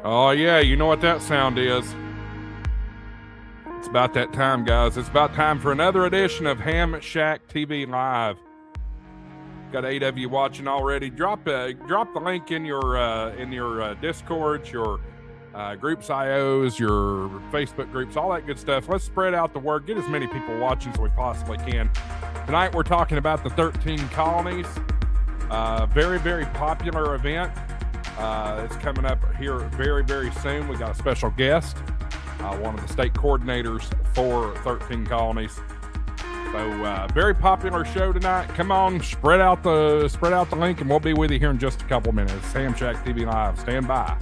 Oh, yeah, you know what that sound is. It's about that time, guys. It's about time for another edition of HamShackTV Live. Got 8 of you watching already. Drop the link in your Discords, your groups IOs, your Facebook groups, all that good stuff. Let's spread out the word. Get as many people watching as we possibly can. Tonight we're talking about the 13 Colonies. Very, very popular event. It's coming up here very, very soon. We got a special guest, one of the state coordinators for 13 Colonies. So very popular show tonight. Come on, spread out the link, and we'll be with you here in just a couple minutes. HamShackTV Live. Stand by.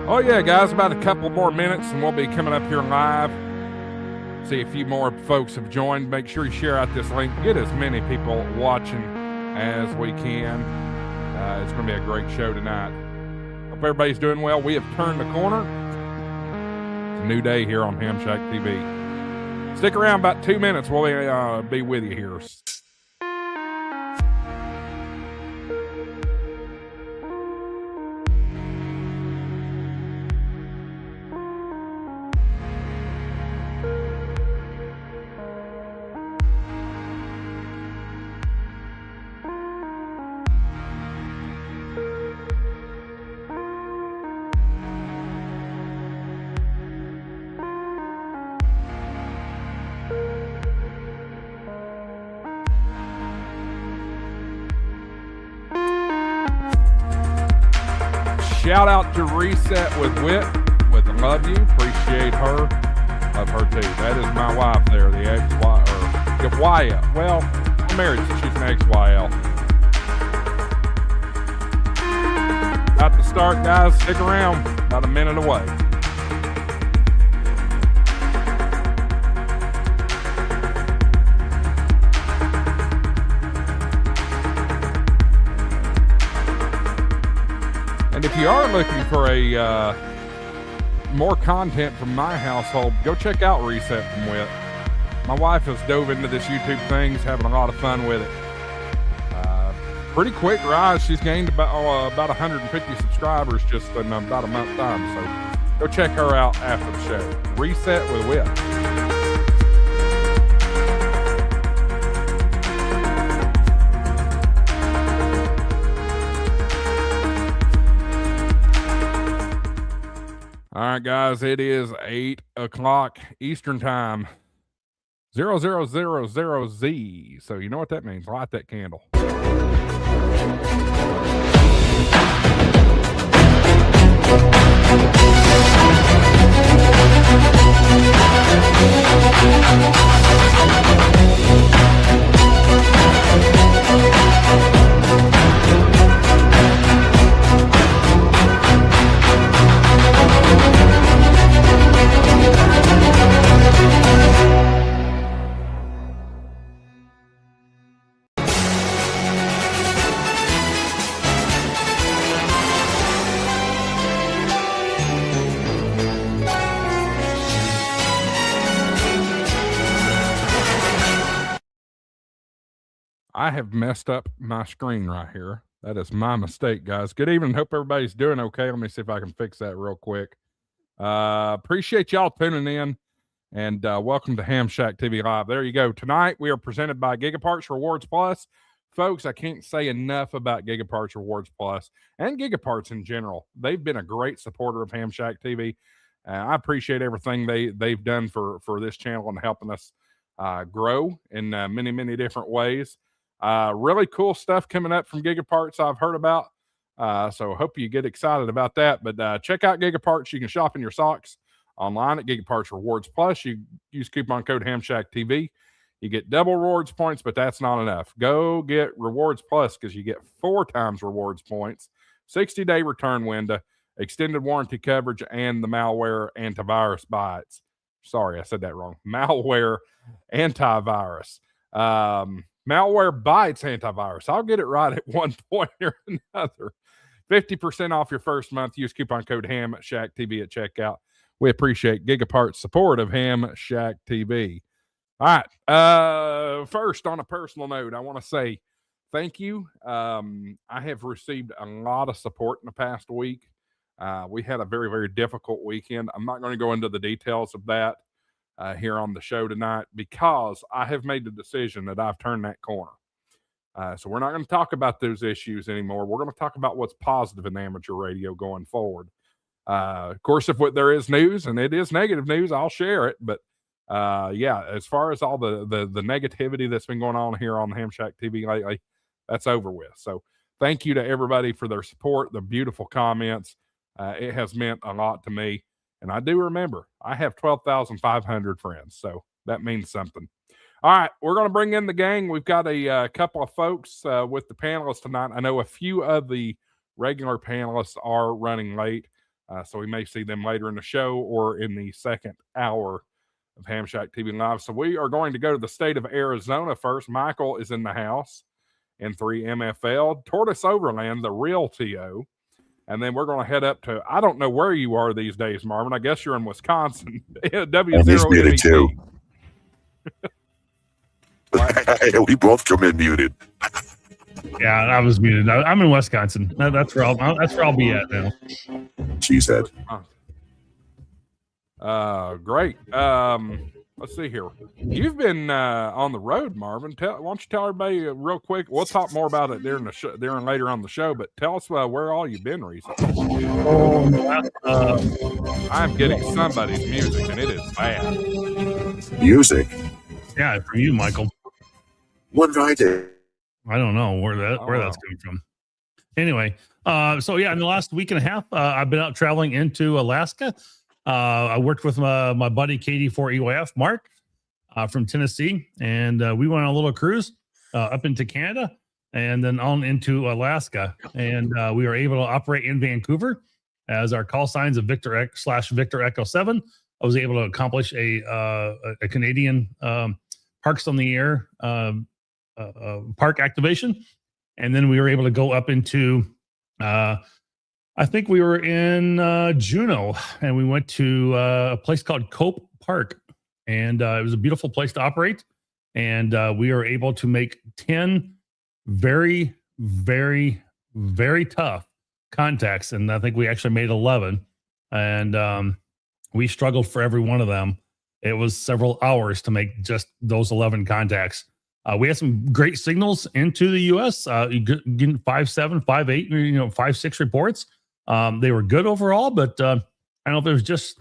Oh, yeah, guys, about a couple more minutes and we'll be coming up here live. See a few more folks have joined. Make sure you share out this link. Get as many people watching as we can. It's going to be a great show tonight. Hope everybody's doing well. We have turned the corner. It's a new day here on HamShackTV. Stick around about 2 minutes. We'll be with you here. Shout out to Reset with Wit with Love You. Appreciate her. Love her too. That is my wife there, the YL. Well, I'm married, so she's an XYL. About to start, guys. Stick around. About a minute away. If you are looking for a more content from my household, go check out Reset from Wit. My wife has dove into this YouTube thing. She's having a lot of fun with it. Pretty quick rise. She's gained about 150 subscribers just in about a month's time. So go check her out after the show. Reset with Wit. All right, guys, it is 8 o'clock Eastern time, 0000Z. So you know what that means. Light that candle. I have messed up my screen right here. That is my mistake, guys. Good evening. Hope everybody's doing okay. Let me see if I can fix that real quick. Appreciate y'all tuning in, and welcome to HamShackTV Live. There you go. Tonight, we are presented by Gigaparts Rewards Plus. folks, I can't say enough about Gigaparts Rewards Plus and Gigaparts in general. They've been a great supporter of HamShack TV. I appreciate everything they've done for this channel and helping us grow in many, many different ways. Really cool stuff coming up from Gigaparts I've heard about. So hope you get excited about that. But check out Gigaparts. You can shop in your socks online at Gigaparts Rewards Plus. You use coupon code HamShackTV. You get double rewards points, but that's not enough. Go get Rewards Plus because you get 4 times rewards points, 60-day return window, extended warranty coverage, and the malware antivirus bites. Sorry, I said that wrong. Malware antivirus. Malware bites antivirus. I'll get it right at one point or another. 50% off your first month. Use coupon code HamShackTV at checkout. We appreciate Gigapart's support of HamShack TV. All right. First, on a personal note, I want to say thank you. I have received a lot of support in the past week. We had a very, very difficult weekend. I'm not going to go into the details of that here on the show tonight because I have made the decision that I've turned that corner. So we're not going to talk about those issues anymore. We're going to talk about what's positive in amateur radio going forward. Of course, if there is news, and it is negative news, I'll share it. But yeah, as far as all the negativity that's been going on here on HamShack TV lately, that's over with. So thank you to everybody for their support, the beautiful comments. It has meant a lot to me. And I do remember I have 12,500 friends. So that means something. All right, we're going to bring in the gang. We've got a couple of folks with the panelists tonight. I know a few of the regular panelists are running late, so we may see them later in the show or in the second hour of HamShack TV Live. So we are going to go to the state of Arizona first. Michael is in the house in 3 MFL. Tortoise Overland, the real TO. And then we're going to head up to, I don't know where you are these days, Marvin. I guess you're in Wisconsin. W0 too. We both come in muted. Yeah, I was muted. I'm in Wisconsin. That's where I'll be at now. She said. Great. Let's see here. You've been on the road, Marvin. Why don't you tell everybody real quick? We'll talk more about it during later on the show. But tell us where all you've been recently. I'm getting somebody's music, and it is bad. Music. Yeah, from you, Michael. One Friday. I don't know where that's coming from. Anyway, so yeah, in the last week and a half, I've been out traveling into Alaska. I worked with my buddy KD4EYF, Mark, from Tennessee, and we went on a little cruise up into Canada and then on into Alaska. And we were able to operate in Vancouver as our call signs of Victor X/Victor Echo 7. I was able to accomplish a Canadian Parks on the Air park activation. And then we were able to go up into I think we were in Juneau, and we went to a place called Cope Park, and it was a beautiful place to operate. And we were able to make 10 very, very, very tough contacts, and I think we actually made 11. And we struggled for every one of them. It was several hours to make just those 11 contacts. We had some great signals into the U.S. You get 5.7, 5.8, 5.6 reports. They were good overall, but I don't know if it was just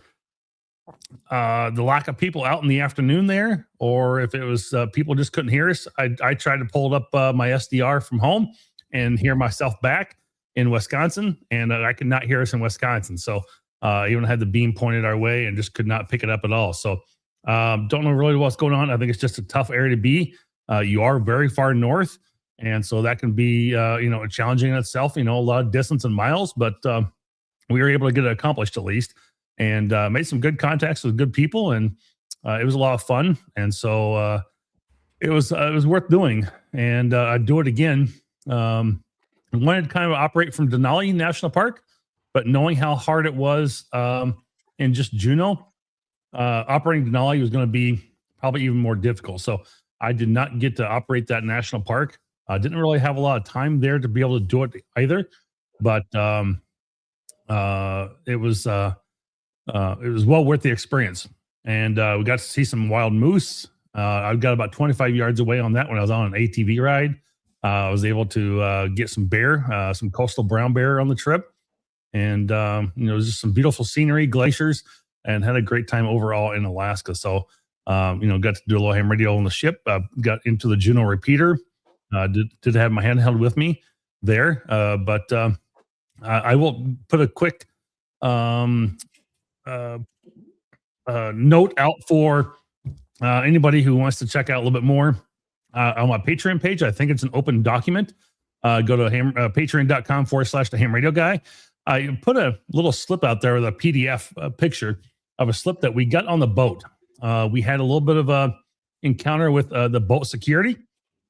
the lack of people out in the afternoon there, or if it was people just couldn't hear us. I tried to pull up my SDR from home and hear myself back in Wisconsin, and I could not hear us in Wisconsin. So even had the beam pointed our way and just could not pick it up at all. So don't know really what's going on. I think it's just a tough area to be. You are very far north, and so that can be challenging in itself. A lot of distance in miles, but we were able to get it accomplished at least, and made some good contacts with good people, and it was a lot of fun. And so it was worth doing, and I'd do it again. I wanted to kind of operate from Denali National Park, but knowing how hard it was in just Juneau, operating Denali was going to be probably even more difficult. So I did not get to operate that national park. I didn't really have a lot of time there to be able to do it either, but it was well worth the experience. And we got to see some wild moose. I got about 25 yards away on that when I was on an ATV ride. I was able to get some bear, some coastal brown bear on the trip, and just some beautiful scenery, glaciers, and had a great time overall in Alaska. So got to do a little ham radio on the ship. Got into the Juno repeater. Did have my handheld with me there, but I will put a quick note out for anybody who wants to check out a little bit more on my Patreon page. I think it's an open document. Go to patreon.com/the ham radio guy. I put a little slip out there with a PDF picture of a slip that we got on the boat. We had a little bit of a encounter with the boat security,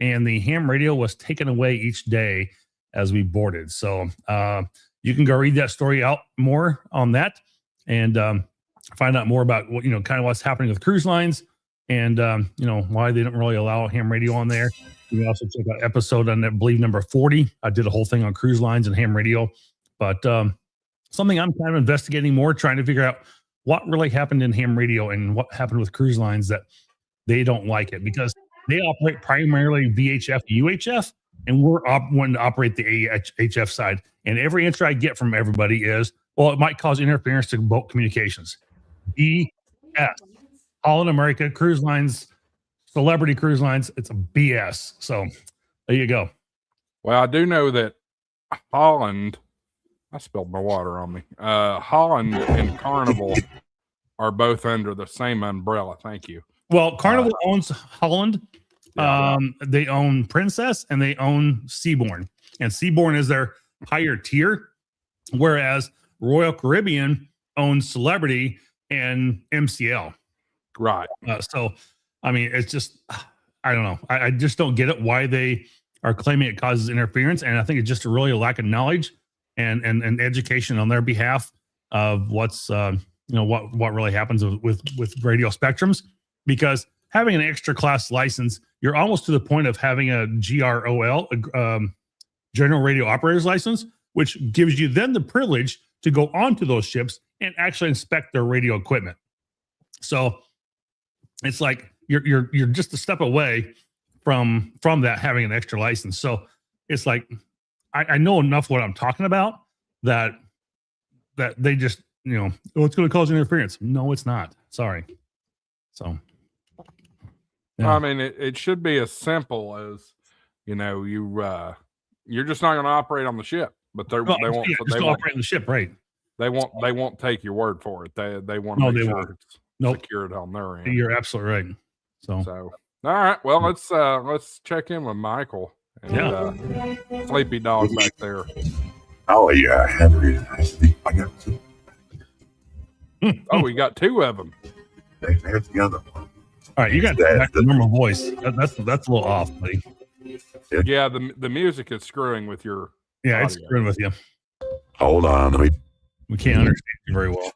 and the ham radio was taken away each day as we boarded. So you can go read that story out more on that, and find out more about what kind of what's happening with cruise lines, and why they don't really allow ham radio on there. You can also check out episode on, I believe, number 40. I did a whole thing on cruise lines and ham radio, but something I'm kind of investigating more, trying to figure out what really happened in ham radio and what happened with cruise lines that they don't like it, because they operate primarily VHF, UHF, and we're wanting to operate the AHF side. And every answer I get from everybody is, well, it might cause interference to boat communications. BS. All in America, cruise lines, celebrity cruise lines, it's a BS. So there you go. Well, I do know that Holland, I spilled my water on me. Holland and Carnival are both under the same umbrella. Thank you. Well, Carnival owns Holland. They own Princess and they own Seabourn. And Seabourn is their higher tier, whereas Royal Caribbean owns Celebrity and MCL. Right. So, I mean, it's just, I don't know. I just don't get it why they are claiming it causes interference. And I think it's just really a lack of knowledge and education on their behalf of what's, what really happens with radio spectrums, because having an extra class license, you're almost to the point of having a GROL, General Radio Operator's License, which gives you then the privilege to go onto those ships and actually inspect their radio equipment. So it's like you're just a step away from that, having an extra license. So it's like I know enough what I'm talking about that they just it's going to cause interference. No, it's not. Sorry. So I mean, it should be as simple as you're just not going to operate on the ship, but they won't operate on the ship, right? They won't take your word for it. They want to make sure it's secured on their end. You're absolutely right. So all right, well, let's check in with Michael and Sleepy Dog back there. Oh yeah, Henry, I got two. Oh, we got two of them. There's the other one. All right, you got back to normal voice. That's a little off, buddy. Yeah, the music is screwing with your audio. It's screwing with you. Hold on, we can't understand you very well.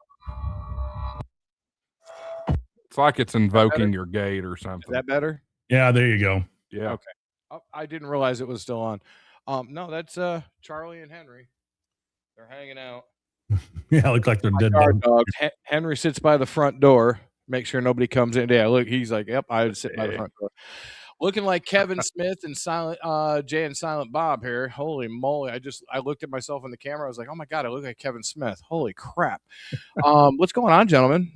It's like it's invoking your gate or something. Is that better? Yeah, there you go. Yeah. Okay. Oh, I didn't realize it was still on. No, that's Charlie and Henry. They're hanging out. Yeah, look like they're dead dogs. Henry sits by the front door, make sure nobody comes in. Yeah, look, he's like, yep, I sit by the front door. Looking like Kevin Smith and Silent Jay and Silent Bob here. Holy moly. I looked at myself in the camera. I was like, oh my God, I look like Kevin Smith. Holy crap. What's going on, gentlemen?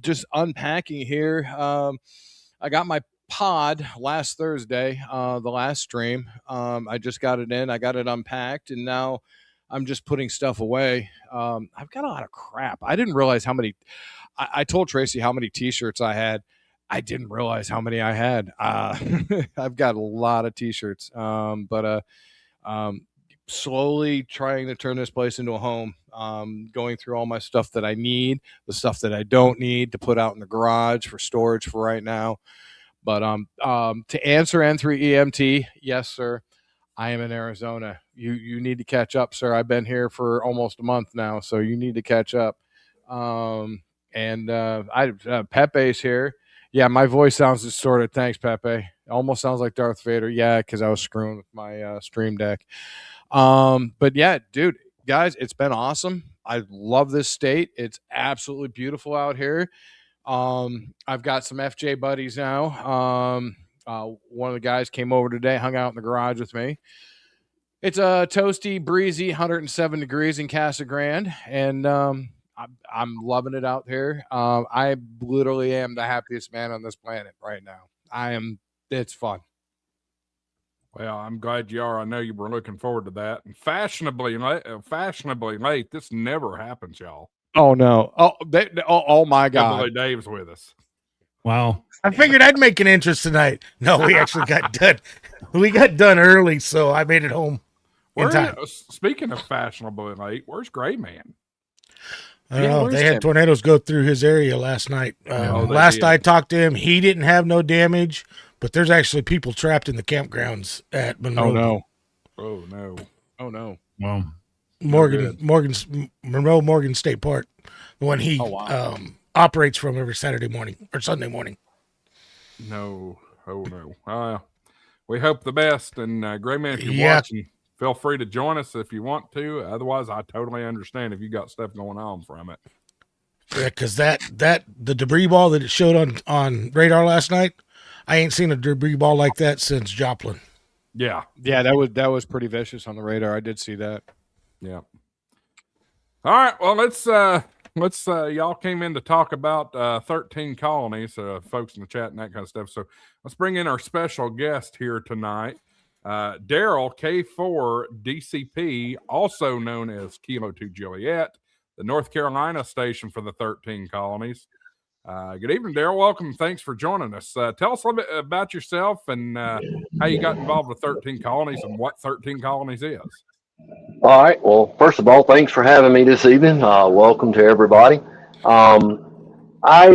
Just unpacking here. I got my pod last Thursday, the last stream. I just got it in. I got it unpacked, and now I'm just putting stuff away. I've got a lot of crap. I didn't realize how many. I told Tracy how many T-shirts I had. I didn't realize how many I had. I've got a lot of T-shirts, but slowly trying to turn this place into a home. Going through all my stuff that I need, the stuff that I don't need to put out in the garage for storage for right now. But to answer N3 EMT, yes, sir. I am in Arizona. You need to catch up, sir. I've been here for almost a month now, so you need to catch up. Pepe's here. Yeah, my voice sounds distorted. Thanks, Pepe. Almost sounds like Darth Vader. Yeah, because I was screwing with my Stream Deck. But yeah, dude, guys, it's been awesome. I love this state. It's absolutely beautiful out here. I've got some FJ buddies now. One of the guys came over today, hung out in the garage with me. It's a toasty, breezy, 107 degrees in Casa Grande, and I'm loving it out here. I literally am the happiest man on this planet right now. It's fun. Well, I'm glad you are. I know you were looking forward to that. And fashionably late. This never happens, y'all. Oh no! Oh my God! Billy Dave's with us. Wow. I figured I'd make an entrance tonight. No, we actually got done. We got done early, so I made it home in time. Speaking of fashionably late, where's Gray Man? I don't know. They had tornadoes go through his area last night. Last did. I talked to him, he didn't have no damage, but there's actually people trapped in the campgrounds at Monroe. Oh no! Oh no! Oh no! Well, Monroe Morgan State Park, the one he operates from every Saturday morning or Sunday morning. No. Oh no. We hope the best. And Gray Man, if you're watching, feel free to join us if you want to. Otherwise, I totally understand if you got stuff going on from it. Yeah, because the debris ball that it showed on radar last night, I ain't seen a debris ball like that since Joplin. Yeah. Yeah, that was pretty vicious on the radar. I did see that. Yeah. All right. Well, let's y'all came in to talk about 13 colonies, folks in the chat and that kind of stuff. So let's bring in our special guest here tonight, Daryl K4 DCP, also known as Kilo 2 Juliet, the North Carolina station for the 13 colonies. Good evening, Daryl. Welcome. Thanks for joining us. Tell us a little bit about yourself and how you got involved with 13 colonies and what 13 colonies is. All right. Well, first of all, thanks for having me this evening. Welcome to everybody. I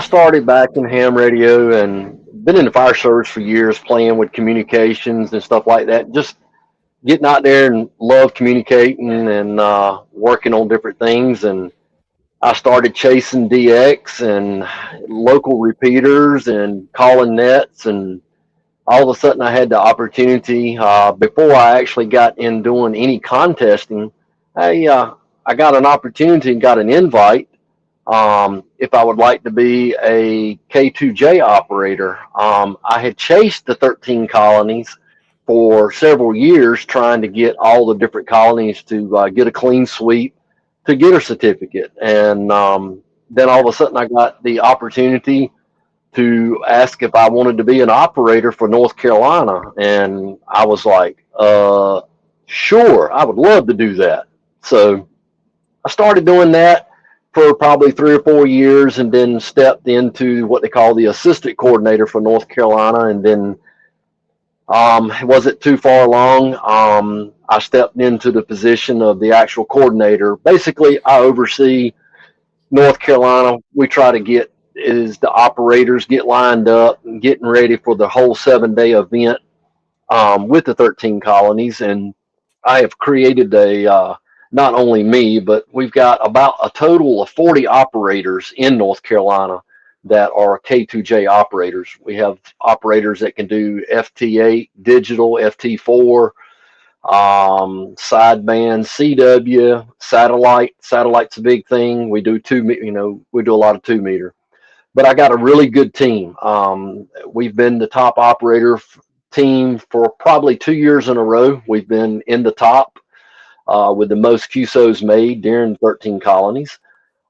started back in ham radio and been in the fire service for years, playing with communications and stuff like that. Just getting out there and love communicating and working on different things. And I started chasing DX and local repeaters and calling nets, and all of a sudden I had the opportunity, before I actually got in doing any contesting, I got an opportunity and got an invite if I would like to be a K2J operator. I had chased the 13 colonies for several years, trying to get all the different colonies to get a clean sweep to get a certificate. And then all of a sudden I got the opportunity to ask if I wanted to be an operator for North Carolina. And I was like, sure, I would love to do that. So I started doing that for probably 3 or 4 years, and then stepped into what they call the assistant coordinator for North Carolina. And then it wasn't too far along. I stepped into the position of the actual coordinator. Basically, I oversee North Carolina. We try to get the operators get lined up and getting ready for the whole 7-day event with the 13 colonies. And I have created not only me, but we've got about a total of 40 operators in North Carolina that are K2J operators. We have operators that can do FT8, digital, FT4, sideband, CW, satellite. Satellite's a big thing. We do we do a lot of 2-meter. But I got a really good team. We've been the top operator team for probably 2 years in a row. We've been in the top with the most QSOs made during 13 colonies.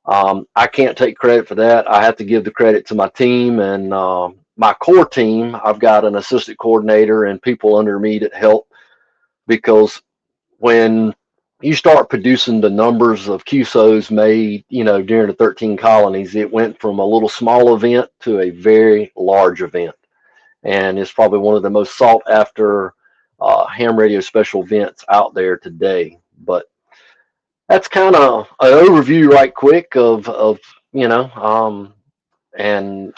I can't take credit for that. I have to give the credit to my team and my core team. I've got an assistant coordinator and people under me that help, because when you start producing the numbers of QSOs made, during the 13 colonies, it went from a little small event to a very large event. And it's probably one of the most sought after ham radio special events out there today. But that's kind of an overview right quick of and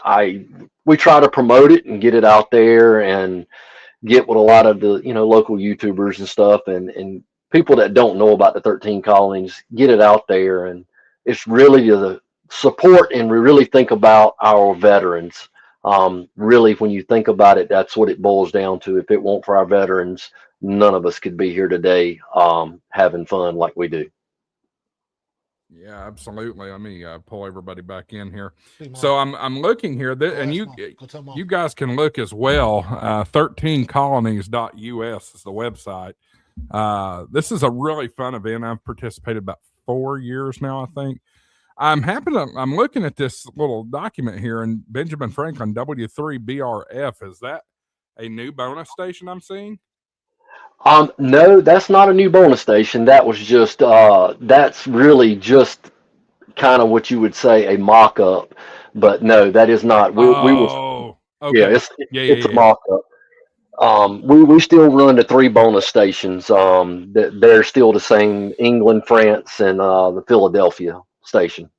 we try to promote it and get it out there and get with a lot of the, local YouTubers and stuff, and people that don't know about the 13 colonies, get it out there. And it's really the support, and we really think about our veterans. Really, when you think about it, that's what it boils down to. If it weren't for our veterans, none of us could be here today having fun like we do. Yeah, absolutely. Let me pull everybody back in here. Hey, Mark. So I'm looking here, and that's you Mark. Go tell Mom. you guys can look as well. 13colonies.us is the website. This is a really fun event. I've participated about 4 years now, I think. I'm looking at this little document here, and Benjamin Franklin W3BRF. Is that a new bonus station I'm seeing? No, that's not a new bonus station. That was just that's really just kind of what you would say a mock-up. But no, that is not. We will. Oh, Yeah, okay. it's a Yeah. mock-up. We still run the three bonus stations. They're still the same: England, France, and the Philadelphia station.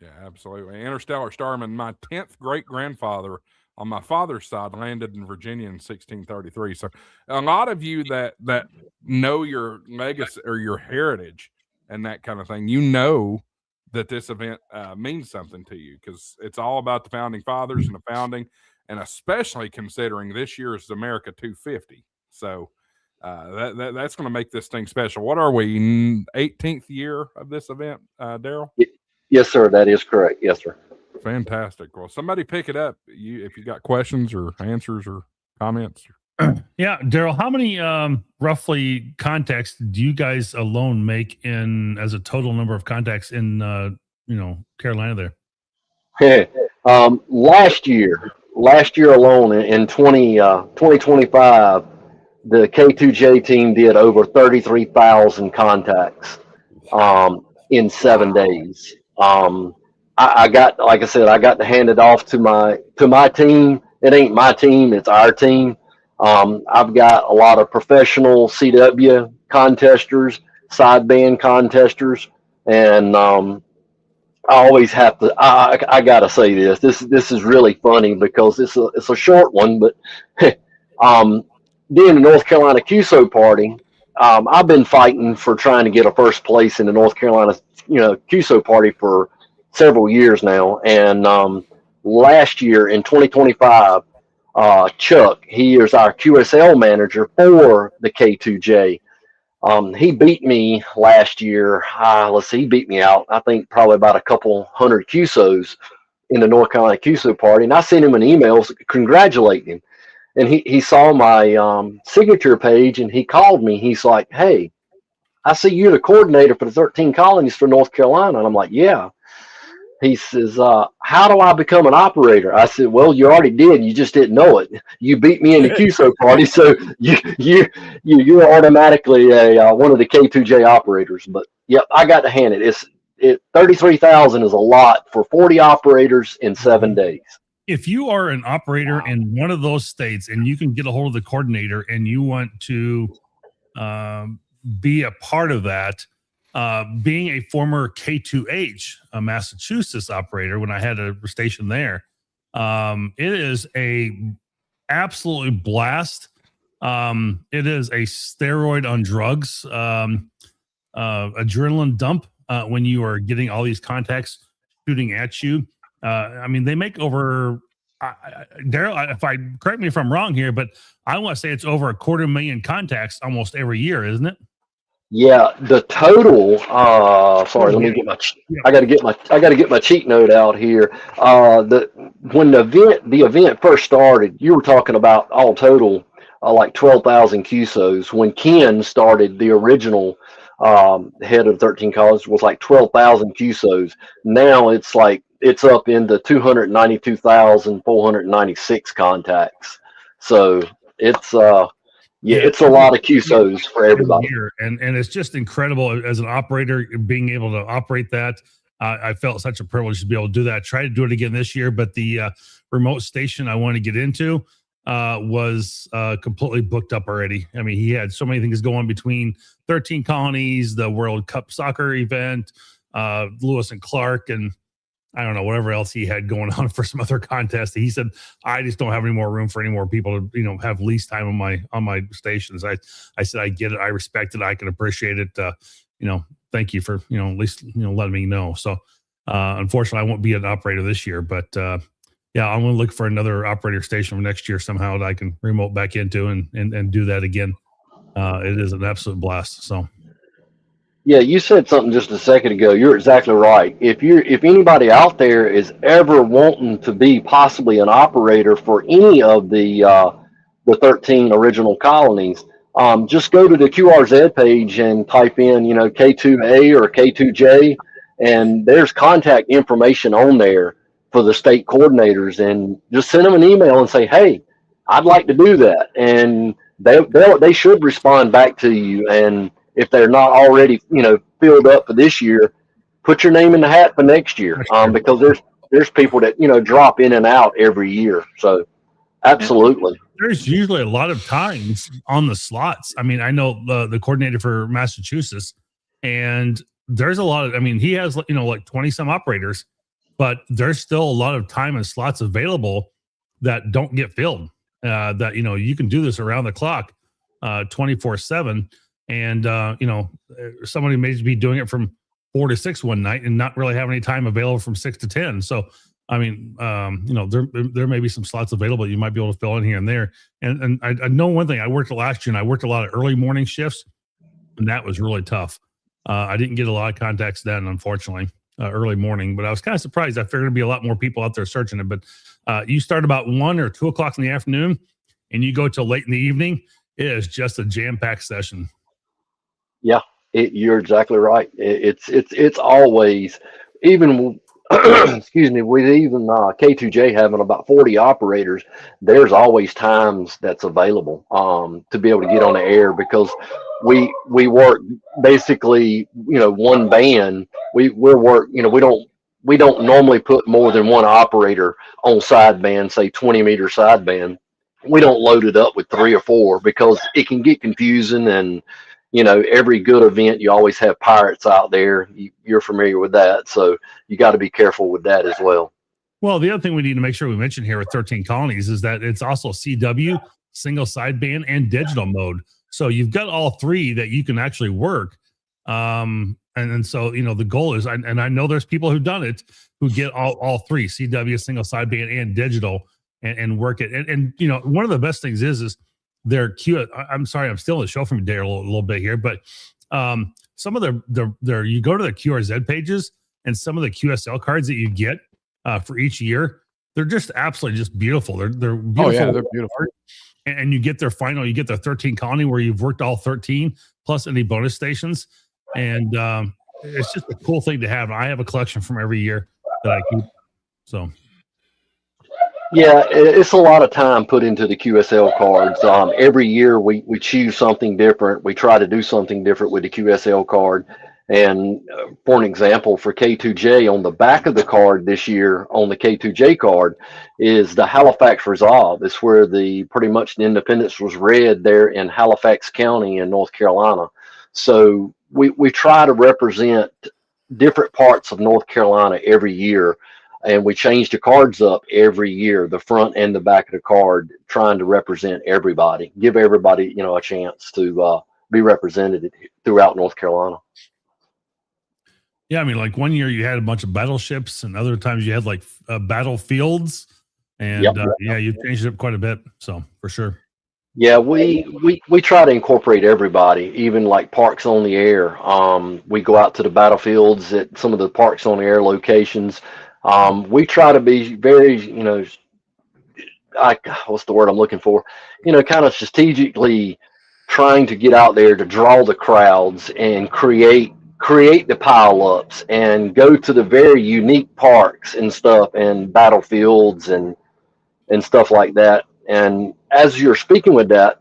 Yeah, absolutely. Interstellar Starman, my 10th great grandfather on my father's side landed in Virginia in 1633. So a lot of you that know your legacy or your heritage and that kind of thing, you know that this event means something to you because it's all about the founding fathers and the founding, and especially considering this year is America 250. So that's going to make this thing special. What are we, 18th year of this event, Daryl? Yes, sir. That is correct. Yes, sir. Fantastic. Well, somebody pick it up. If you got questions or answers or comments. Yeah, Daryl, how many roughly contacts do you guys alone make in as a total number of contacts in Carolina there? Last year alone in 2025, the K2J team did over 33,000 contacts in 7 days. I got, like I said, I got to hand it off to my team. It ain't my team; it's our team. I've got a lot of professional CW contesters, sideband contesters, and I always have to. I gotta say this. This is really funny because it's a short one, but being the North Carolina QSO party, I've been fighting for trying to get a first place in the North Carolina QSO party for several years now, and last year in 2025. Chuck, he is our QSL manager for the K2J. He beat me last year. Let's see, he beat me out. I think probably about a couple hundred QSOs in the North Carolina QSO party, and I sent him an email congratulating him. And he saw my signature page, and he called me. He's like, "Hey, I see you're the coordinator for the 13 colonies for North Carolina," and I'm like, "Yeah." He says, "How do I become an operator?" I said, "Well, you already did. You just didn't know it. You beat me in the QSO party, so you're automatically one of the K2J operators." But yep, I got to hand it. 33,000 is a lot for 40 operators in 7 days. If you are an operator in one of those states and you can get a hold of the coordinator and you want to be a part of that. Being a former K2H, a Massachusetts operator, when I had a station there, it is a absolutely blast. It is a steroid on drugs, adrenaline dump when you are getting all these contacts shooting at you. I mean, they make over, Daryl, if I correct me if I'm wrong here, but I want to say it's over 250,000 contacts almost every year, isn't it? Yeah, the total. Sorry, let me get my. I got to get my cheat note out here. When the event first started, you were talking about all total like 12,000 QSOs. When Ken started, the original head of 13 colleges was like 12,000 QSOs. Now it's up into 292,496 contacts. So it's it's a lot of QSOs for everybody. And it's just incredible as an operator being able to operate that. I felt such a privilege to be able to do that. I tried to do it again this year, but the remote station I wanted to get into was completely booked up already. I mean, he had so many things going between 13 colonies, the World Cup soccer event, Lewis and Clark, and I don't know, whatever else he had going on for some other contest. He said, "I just don't have any more room for any more people to, have lease time on my stations." I said, "I get it. I respect it. I can appreciate it. Thank you for, at least, letting me know." So, unfortunately I won't be an operator this year, but, yeah, I'm going to look for another operator station for next year somehow that I can remote back into and do that again. It is an absolute blast. So. Yeah, you said something just a second ago. You're exactly right. If anybody out there is ever wanting to be possibly an operator for any of the 13 original colonies, just go to the QRZ page and type in, K2A or K2J, and there's contact information on there for the state coordinators, and just send them an email and say, hey, I'd like to do that, and they should respond back to you. And if they're not already, filled up for this year, put your name in the hat for next year, because there's people that drop in and out every year. So absolutely. There's usually a lot of times on the slots. I mean, I know the coordinator for Massachusetts, and there's a lot of, he has, like 20 some operators, but there's still a lot of time and slots available that don't get filled. That, you can do this around the clock, 24/7. And, somebody may be doing it from 4 to 6 one night and not really have any time available from 6 to 10. So, there may be some slots available you might be able to fill in here and there. And I know one thing. I worked last year, and I worked a lot of early morning shifts, and that was really tough. I didn't get a lot of contacts then, unfortunately, early morning. But I was kind of surprised. I figured there'd be a lot more people out there searching it. But you start about 1 or 2 o'clock in the afternoon, and you go till late in the evening. It is just a jam-packed session. Yeah, you're exactly right. It's always, even excuse me, with even K2J having about 40 operators, there's always times that's available to be able to get on the air, because we work basically, one band. We work, we don't normally put more than one operator on sideband, say 20-meter sideband. We don't load it up with 3 or 4, because it can get confusing. And every good event, you always have pirates out there. You're familiar with that, so you got to be careful with that as well. Well, the other thing we need to make sure we mention here with 13 Colonies is that it's also CW, single sideband, and digital mode. So you've got all 3 that you can actually work. And so, the goal is, and I know there's people who've done it who get all 3, CW, single sideband, and digital, and work it. And one of the best things is their I'm sorry, I'm still in the show from there a little bit here, but some of their you go to the QRZ pages, and some of the QSL cards that you get for each year, they're just absolutely just beautiful. They're beautiful. Oh yeah, they're beautiful. And you get their 13 colony where you've worked all 13 plus any bonus stations, and it's just a cool thing to have. I have a collection from every year that I keep. So. Yeah, it's a lot of time put into the QSL cards. Every year we choose something different. We try to do something different with the QSL card. And for an example, for K2J, on the back of the card this year, on the K2J card, is the Halifax Resolve. It's where pretty much the independence was read there in Halifax County in North Carolina. So we try to represent different parts of North Carolina every year. And we change the cards up every year, the front and the back of the card, trying to represent everybody, give everybody, a chance to be represented throughout North Carolina. Yeah, like one year you had a bunch of battleships, and other times you had like battlefields, and Yep. You changed it up quite a bit. So for sure. Yeah, we try to incorporate everybody, even like Parks on the Air. We go out to the battlefields at some of the Parks on the Air locations. We try to be very, what's the word I'm looking for? Kind of strategically trying to get out there to draw the crowds and create the pile-ups and go to the very unique parks and stuff and battlefields and stuff like that. And as you're speaking with that,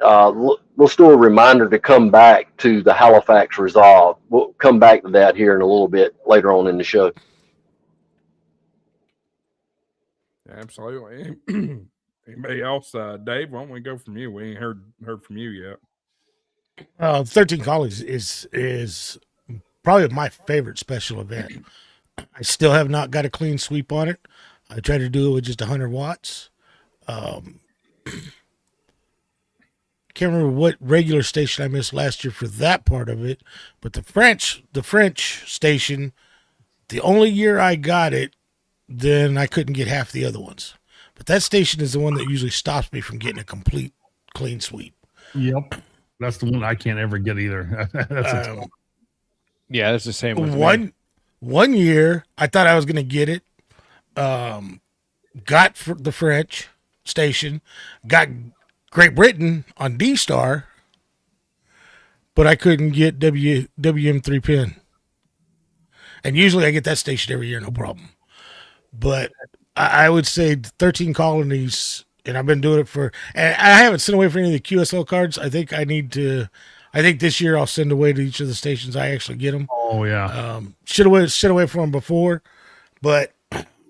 we'll still a reminder to come back to the Halifax Resolve. We'll come back to that here in a little bit later on in the show. Absolutely. Anybody else? Dave, why don't we go from you? We ain't heard from you yet. 13 Colonies is probably my favorite special event. I still have not got a clean sweep on it. I tried to do it with just 100 watts. Can't remember what regular station I missed last year for that part of it, but the French station, the only year I got it, then I couldn't get half the other ones. But that station is the one that usually stops me from getting a complete clean sweep. Yep. That's the one I can't ever get either. Yeah, that's the same with me. One year, I thought I was going to get it. Got the French station, got Great Britain on D Star, but I couldn't get WM3 pin. And usually I get that station every year, no problem. But I would say 13 colonies, and I've been doing it and I haven't sent away for any of the QSL cards. I think this year I'll send away to each of the stations I actually get them. Oh yeah. Should have sent away for them before, but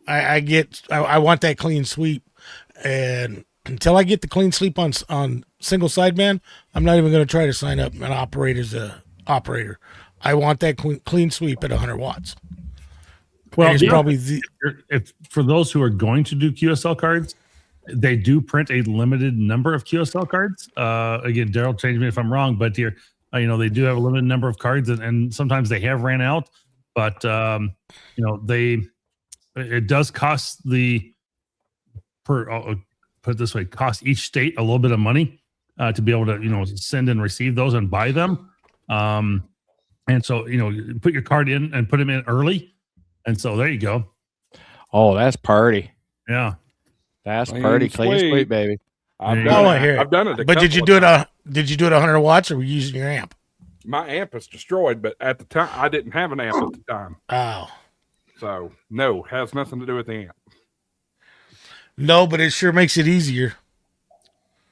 I want that clean sweep, and until I get the clean sweep on single sideband, I'm not even going to try to sign up and operate as a operator. I want that clean sweep at 100 watts. Well, it's probably if for those who are going to do QSL cards, they do print a limited number of QSL cards. Again, Daryl, change me if I'm wrong, but here, they do have a limited number of cards, and sometimes they have ran out. But it does cost put it this way, cost each state a little bit of money to be able to send and receive those and buy them. And so you put your card in and put them in early, and so there you go. Oh, that's party. Yeah. That's party, clean sweep, baby. I've done it. But did you do it 100 watts, or were you using your amp? My amp is destroyed, but at the time I didn't have an amp at the time. Oh. So no, has nothing to do with the amp. No, but it sure makes it easier.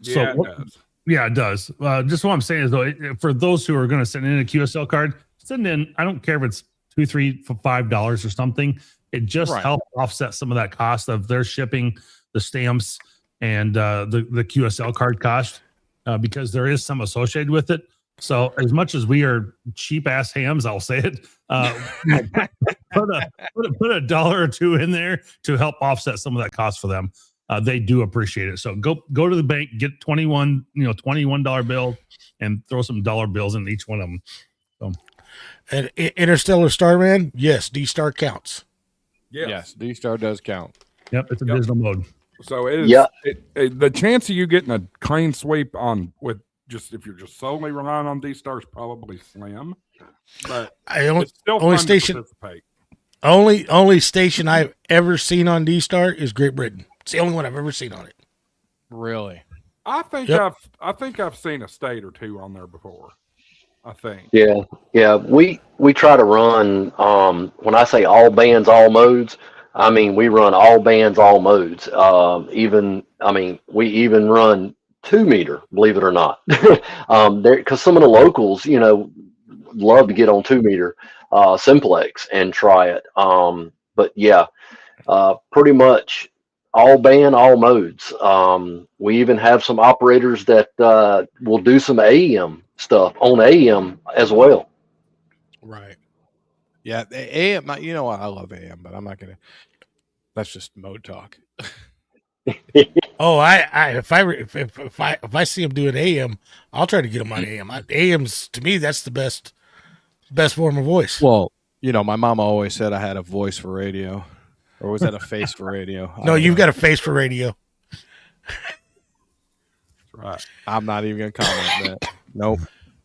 Yeah, it does. Yeah, it does. Just what I'm saying is, though, for those who are going to send in a QSL card, send in. I don't care if it's $2, $3, $5 or something. It just helps offset some of that cost of their shipping, the stamps, and the QSL card cost, because there is some associated with it. So as much as we are cheap ass hams, I'll say it, put a $1 or $2 in there to help offset some of that cost for them. They do appreciate it. So go to the bank, get $21 bill, and throw some dollar bills in each one of them. So, and Interstellar Starman, yes, D Star counts. Yes, D Star does count. Yep, it's a digital mode. So it is. The chance of you getting a clean sweep if you're just solely relying on D Star is probably slim. But it's still fun to participate. Only station I've ever seen on D Star is Great Britain. It's the only one I've ever seen on it. Really? I think I've seen a state or two on there before. I think. Yeah. We try to run. When I say all bands, all modes, I mean we run all bands, all modes. We even run 2 meter, believe it or not. Because some of the locals, love to get on 2 meter simplex and try it. But yeah, pretty much all band, all modes. We even have some operators that will do some AM stuff on AM as well. Right. Yeah, the AM. You know what? I love AM, but I'm not gonna. That's just mode talk. Oh, if I see him doing AM, I'll try to get him on AM. AM's to me that's the best form of voice. Well, my mama always said I had a voice for radio, or was that a face for radio? No, you've got a face for radio. That's right. I'm not even gonna comment on that. Nope,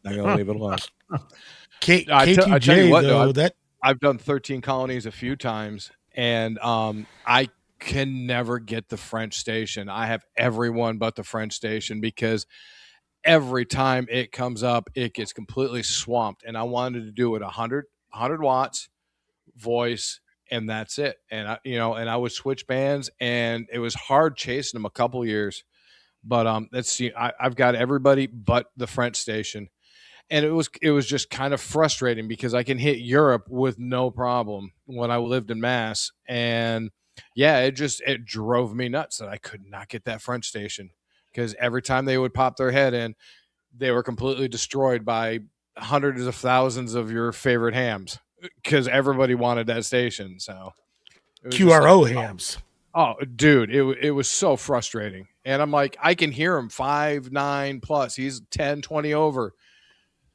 I'm gonna leave it alone. I tell you what, though, I've done 13 colonies a few times, and I can never get the French station. I have everyone but the French station because every time it comes up, it gets completely swamped. And I wanted to do it 100 watts, voice, and that's it. And I would switch bands, and it was hard chasing them a couple years. But let's see, I've got everybody but the French station. And it was just kind of frustrating because I can hit Europe with no problem when I lived in Mass. And yeah, it drove me nuts that I could not get that French station because every time they would pop their head in, they were completely destroyed by hundreds of thousands of your favorite hams because everybody wanted that station. So QRO hams. Oh, dude, it was so frustrating. And I'm like, I can hear him 5, 9 plus. He's 10, 20 over.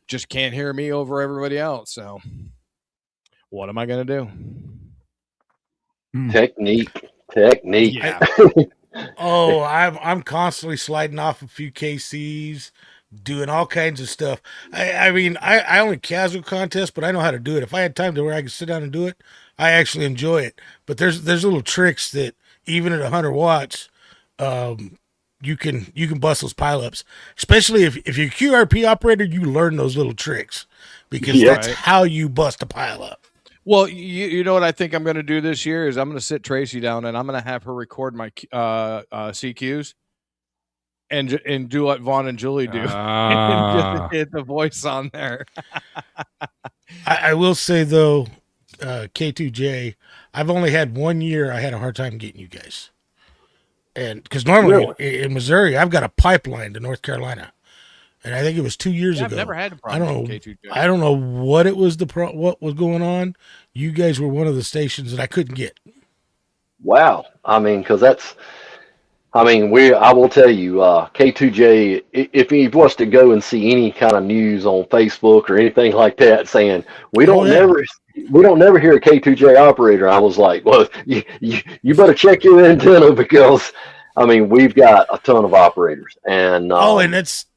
Just can't hear me over everybody else. So what am I going to do? Technique. Yeah. I'm constantly sliding off a few KCs, doing all kinds of stuff. I mean, I only casual contest, but I know how to do it. If I had time to where I could sit down and do it, I actually enjoy it. But there's little tricks that even at 100 watts, you can bust those pileups. Especially if you're a QRP operator, you learn those little tricks because Yeah. that's how you bust a pileup. Well, you know what I think I'm going to do this year is I'm going to sit Tracy down and I'm going to have her record my CQs and do what Vaughn and Julie do and Ah. just hit the voice on there. I will say though, K2J, I've only had 1 year I had a hard time getting you guys. And because normally in Missouri, I've got a pipeline to North Carolina. And I think it was 2 years Yeah, ago. I've never had a I problem don't with know. K2J. I don't know what it was. What was going on? You guys were one of the stations that I couldn't get. Wow. I mean, because I will tell you, K2J, if he was to go and see any kind of news on Facebook or anything like that saying, we don't never hear a K2J operator, I was like, well, you better check your antenna because, I mean, we've got a ton of operators. And And that's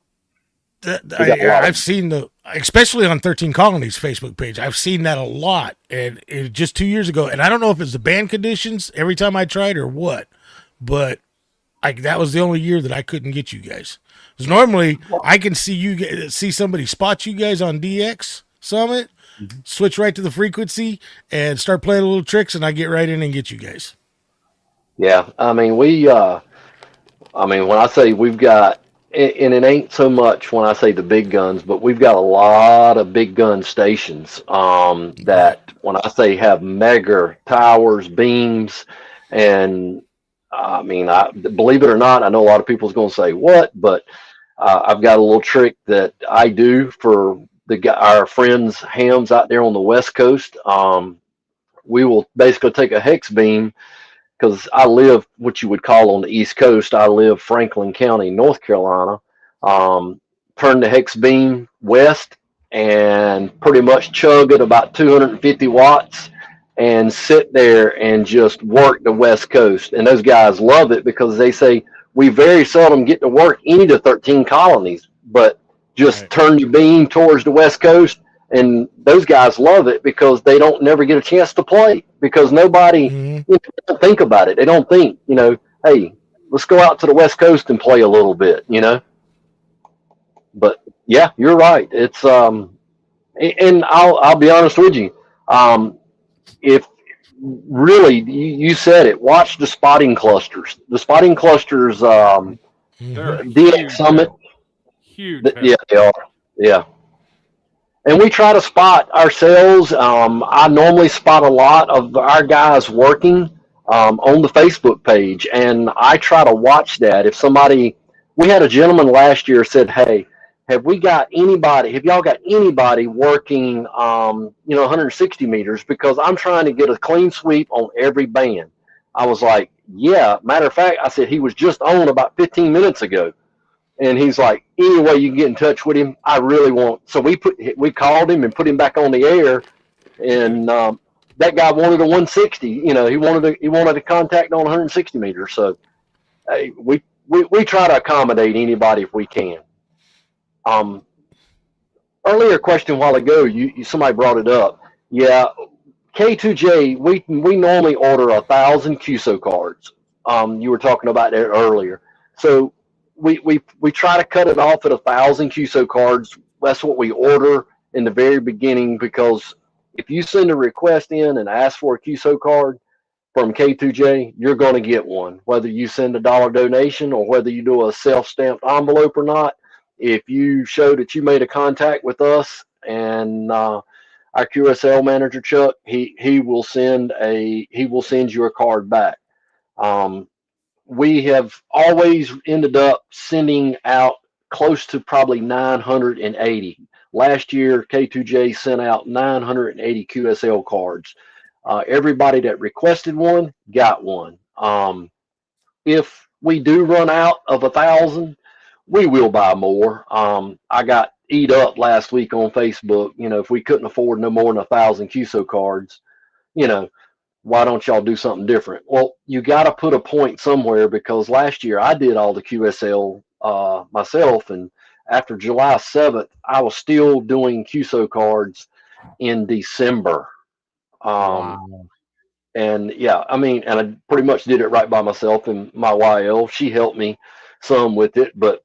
I've seen especially on 13 Colonies Facebook page, I've seen that a lot. And it just 2 years ago, and I don't know if it's the band conditions every time I tried or what, but that was the only year that I couldn't get you guys. Because normally I can see somebody spot you guys on DX Summit, switch right to the frequency and start playing little tricks, and I get right in and get you guys. yeah, I mean, when I say we've got, and it ain't so much when I say the big guns, but we've got a lot of big gun stations that when I say have mega towers, beams, and I mean, believe it or not, I know a lot of people's going to say what, but I've got a little trick that I do for our friends hams out there on the West Coast. We will basically take a hex beam because I live what you would call on the East Coast. I live Franklin County, North Carolina. Turn the hex beam west and pretty much chug at about 250 watts and sit there and just work the West Coast. And those guys love it because they say we very seldom get to work any of the 13 colonies, but just turn your beam towards the West Coast. And those guys love it because they don't never get a chance to play because nobody don't think about it. They don't think, hey, let's go out to the West Coast and play a little bit, But yeah, you're right. It's and I'll be honest with you. If really you said it, watch the spotting clusters. The spotting clusters, They're DX Summit. Huge. Yeah, they are. Yeah. And we try to spot ourselves. I normally spot a lot of our guys working on the Facebook page, and I try to watch that. We had a gentleman last year said, hey, have y'all got anybody working, 160 meters? Because I'm trying to get a clean sweep on every band. I was like, yeah. Matter of fact, I said, he was just on about 15 minutes ago. And he's like, any way you can get in touch with him, I really want. So we called him and put him back on the air, and that guy wanted a 160. He wanted a contact on 160 meters. So we try to accommodate anybody if we can. Earlier question a while ago, somebody brought it up. Yeah, K2J, we normally order 1,000 QSO cards. You were talking about that earlier. So we try to cut it off at 1,000 QSO cards. That's what we order in the very beginning, because if you send a request in and ask for a QSO card from K2J, you're going to get one, whether you send a $1 donation or whether you do a self-stamped envelope or not. If you show that you made a contact with us and our QSL manager Chuck, he will send you a card back. We have always ended up sending out close to probably 980. Last year, K2J sent out 980 QSL cards. Everybody that requested one got one. If we do run out of 1,000, we will buy more. I got eat up last week on Facebook. If we couldn't afford no more than 1,000 QSO cards, why don't y'all do something different? Well, you got to put a point somewhere, because last year I did all the QSL myself, and after July 7th, I was still doing QSO cards in December. Wow. And yeah, I mean, and I pretty much did it right by myself, and my YL, she helped me some with it, but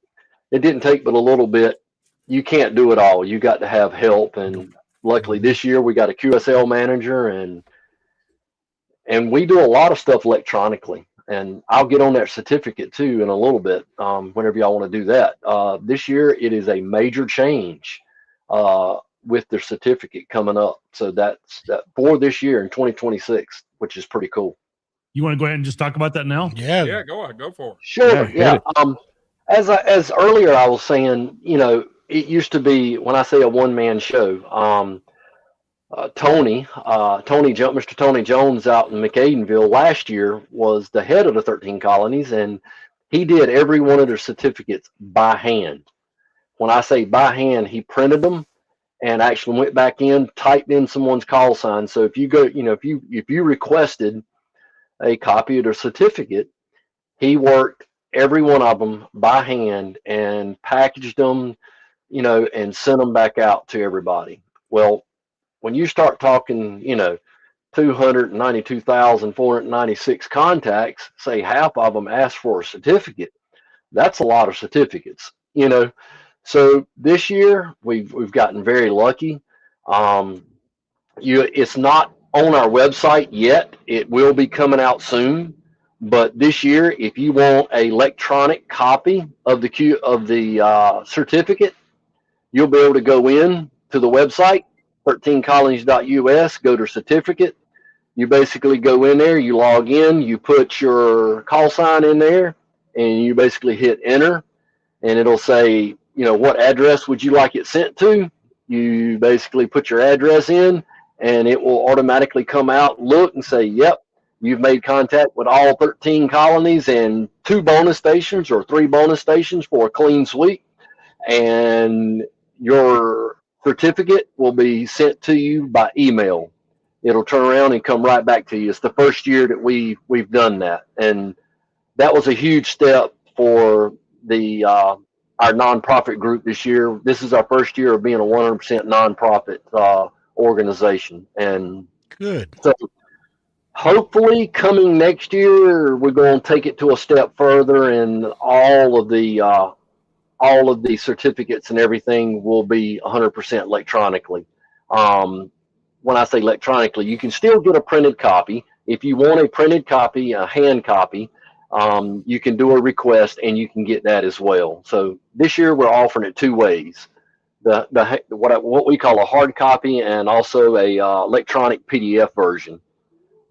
it didn't take but a little bit. You can't do it all. You got to have help. And luckily this year we got a QSL manager, and we do a lot of stuff electronically. And I'll get on that certificate too in a little bit, whenever y'all want to do that. This year it is a major change with their certificate coming up. So that's that for this year in 2026, which is pretty cool. You want to go ahead and just talk about that now? Yeah. Yeah, go ahead, go for it. Sure. Yeah, Yeah. As earlier I was saying, it used to be, when I say a one-man show, Mr. Tony Jones out in McAdenville last year was the head of the 13 colonies, and he did every one of their certificates by hand. When I say by hand, he printed them and actually went back in, typed in someone's call sign. So if you go, if you requested a copy of their certificate, he worked every one of them by hand and packaged them, and sent them back out to everybody. Well, when you start talking, 292,496 contacts, say half of them ask for a certificate. That's a lot of certificates, So this year we've gotten very lucky. It's not on our website yet. It will be coming out soon. But this year, if you want an electronic copy of the certificate, you'll be able to go in to the website, 13colonies.us, go to certificate. You basically go in there, you log in, you put your call sign in there, and you basically hit enter, and it'll say, what address would you like it sent to? You basically put your address in, and it will automatically come out, look, and say, yep, you've made contact with all 13 colonies and 2 bonus stations or 3 bonus stations for a clean sweep. And your certificate will be sent to you by email. It'll turn around and come right back to you. It's the first year that we've done that, and that was a huge step for the our nonprofit group this year. This is our first year of being a 100% nonprofit organization, and Good. so hopefully coming next year we're going to take it to a step further, and all of the certificates and everything will be 100% electronically. When I say electronically, you can still get a printed copy. If you want a printed copy, a hand copy, you can do a request and you can get that as well. So this year we're offering it 2 ways: what we call a hard copy, and also a electronic PDF version.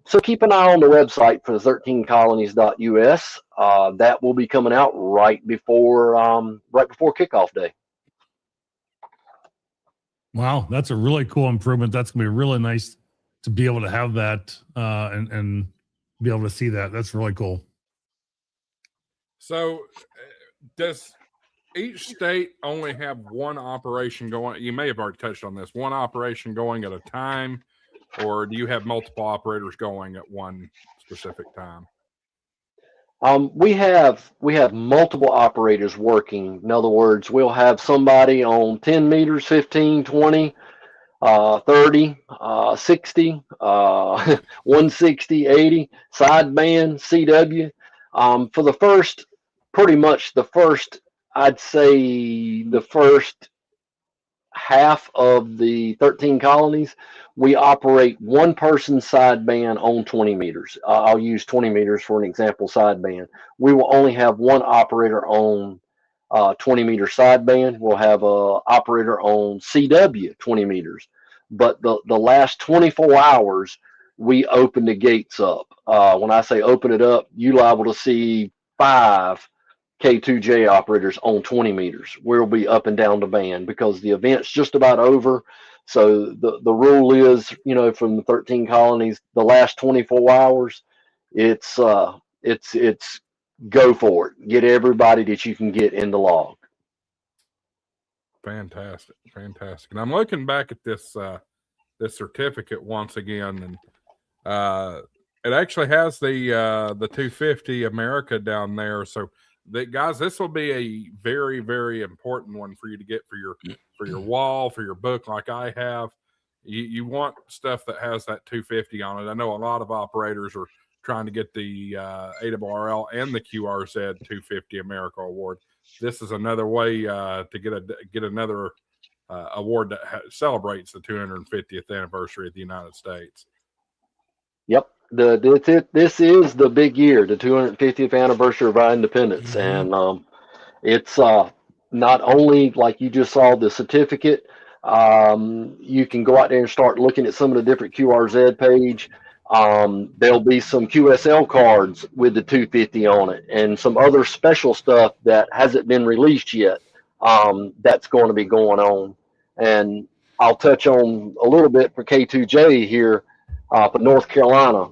So keep an eye on the website for the 13colonies.us. That will be coming out right before kickoff day. Wow, that's a really cool improvement. That's gonna be really nice to be able to have that and be able to see that. That's really cool. So, does each state only have one operation going? You may have already touched on this. One operation going at a time, or do you have multiple operators going at one specific time? We have multiple operators working. In other words, we'll have somebody on 10 meters, 15, 20, 30, 60, 160, 80, sideband, CW. For the first, pretty much the first, I'd say the first half of the 13 colonies, we operate one person sideband on 20 meters. I'll use 20 meters for an example sideband. We will only have one operator on 20 meter sideband. We'll have a operator on CW 20 meters. But the last 24 hours, we open the gates up. When I say open it up, you're liable to see 5 K2J operators on 20 meters. We'll be up and down the band because the event's just about over. So the rule is, from the 13 colonies, the last 24 hours, it's go for it. Get everybody that you can get in the log. Fantastic. And I'm looking back at this this certificate once again, and it actually has the 250 America down there. So guys, this will be a very, very important one for you to get for your wall, for your book, like I have. You want stuff that has that 250 on it. I know a lot of operators are trying to get the ARRL and the QRZ 250 America Award. This is another way to get another award that celebrates the 250th anniversary of the United States. Yep. This is the big year, the 250th anniversary of our independence. Mhm. And it's not only like you just saw the certificate, you can go out there and start looking at some of the different QRZ page. There'll be some QSL cards with the 250 on it and some other special stuff that hasn't been released yet. That's going to be going on. And I'll touch on a little bit for K2J here for North Carolina.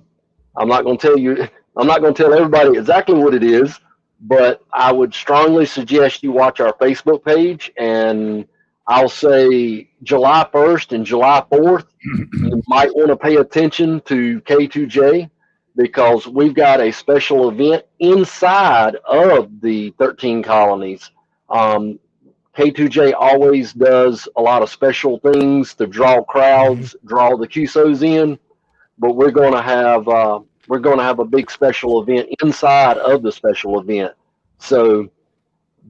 I'm not going to tell everybody exactly what it is, but I would strongly suggest you watch our Facebook page, and I'll say July 1st and July 4th, you might want to pay attention to K2J because we've got a special event inside of the 13 colonies. K2J always does a lot of special things to draw crowds, draw the QSOs in, but we're going to have a big special event inside of the special event. So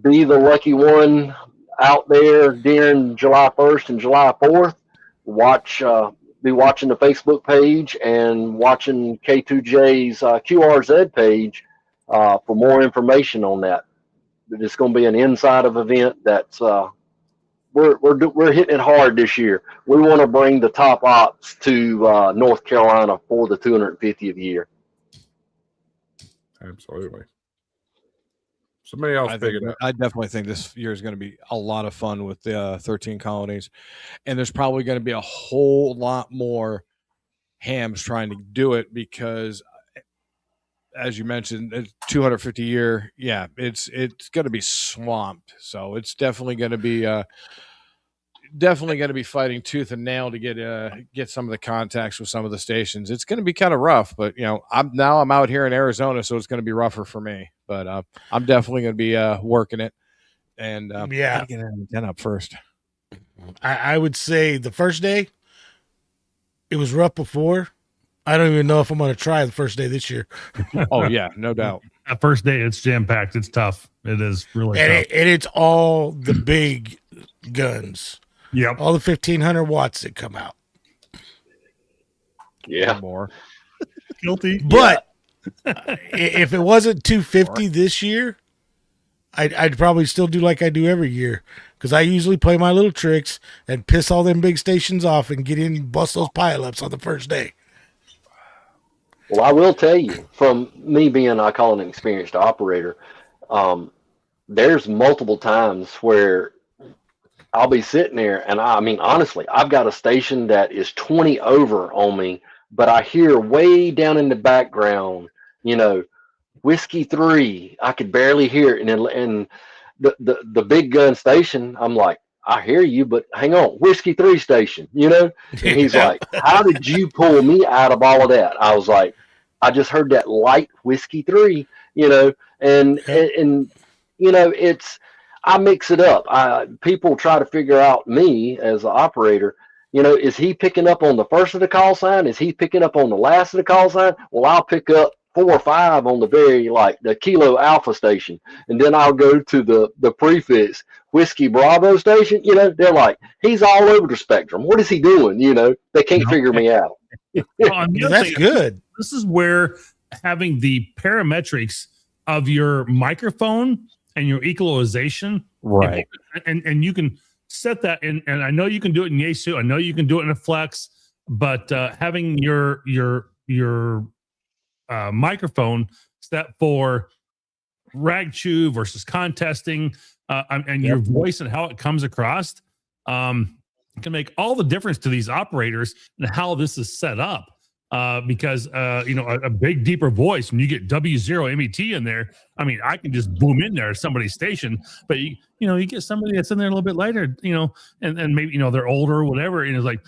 be the lucky one out there during July 1st and July 4th. Be watching the Facebook page and watching K2J's QRZ page for more information on that. It's going to be an inside of event that's we're hitting it hard this year. We want to bring the top ops to North Carolina for the 250th year. Absolutely. Somebody else pick it up. I definitely think this year is going to be a lot of fun with the 13 colonies, and there's probably going to be a whole lot more hams trying to do it because, as you mentioned, it's 250 year. Yeah, it's going to be swamped. So it's definitely going to be fighting tooth and nail to get some of the contacts with some of the stations. It's going to be kind of rough, but I'm out here in Arizona, so it's going to be rougher for me. But I'm definitely going to be working it, and Yeah. get an antenna up first. I would say the first day, it was rough before. I don't even know if I'm going to try the first day this year. Oh yeah, no doubt. That first day, it's jam packed. It's tough. It is really tough. And it's all the big guns. Yep. All the 1,500 watts that come out. Yeah. More. Guilty. But if it wasn't 250 this year, I'd probably still do like I do every year because I usually play my little tricks and piss all them big stations off and get in and bust those pileups on the first day. Well, I will tell you, from me being, I call it an experienced operator, there's multiple times where I'll be sitting there, and I mean, honestly, I've got a station that is 20 over on me, but I hear way down in the background, Whiskey 3. I could barely hear it, and the big gun station, I'm like, I hear you, but hang on, Whiskey 3 station, And he's like, how did you pull me out of all of that? I was like, I just heard that light Whiskey 3, and it's, I mix it up. People try to figure out me as an operator, is he picking up on the first of the call sign? Is he picking up on the last of the call sign? Well, I'll pick up 4 or 5 on the the Kilo Alpha station. And then I'll go to the prefix Whiskey Bravo station. They're like, he's all over the spectrum. What is he doing? They can't figure me out. Well, That's good. This is where having the parametrics of your microphone and your equalization, Right. And you can set that in, and I know you can do it in Yaesu. I know you can do it in a Flex, but having your microphone set for rag chew versus contesting, and your voice and how it comes across, can make all the difference to these operators and how this is set up. Because a big deeper voice, when you get W0 MET in there, I mean, I can just boom in there at somebody's station, but you get somebody that's in there a little bit later, and maybe they're older or whatever, and it's like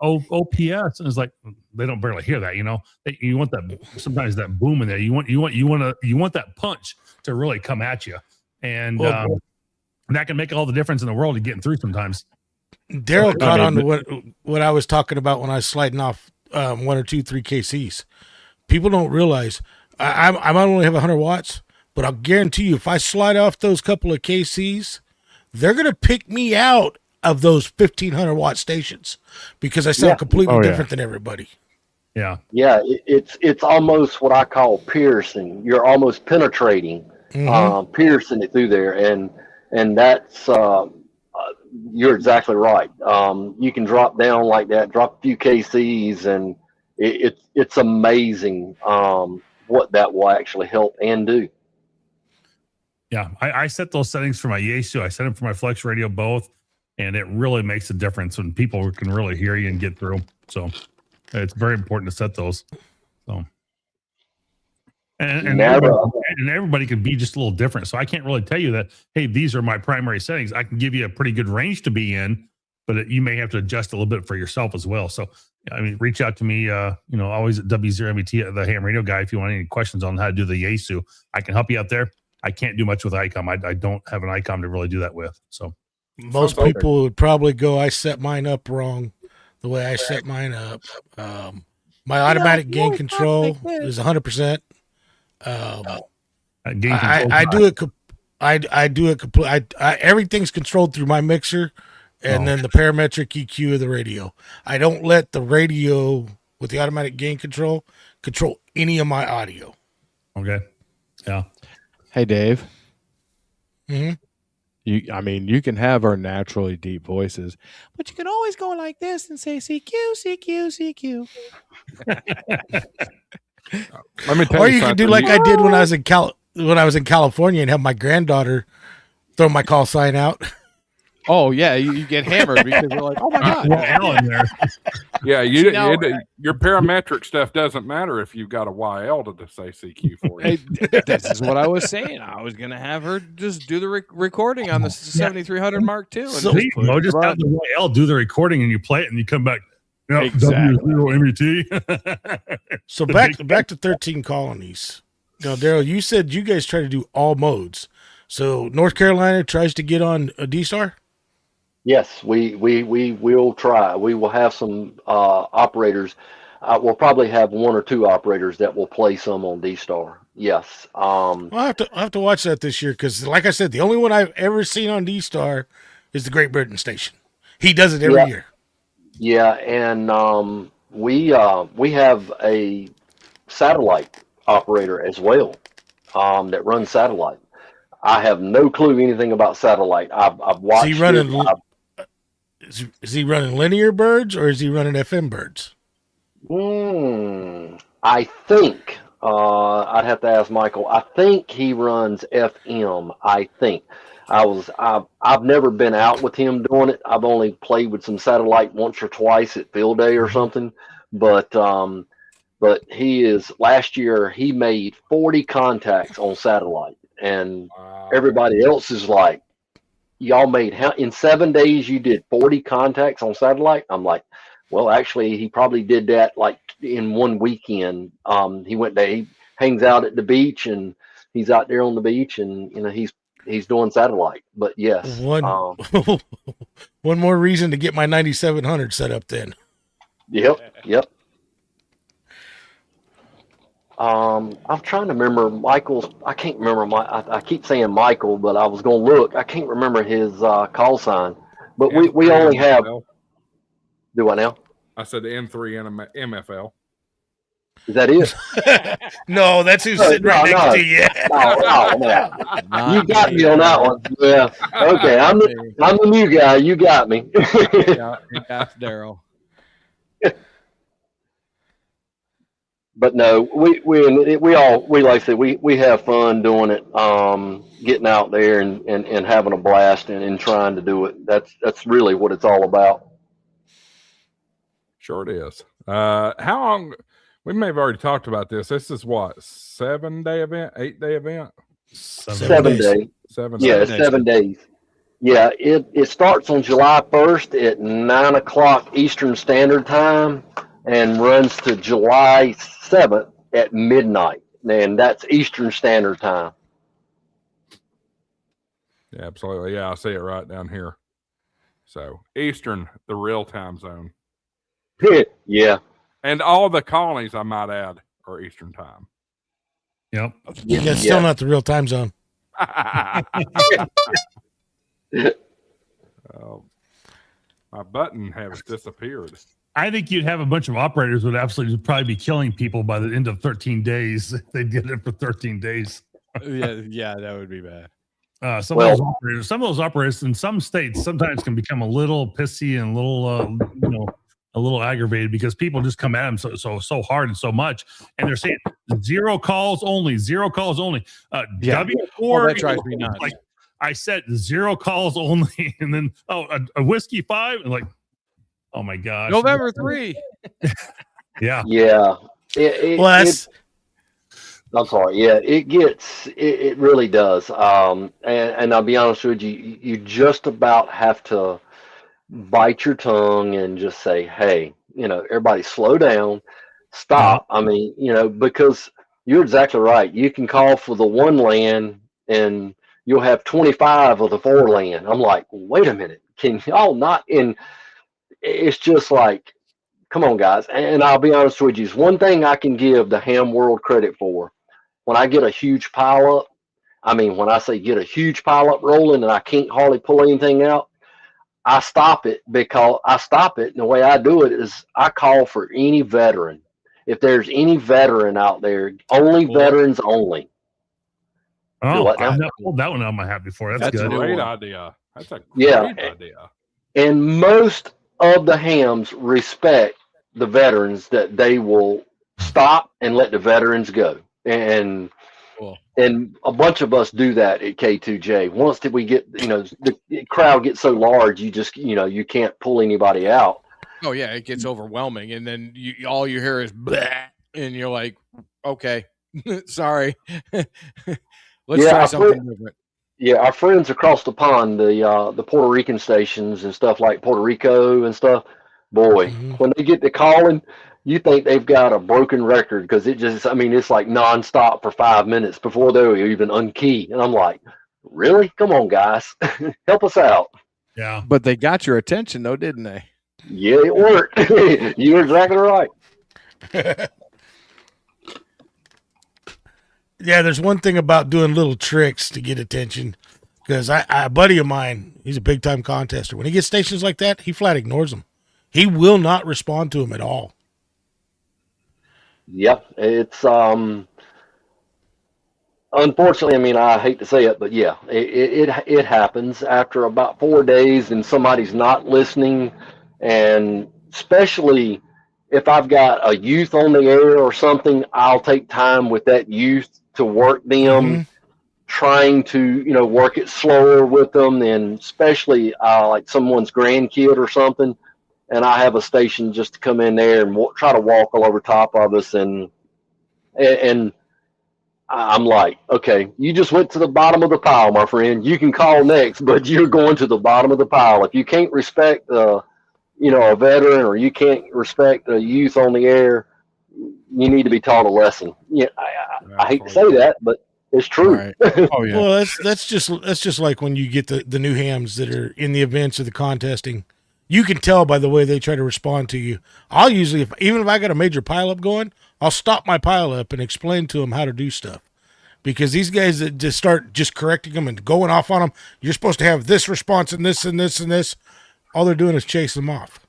OPS, and it's like barely hear that. You want that sometimes that boom in there. You want that punch to really come at you, and that can make all the difference in the world of getting through sometimes. Daryl caught on to what I was talking about when I was sliding off 1 or 2, 3 KCs. People don't realize I might only have 100 watts, but I'll guarantee you if I slide off those couple of KCs, they're going to pick me out of those 1,500 watt stations because I sound completely different than everybody. Yeah. Yeah, it's almost what I call piercing. You're almost penetrating, piercing it through there, and that's you're exactly right. You can drop down like that, drop a few KCs, and it's amazing what that will actually help and do. Yeah, I set those settings for my Yaesu. I set them for my Flex Radio both, and it really makes a difference when people can really hear you and get through. So it's very important to set those. So and everybody can be just a little different. So I can't really tell you that, hey, these are my primary settings. I can give you a pretty good range to be in, but you may have to adjust a little bit for yourself as well. So I mean, reach out to me, always at W0MET, the Ham Radio Guy, if you want any questions on how to do the Yaesu. I can help you out there. I can't do much with ICOM. I don't have an ICOM to really do that with. So most people would probably go, I set mine up wrong the way I set mine up. My automatic gain control is 100%. I do it complete. Everything's controlled through my mixer and then the parametric EQ of the radio. I don't let the radio with the automatic gain control any of my audio. Okay. Yeah. Hey, Dave. Mm-hmm. You can have our naturally deep voices, but you can always go like this and say CQ, CQ, CQ. Let me tell or you you something. can do like I did when I was in California and have my granddaughter throw my call sign out. Oh yeah, you get hammered because you're like, oh my god, in there. Yeah, your parametric stuff doesn't matter if you've got a YL to say CQ for you. Hey, this is what I was saying. I was gonna have her just do the recording on the 7300 Mark II. So just have the YL do the recording and you play it and you come back. Exactly. W0MET. So back to 13 Colonies. Now, Daryl, you said you guys try to do all modes. So North Carolina tries to get on a D-Star? Yes, we will try. We will have some operators. We'll probably have 1 or 2 operators that will play some on D-Star. Yes. I'll have to watch that this year because, like I said, the only one I've ever seen on D-Star is the Great Britain station. He does it every year. Yeah, and we have a satellite operator as well that runs satellite. I have no clue anything about satellite. I've watched. Is he running linear birds or is he running FM birds? I think I'd have to ask Michael. I think he runs FM. I think I've never been out with him doing it. I've only played with some satellite once or twice at field day or something. But he is. Last year he made 40 contacts on satellite, and everybody else is like, y'all made in 7 days you did 40 contacts on satellite. I'm like, well, actually he probably did that like in 1 weekend. He went there, he hangs out at the beach and he's out there on the beach and he's doing satellite. But yes, one more reason to get my 9700 set up then. Yep. I'm trying to remember Michael's. I can't remember I keep saying Michael, but I was going to look. I can't remember his call sign. But we only have. Do I now? I said the N3 MFL. Is that it? No, that's who's sitting right next to you. No, man. You got me on that one. Yeah. Okay, I'm the new guy. You got me. Yeah, that's Daryl. But no, we like I said, we have fun doing it, getting out there and having a blast and trying to do it. That's really what it's all about. Sure it is. How long? We may have already talked about this. This is what, 7-day event, 8-day event? 7 days. 7 Yeah, days. 7 days. Yeah, it starts on July 1st at 9 o'clock Eastern Standard Time. and runs to July 7th at midnight. And that's Eastern Standard Time. Yeah, absolutely. Yeah, I see it right down here. So Eastern, the real time zone. Yeah. And all the colonies, I might add, are Eastern time. Yep. Yeah, it's still not the real time zone. My button has disappeared. I think you'd have a bunch of operators would absolutely probably be killing people by the end of 13 days. If they did it for 13 days. yeah, that would be bad. Some of those operators in some states sometimes can become a little pissy and a little, a little aggravated because people just come at them so hard and so much, and they're saying 0 calls only, 0 calls only. W4 that drives me nuts. Like I said, 0 calls only, and then a whiskey 5, and like, oh my gosh, November 3. Yeah. I'm sorry. Yeah, it really does. And I'll be honest with you, you just about have to bite your tongue and just say, hey, everybody slow down, stop. I mean, because you're exactly right. You can call for the one LAN and you'll have 25 of the 4 LAN. I'm like, wait a minute, can y'all not? And it's just like, come on, guys. And I'll be honest with you, one thing I can give the ham world credit for. When I get a huge pileup, when I say get a huge pileup rolling and I can't hardly pull anything out, I stop it and the way I do it is I call for any veteran. If there's any veteran out there, veterans only. Oh, I've never pulled that one out of my hat before. That's good. A great idea. That's a great idea. And most of the hams respect the veterans that they will stop and let the veterans go. And a bunch of us do that at K2J. Once we get, the crowd gets so large, you just, you can't pull anybody out. Oh yeah, it gets overwhelming, and then all you hear is bleh, and you're like, okay, sorry, let's try something different. Yeah, our friends across the pond, the Puerto Rican stations and stuff like Puerto Rico and stuff. Boy, when they get to calling, you think they've got a broken record because it's like nonstop for 5 minutes before they'll even unkey. And I'm like, really? Come on, guys. Help us out. Yeah. But they got your attention, though, didn't they? Yeah, it worked. You're exactly right. Yeah, there's one thing about doing little tricks to get attention. Because a buddy of mine, he's a big-time contester. When he gets stations like that, he flat ignores them. He will not respond to them at all. Yeah, it's unfortunately, I hate to say it, but yeah, it happens after about 4 days and somebody's not listening, and especially if I've got a youth on the air or something, I'll take time with that youth to work them, trying to work it slower with them, and especially like someone's grandkid or something. And I have a station just to come in there and try to walk all over top of us. And I'm like, okay, you just went to the bottom of the pile, my friend. You can call next, but you're going to the bottom of the pile. If you can't respect, a veteran, or you can't respect a youth on the air, you need to be taught a lesson. Yeah, I hate to say that, but it's true. Right. Oh yeah. Well, that's just like when you get the new hams that are in the events or the contesting. You can tell by the way they try to respond to you. I'll usually, even if I got a major pileup going, I'll stop my pileup and explain to them how to do stuff. Because these guys that just start just correcting them and going off on them, you're supposed to have this response and this and this and this. All they're doing is chase them off.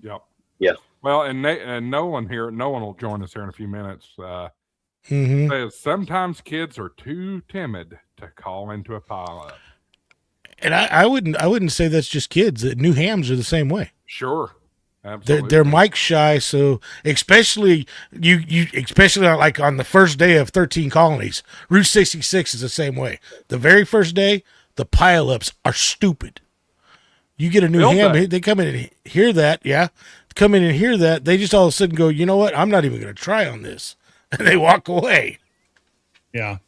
Yep. Yeah. Well, and Nolan will join us here in a few minutes. Says sometimes kids are too timid to call into a pileup. And I wouldn't say that's just kids. New hams are the same way. Sure, absolutely. They're mic shy, so especially especially like on the first day of 13 colonies, Route 66 is the same way. The very first day, the pileups are stupid. You get a new ham, they come in and hear that, they just all of a sudden go, you know what? I'm not even going to try on this, and they walk away. Yeah.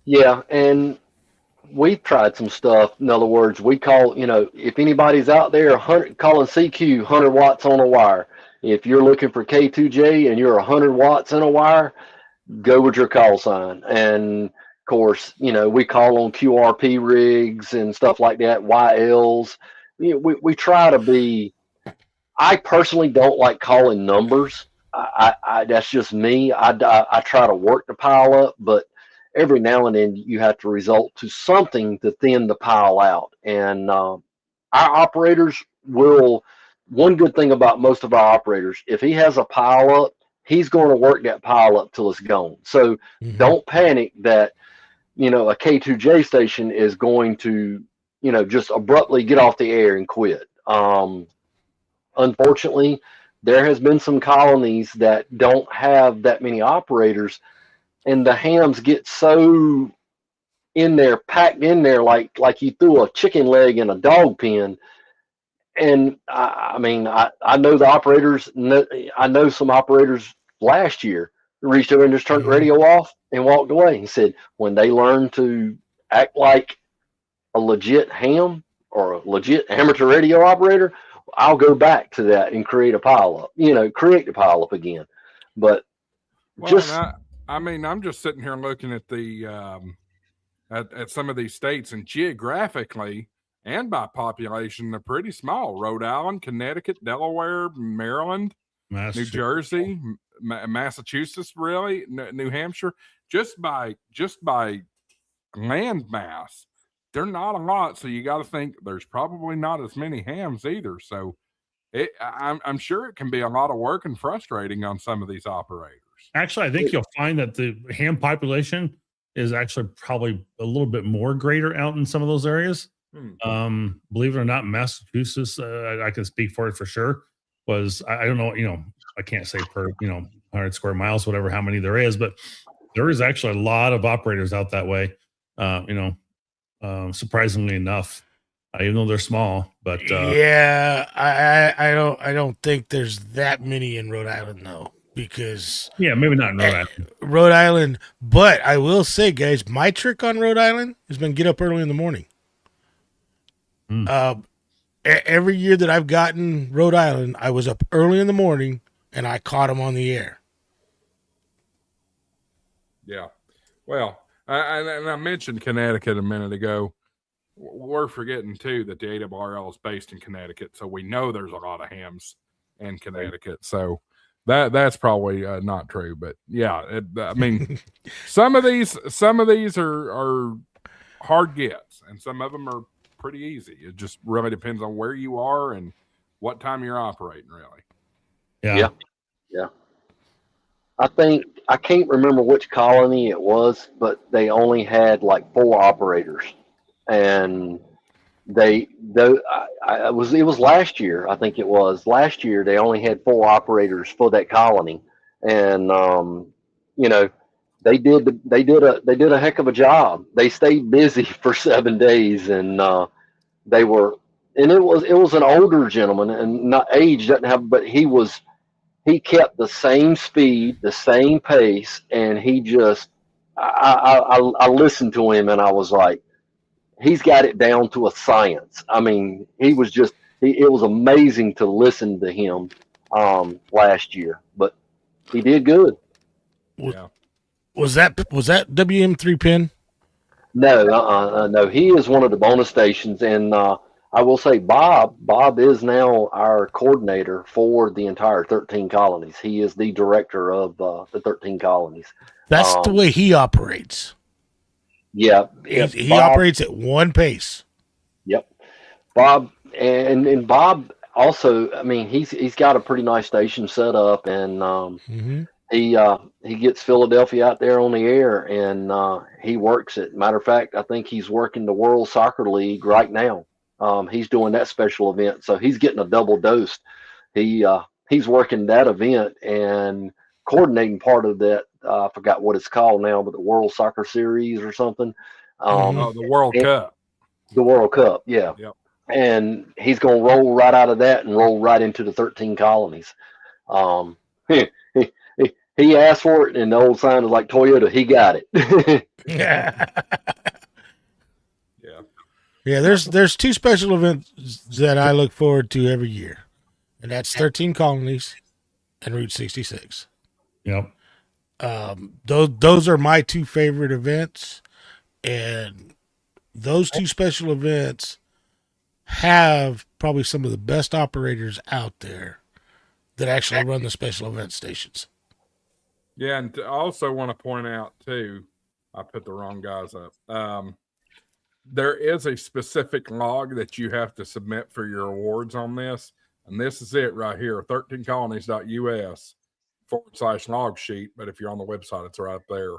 Yeah, and we've tried some stuff. In other words, we call, if anybody's out there calling CQ 100 watts on a wire, If you're looking for K2J and you're 100 watts in a wire, go with your call sign. And of course, we call on QRP rigs and stuff like that, YLs. We try to be. I personally don't like calling numbers. That's just me. I try to work the pile up, but every now and then you have to resort to something to thin the pile out. And our operators will. One good thing about most of our operators, if he has a pile up, he's going to work that pile up till it's gone. So don't panic that a K2J station is going to just abruptly get off the air and quit. Unfortunately, there has been some colonies that don't have that many operators, and the hams get so in there, packed in there, like you threw a chicken leg in a dog pen. And I know the operators. I know some operators last year reached over and just turned the radio off and walked away. He said when they learn to act like a legit ham or a legit amateur radio operator, I'll go back to that and create a pile up. Create the pile up again. But I'm just sitting here looking at the at some of these states, and geographically and by population, they're pretty small. Rhode Island, Connecticut, Delaware, Maryland, New Jersey, Massachusetts, really, New Hampshire. Just by land mass, they're not a lot. So you got to think there's probably not as many hams either. So I'm sure it can be a lot of work and frustrating on some of these operators. Actually, I think you'll find that the ham population is actually probably a little bit more greater out in some of those areas. Believe it or not, Massachusetts, I can speak for it for sure. I don't know, I can't say per 100 square miles, whatever, how many there is, but there is actually a lot of operators out that way. Surprisingly enough, even though they're small, but I don't think there's that many in Rhode Island though, because maybe not in Rhode Island. Rhode Island, but I will say, guys, my trick on Rhode Island has been get up early in the morning. Every year that I've gotten Rhode Island, I was up early in the morning and I caught them on the air. Yeah. Well, I mentioned Connecticut a minute ago. We're forgetting too that the ARRL is based in Connecticut, so we know there's a lot of hams in Connecticut. So that's probably not true, but yeah, some of these are hard gets, and some of them are pretty easy. It just really depends on where you are and what time you're operating, really. Yeah. I can't remember which colony it was, but they only had like 4 operators, and it was last year. I think it was last year. They only had 4 operators for that colony, and they did a heck of a job. They stayed busy for 7 days, and it was an older gentleman, and not age doesn't have, but he kept the same speed, the same pace, and he just I listened to him and I was like, he's got it down to a science. I mean, it was amazing to listen to him last year, but he did good. Yeah. Was that WM3 pin? No, no. He is one of the bonus stations, and I will say Bob is now our coordinator for the entire 13 colonies. He is the director of the 13 colonies. That's the way he operates. Yeah. He operates at one pace. Yep. Bob and Bob also, I mean, he's got a pretty nice station set up, and he gets Philadelphia out there on the air, and he works it. Matter of fact, I think he's working the World Soccer League right now. He's doing that special event, so he's getting a double dose. He's working that event and coordinating part of that. I forgot what it's called now, but the World Soccer Series or something. The World Cup. The World Cup, yeah. Yep. And he's going to roll right out of that and roll right into the 13 colonies. He asked for it, and the old sign is like Toyota. He got it. Yeah, there's 2 special events that I look forward to every year, and that's 13 colonies and Route 66. Yep. Those are my two favorite events, and those two special events have probably some of the best operators out there that actually run the special event stations. Yeah, and I also want to point out too, I put the wrong guys up. There is a specific log that you have to submit for your awards on this, and this is it right here: 13colonies.us/log sheet. But if you're on the website, it's right there.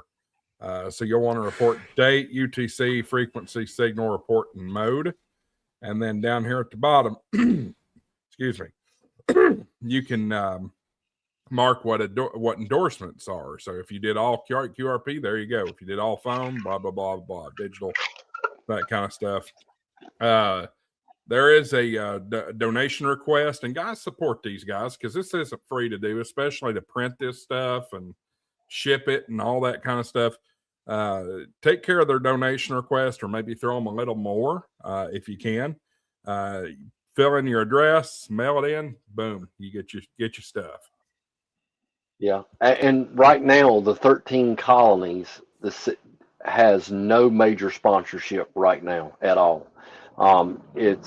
So you'll want to report date, UTC, frequency, signal, report, and mode. And then down here at the bottom, excuse me, you can mark what endorsements are. So if you did all QRP, there you go. If you did all phone, blah, blah, blah, blah, digital, that kind of stuff. There is a donation request, and guys, support these guys, because this isn't free to do, especially to print this stuff and ship it and all that kind of stuff. Take care of their donation request, or maybe throw them a little more if you can. Fill in your address, mail it in, boom, you get your stuff. Yeah, and right now the 13 colonies has no major sponsorship right now at all. It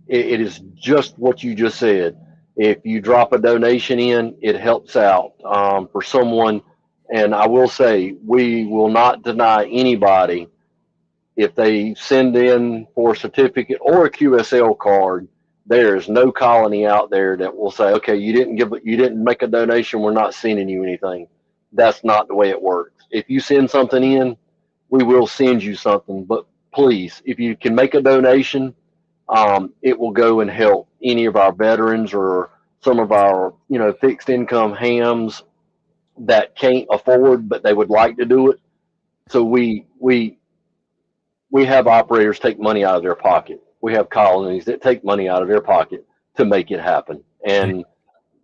is just what you just said. If you drop a donation in, it helps out for someone. And I will say, we will not deny anybody if they send in for a certificate or a QSL card. There's no colony out there that will say, okay, you didn't make a donation, we're not sending you anything. That's not the way it works. If you send something in, we will send you something. But please, if you can make a donation, it will go and help any of our veterans or some of our, fixed income hams that can't afford, but they would like to do it. So we have operators take money out of their pocket. We have colonies that take money out of their pocket to make it happen, and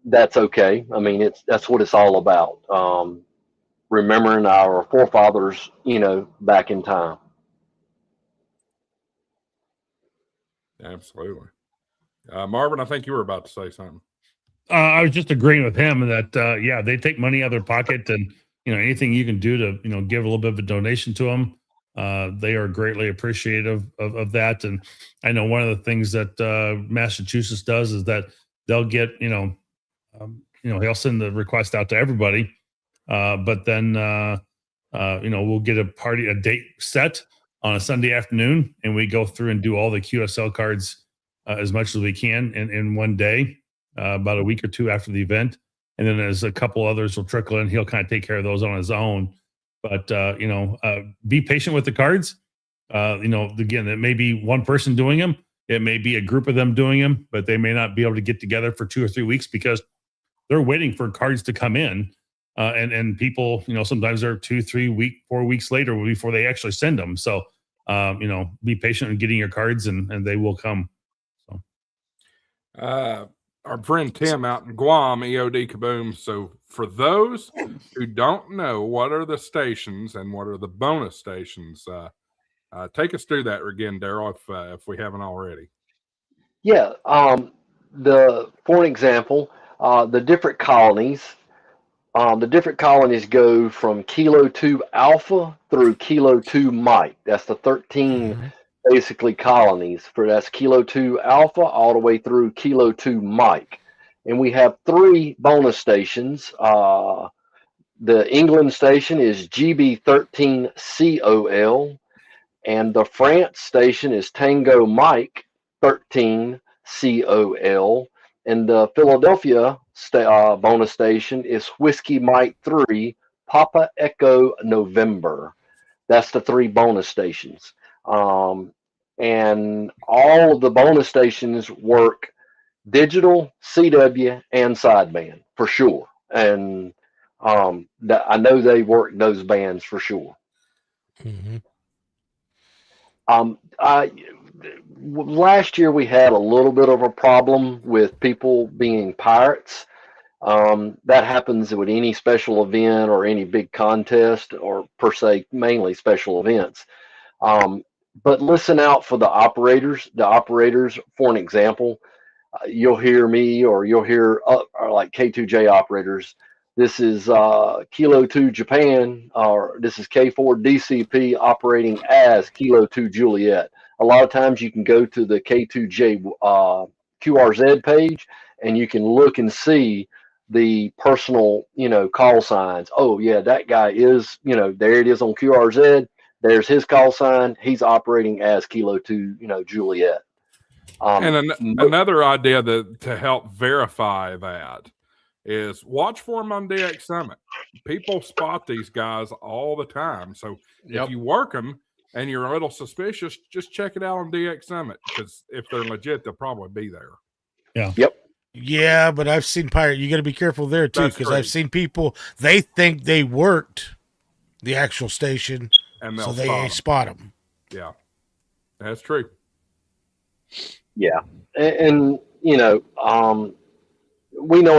that's okay. I mean, that's what it's all about. Remembering our forefathers, back in time. Absolutely. Marvin, I think you were about to say something. I was just agreeing with him that they take money out of their pocket, and anything you can do to give a little bit of a donation to them, they are greatly appreciative of that. And I know one of the things that Massachusetts does is that they'll get he'll send the request out to everybody, but then we'll get a date set on a Sunday afternoon, and we go through and do all the QSL cards as much as we can in one day. About a week or two after the event, and then there's a couple others will trickle in. He'll kind of take care of those on his own, but be patient with the cards. Again, it may be one person doing them, it may be a group of them doing them, but they may not be able to get together for 2 or 3 weeks because they're waiting for cards to come in, and people, sometimes they're 2, 3 4 weeks later before they actually send them. So be patient in getting your cards, and they will come. So. Our friend Tim out in Guam, EOD Kaboom. So for those who don't know, what are the stations and what are the bonus stations? Take us through that again, Daryl, if we haven't already. Yeah. For an example, the different colonies go from Kilo 2 Alpha through Kilo 2 Mike. That's the 13 basically colonies. That's Kilo 2 Alpha all the way through Kilo 2 Mike. And we have 3 bonus stations. The England station is GB13COL, and the France station is Tango Mike 13COL, and the Philadelphia bonus station is Whiskey Mike 3 Papa Echo November. That's the 3 bonus stations. And all of the bonus stations work digital, CW, and sideband for sure. And I know they work those bands for sure. Mm-hmm. Last year we had a little bit of a problem with people being pirates. That happens with any special event or any big contest, or per se, mainly special events. But listen out for the operators. The operators, for an example, you'll hear me or you'll hear or like K2J operators. This is Kilo 2 Japan, or this is K4 DCP operating as Kilo 2 Juliet. A lot of times you can go to the K2J QRZ page and you can look and see the personal, call signs. Oh yeah, that guy is, there it is on QRZ. There's his call sign. He's operating as Kilo 2, Juliet. And another idea to help verify that is watch for them on DX Summit. People spot these guys all the time. So if you work them and you're a little suspicious, just check it out on DX Summit, because if they're legit, they'll probably be there. Yeah. Yep. Yeah, but I've seen pirate. You got to be careful there too, because I've seen people, they think they worked the actual station, and so they spot them. Yeah, that's true. Yeah, and we know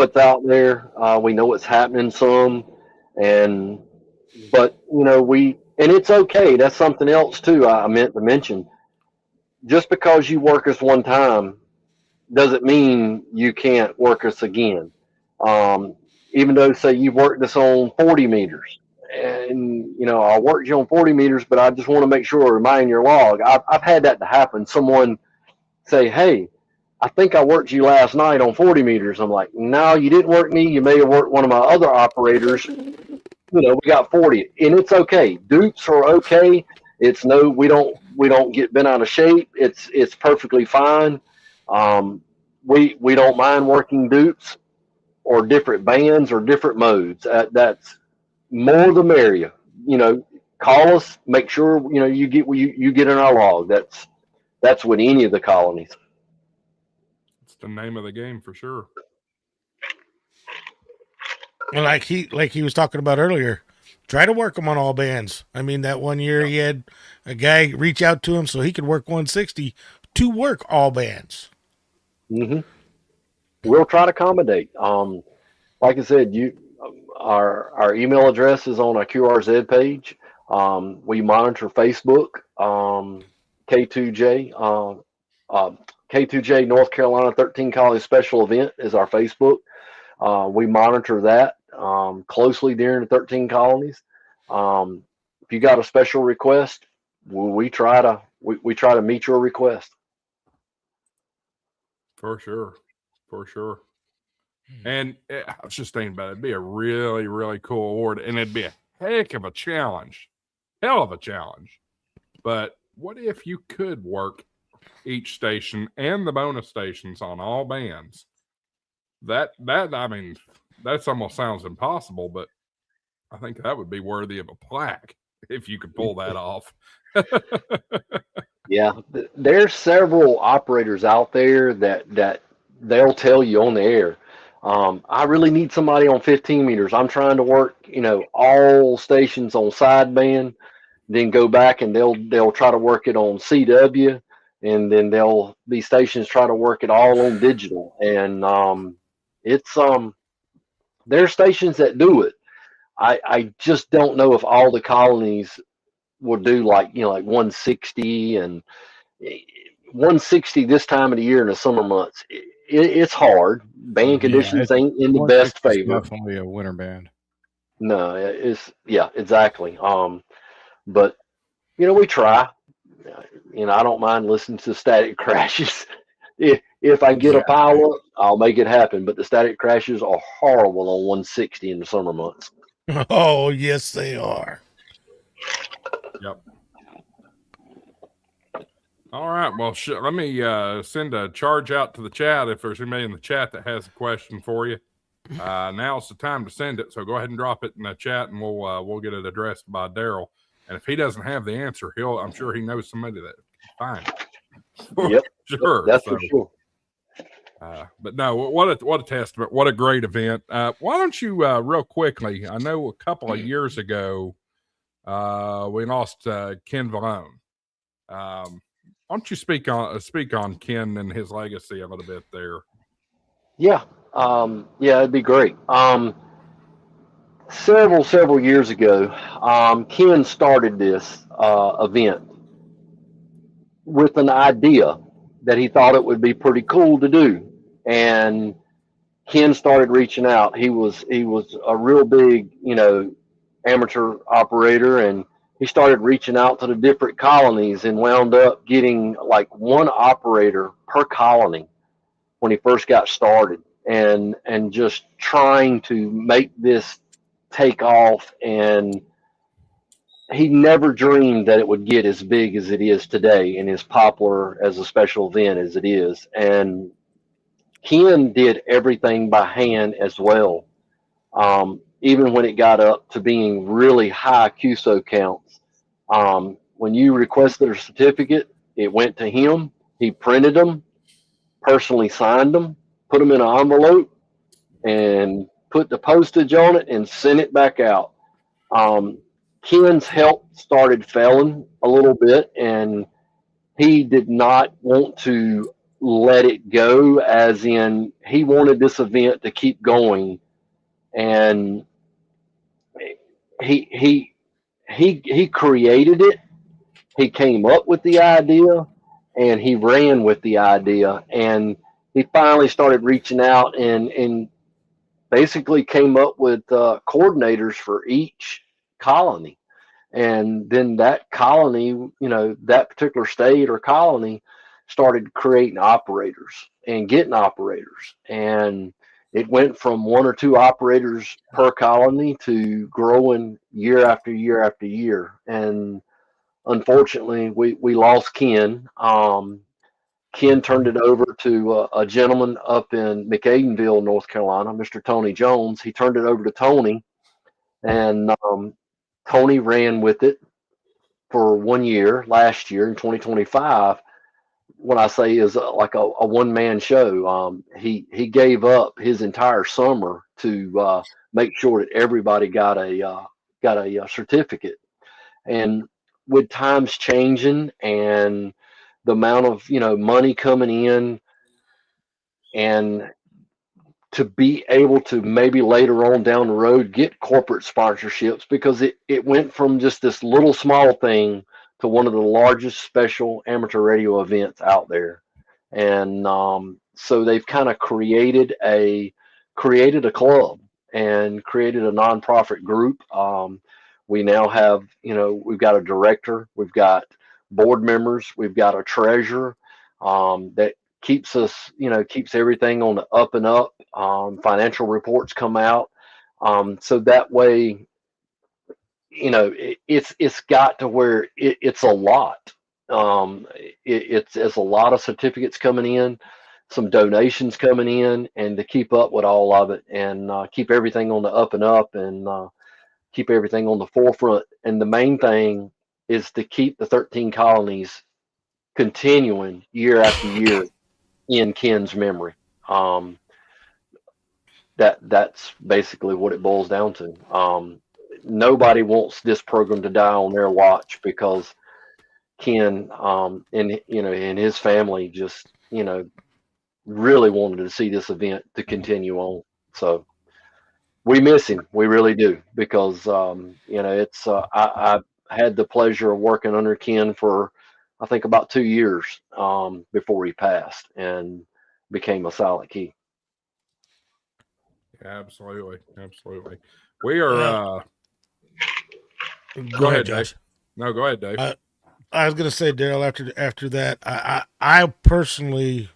it's out there. We know it's happening some, but and it's okay. That's something else too. I meant to mention. Just because you work us one time doesn't mean you can't work us again. Even though, say, you've worked us on 40 meters, and I worked you on 40 meters, but I just want to make sure I remind your log. I've had that to happen. Someone say, "Hey, I think I worked you last night on 40 meters." I'm like, "No, you didn't work me. You may have worked one of my other operators. We got 40, and it's okay. Dupes are okay. It's we don't get bent out of shape. It's perfectly fine. We don't mind working dupes or different bands or different modes. That's more the merrier. Call us. Make sure you get in our log. That's with any of the colonies. It's the name of the game for sure. And like he was talking about earlier, try to work them on all bands. I mean, that one year he had a guy reach out to him so he could work 160 to work all bands. Mm-hmm. We'll try to accommodate. Like I said, our email address is on our QRZ page. We monitor Facebook. K2J K2J North Carolina 13 Colonies Special Event is our Facebook. We monitor that closely during the 13 colonies. If you got a special request, we try to meet your request. For sure. And I was just thinking about it. It'd be a really, really cool award, and it'd be a heck of a challenge. Hell of a challenge. But what if you could work each station and the bonus stations on all bands? That almost sounds impossible, but I think that would be worthy of a plaque if you could pull that off. Yeah, there's several operators out there that they'll tell you on the air, I really need somebody on 15 meters. I'm trying to work, all stations on sideband, then go back and they'll try to work it on CW, and then these stations try to work it all on digital. And there's stations that do it. I just don't know if all the colonies will do like 160 and 160 this time of the year in the summer months. It's hard. Band conditions ain't in the best favor. Definitely a winter band. No, exactly. But we try. I don't mind listening to static crashes. If I get a pile up, I'll make it happen. But the static crashes are horrible on 160 in the summer months. Oh, yes, they are. Yep. All right. Well, let me send a charge out to the chat if there's anybody in the chat that has a question for you. Now's the time to send it. So go ahead and drop it in the chat, and we'll get it addressed by Daryl. And if he doesn't have the answer, I'm sure he knows somebody that can find it. Yep. Sure. That's for sure. But no, what a testament. What a great event. Why don't you real quickly, I know a couple of years ago, we lost Ken Vallone. Why don't you speak on Ken and his legacy a little bit there? Yeah. It'd be great. Several years ago, Ken started this event with an idea that he thought it would be pretty cool to do. And Ken started reaching out. He was a real big, amateur operator, and he started reaching out to the different colonies and wound up getting like one operator per colony when he first got started, and just trying to make this take off. And he never dreamed that it would get as big as it is today and as popular as a special event as it is. And Ken did everything by hand as well. Even when it got up to being really high QSO counts, when you requested a certificate, it went to him. He printed them, personally signed them, put them in an envelope, and put the postage on it and sent it back out. Ken's health started failing a little bit, and he did not want to let it go, as in he wanted this event to keep going. And he created it. He came up with the idea, and he ran with the idea. And he finally started reaching out and basically came up with coordinators for each colony. And then that colony, that particular state or colony started creating operators and getting operators. And it went from one or two operators per colony to growing year after year after year. And unfortunately, we lost Ken. Ken turned it over to a gentleman up in McAdenville, North Carolina, Mr. Tony Jones. He turned it over to Tony, and Tony ran with it for 1 year, last year in 2025. What I say is like a one-man show. He gave up his entire summer to make sure that everybody got a certificate. And with times changing and the amount of money coming in, and to be able to maybe later on down the road get corporate sponsorships, because it went from just this little small thing to one of the largest special amateur radio events out there. And so they've kind of created a club and created a nonprofit group. We now have, we've got a director, we've got board members, we've got a treasurer that keeps us, keeps everything on the up and up. Financial reports come out. So that way, it's got to where it's a lot. It's a lot of certificates coming in, some donations coming in, and to keep up with all of it and keep everything on the up and up, and keep everything on the forefront. And the main thing is to keep the 13 colonies continuing year after year in Ken's memory. That's basically what it boils down to. Nobody wants this program to die on their watch, because Ken and his family just really wanted to see this event to continue on. So we miss him, we really do, because it's I had the pleasure of working under Ken for I think about 2 years before he passed and became a silent key. Absolutely. We are Go ahead, Josh. Dave. No, go ahead, Dave. I was going to say, Daryl, after that, I personally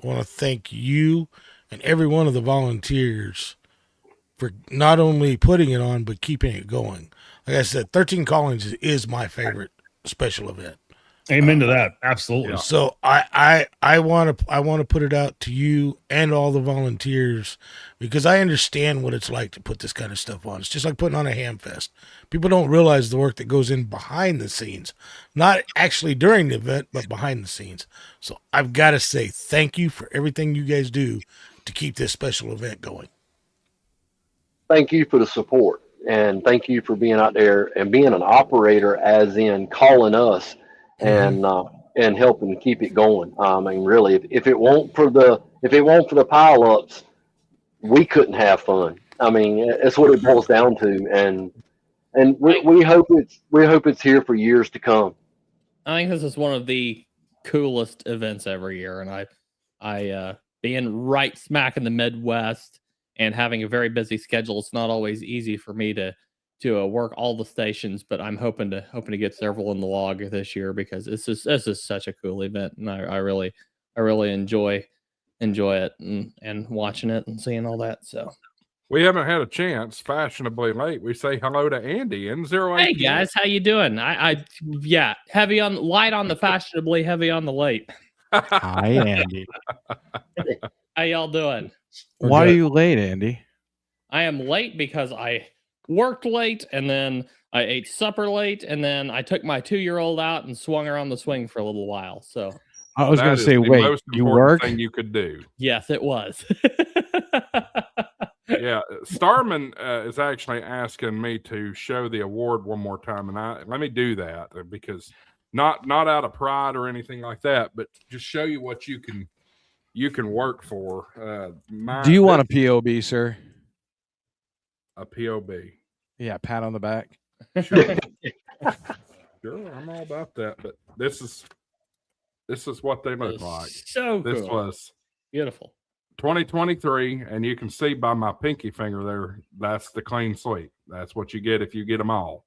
want to thank you and every one of the volunteers for not only putting it on, but keeping it going. Like I said, 13 Colonies is my favorite special event. Amen to that. Absolutely. Yeah. So I want to put it out to you and all the volunteers, because I understand what it's like to put this kind of stuff on. It's just like putting on a ham fest. People don't realize the work that goes in behind the scenes, not actually during the event, but behind the scenes. So I've got to say thank you for everything you guys do to keep this special event going. Thank you for the support, and thank you for being out there and being an operator, as in calling us and helping keep it going. I mean, really, if it weren't for the pileups, we couldn't have fun. I mean, that's what it boils down to, and we hope it's here for years to come. I think this is one of the coolest events every year, and I being right smack in the Midwest and having a very busy schedule, it's not always easy for me to work all the stations. But I'm hoping to get several in the log this year because this is such a cool event, and I really enjoy it and watching it and seeing all that. So We haven't had a chance. Fashionably late. We say hello to Andy in 08. hey guys, how you doing? Yeah, light on the fashionably, heavy on the late. Hi, Andy. How y'all doing? Why are you late, Andy? I am late because I worked late, and then I ate supper late, and then I took my 2-year-old out and swung her on the swing for a little while. So I was going to say, the wait, most you important work? thing you could do. yes, it was. Yeah, Starman is actually asking me to show the award one more time, and let me do that because not out of pride or anything like that, but just show you what you can work for. Do you want a POB, sir? A POB? Yeah, pat on the back. Sure, sure, I'm all about that. But this is what they look like. So This cool. was Beautiful. 2023, and you can see by my pinky finger there, that's the clean sweep. That's what you get if you get them all.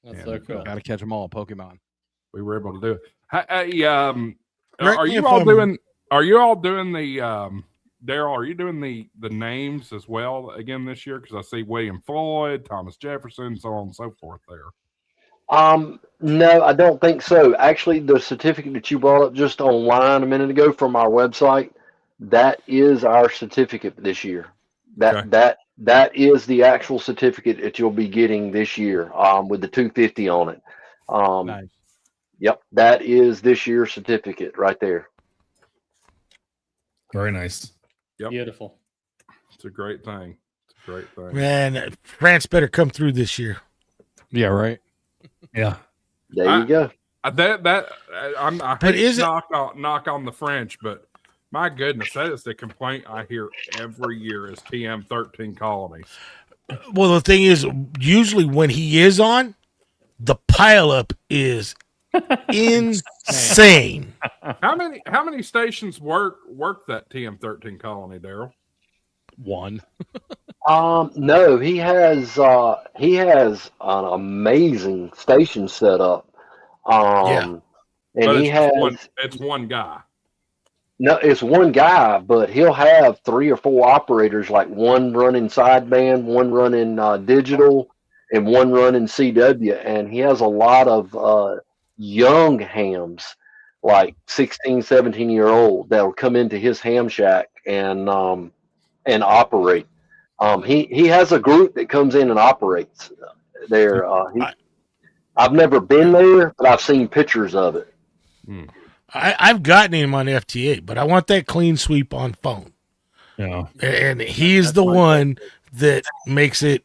That's so cool. Got to catch them all, Pokemon. We were able to do it. Hey, Correct are me you if all I'm- doing? Are you all doing the Daryl? Are you doing the names as well again this year? Because I see William Floyd, Thomas Jefferson, so on and so forth there. No, I don't think so. Actually, the certificate that you brought up just online a minute ago from our website, that is our certificate this year. That is the actual certificate that you'll be getting this year, with the 250 on it. Nice. Yep, that is this year's certificate right there. Very nice. Yep. Beautiful. It's a great thing. It's a great thing. Man, France better come through this year. Yeah, right. Yeah. There you go. I But hate is to it- knock on the French, but my goodness, that is the complaint I hear every year is TM13 Colonies. Well, the thing is, usually when he is on, the pileup is insane. How many stations work that TM13 Colony, Daryl? One. No, he has an amazing station set up. Yeah. And But he has it's one guy. no, it's one guy, but he'll have 3 or 4 operators, like one running sideband, one running digital, and one running CW. And he has a lot of young hams, like 16, 17-year-old, that will come into his ham shack and operate. He has a group that comes in and operates there. I've never been there, but I've seen pictures of it. I've gotten him on FTA, but I want that clean sweep on phone. Yeah. And he's the one that makes it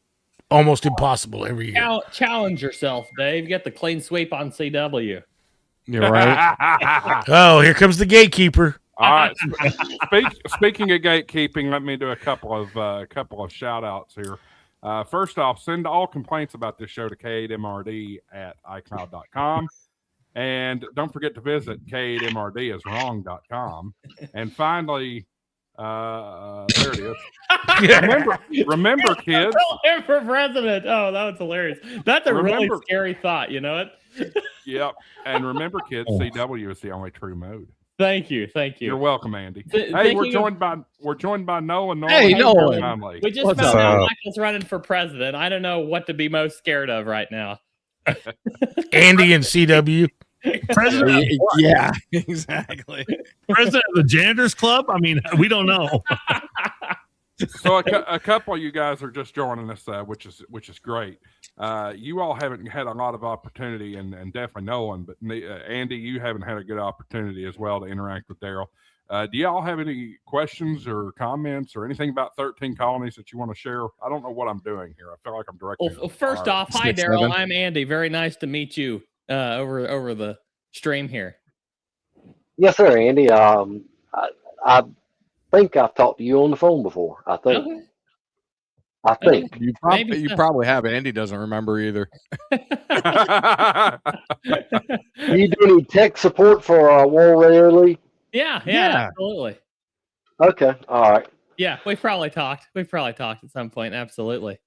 almost impossible every year. Challenge yourself, Dave. Get the clean sweep on CW. You're right. Oh, here comes the gatekeeper. All right. Speaking of gatekeeping, let me do a couple of shout outs here. First off, send all complaints about this show to k8mrd@icloud.com. And don't forget to visit k8mrdiswrong.com. And finally, there it is. Remember, kids. Him for president. Oh, that was hilarious. That's a really scary thought. You know it. Yep. And remember, kids, CW is the only true mode. Thank you. You're welcome, Andy. Hey, thinking we're joined by Nolan. Hey, Nolan. Finally. We just What's found out up? Michael's running for president. I don't know what to be most scared of right now. Andy and CW. President, Yeah, exactly. president of the Janitors Club? I mean, we don't know. So a couple of you guys are just joining us, which is great. You all haven't had a lot of opportunity, and definitely Nolan, but Andy, you haven't had a good opportunity as well to interact with Daryl. Do y'all have any questions or comments or anything about 13 Colonies that you want to share? I don't know what I'm doing here. I feel like I'm directing. Well, first off, hi Daryl. I'm Andy. Very nice to meet you over the stream here. Yes, sir, Andy. I think I've talked to you on the phone before. I think. Okay. I think. You Maybe you so. probably have. Andy doesn't remember either. Do you do any tech support for War Rarely? Yeah, Yeah. absolutely. Okay. All right. Yeah, we've probably talked. We've probably talked at some point. Absolutely.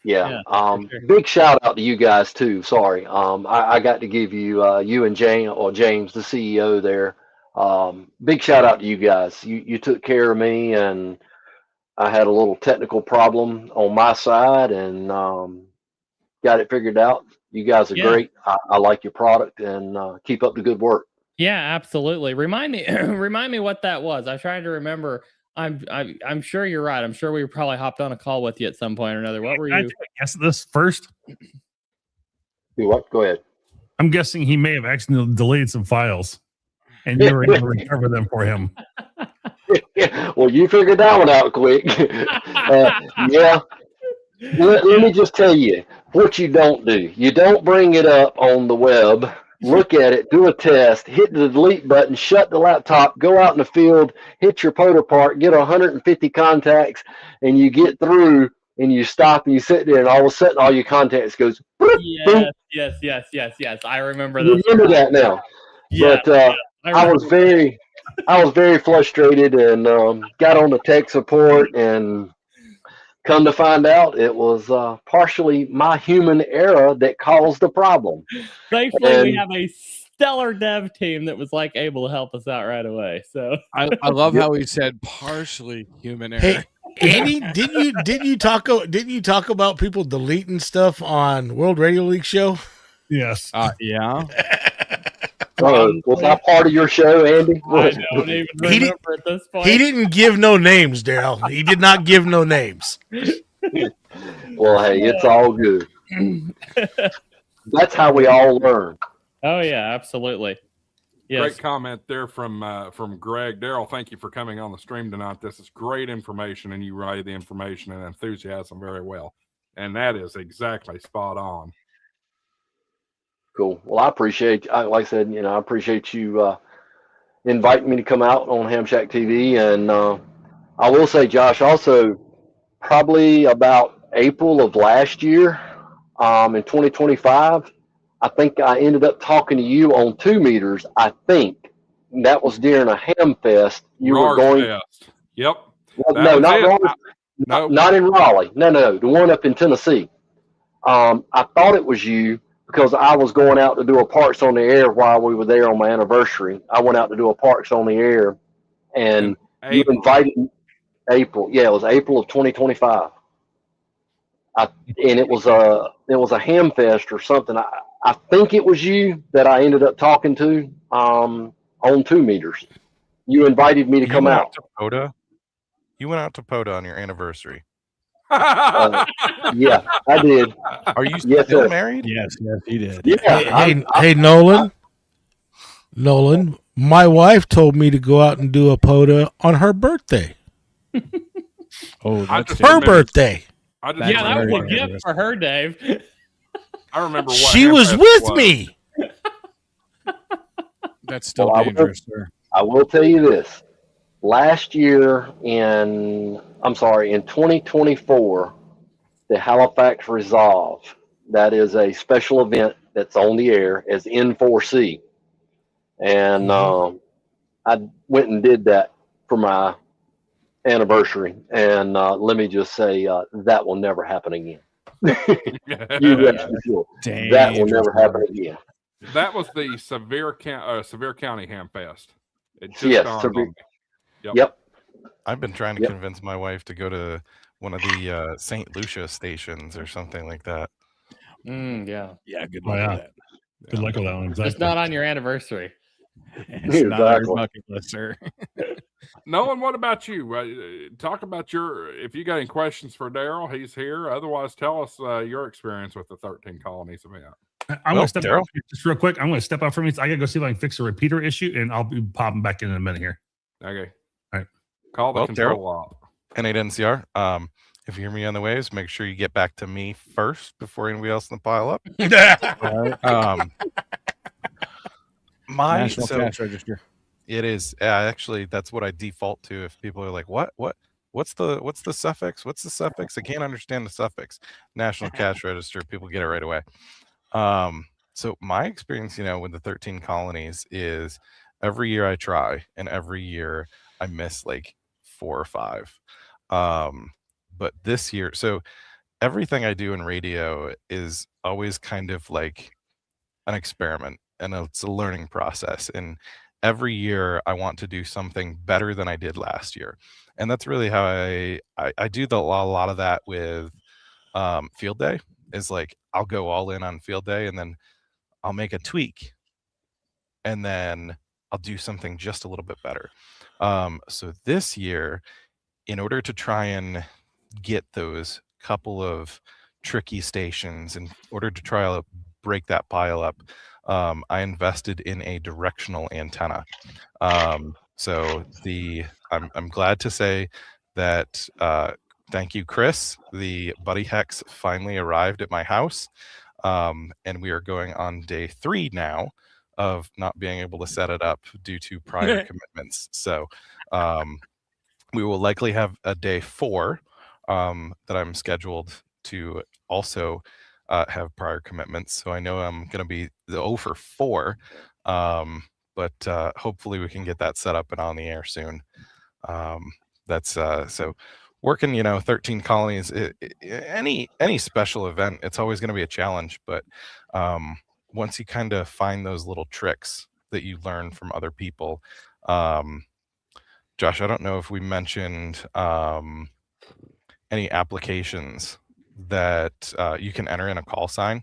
Yeah. For sure. Big shout out to you guys too. Sorry. I got to give you you and James, the CEO there. Big shout out to you guys. You took care of me, and I had a little technical problem on my side, and got it figured out. You guys are Yeah. great. I like your product, and keep up the good work. Yeah, absolutely. Remind me, remind me what that was. I'm trying to remember. I'm sure you're right. I'm sure we probably hopped on a call with you at some point or another. What were Can I you? take a guess at this first? Do what? Go ahead. I'm guessing he may have accidentally deleted some files, and you were able to recover them for him. Well, you figured that one out quick. Yeah. Let me just tell you what you don't do. You don't bring it up on the web, look at it, do a test, hit the delete button, shut the laptop, go out in the field, hit your POTA part, get 150 contacts, and you get through and you stop and you sit there, and all of a sudden all your contacts goes. Boop, Yes. I remember this. remember that now. Yeah, But I was very frustrated, and got on the tech support, and come to find out, it was partially my human error that caused the problem. Thankfully, we have a stellar dev team that was like able to help us out right away. So I love how he said partially human error. Hey, Andy, didn't you talk about people deleting stuff on World Radio League show? Yes. Yeah. Was that part of your show, Andy? I don't even remember at this point. He didn't give no names, Daryl. He did not give no names. Well, hey, it's all good. That's how we all learn. Oh yeah, absolutely. Yes. Great comment there from Greg. Daryl, thank you for coming on the stream tonight. This is great information, and you relay the information and enthusiasm very well. And that is exactly spot on. Cool. Well, I appreciate, like I said, I appreciate you inviting me to come out on HamShackTV. And I will say, Josh, also probably about April of last year, in 2025, I think I ended up talking to you on 2 meters. I think that was during a ham fest. You were going. Fest. Yep. Well, no, not Raleigh. No. Not in Raleigh. No, the one up in Tennessee. I thought it was you, because I was going out to do a Parks on the Air while we were there on my anniversary. I went out to do a Parks on the Air, and you invited me. April. Yeah, it was April of 2025. And it was a ham fest or something. I think it was you that I ended up talking to on 2 meters. You invited me to come out. You went out to POTA on your anniversary. Yeah, I did. Are you still married? Yes, he did. Yeah. Hey, Nolan, my wife told me to go out and do a POTA on her birthday. Oh, that's her birthday. That was a gift for her, Dave. I remember what she was with me. That's still dangerous, sir. I will tell you this. Last year in 2024, the Halifax Resolve, that is a special event that's on the air as N4C. And I went and did that for my anniversary. And let me just say, that will never happen again. You rest assured. That will never happen again. That was the Sevier County Ham Fest. Yes, Sevier. Yep. I've been trying to convince my wife to go to one of the St. Lucia stations or something like that. Yeah. Good luck with that. Good luck with that one. Exactly. Just not on your anniversary. It's not on your bucket list, sir. Nolan, what about you? Talk about if you got any questions for Daryl, he's here. Otherwise, tell us your experience with the 13 Colonies event. I'm going to step out just real quick. I'm going to step out for me. I got to go see if I can fix a repeater issue, and I'll be popping back in a minute here. Okay. All right. Call the control op. N8NCR. If you hear me on the waves, make sure you get back to me first before anybody else in the pile up. National Cash Register. It is actually, that's what I default to. If people are like, what's the suffix? What's the suffix? I can't understand the suffix. National Cash Register. People get it right away. So my experience, with the 13 Colonies is every year I try, and every year I miss like 4 or 5. But this year, so everything I do in radio is always kind of like an experiment, and it's a learning process. And every year I want to do something better than I did last year. And that's really how I do a lot of that with field day. Is like I'll go all in on field day, and then I'll make a tweak, and then I'll do something just a little bit better. So this year, in order to try and get those couple of tricky stations, in order to try to break that pile up, I invested in a directional antenna. So I'm glad to say that thank you, Chris. The Buddy Hex finally arrived at my house, and we are going on day 3 now of not being able to set it up due to prior commitments. So we will likely have a day 4 that I'm scheduled to also have prior commitments. So I know I'm going to be the 0 for 4, but hopefully we can get that set up and on the air soon. That's so working, 13 colonies, any special event, it's always going to be a challenge. But once you kind of find those little tricks that you learn from other people, Josh, I don't know if we mentioned any applications that you can enter in a call sign,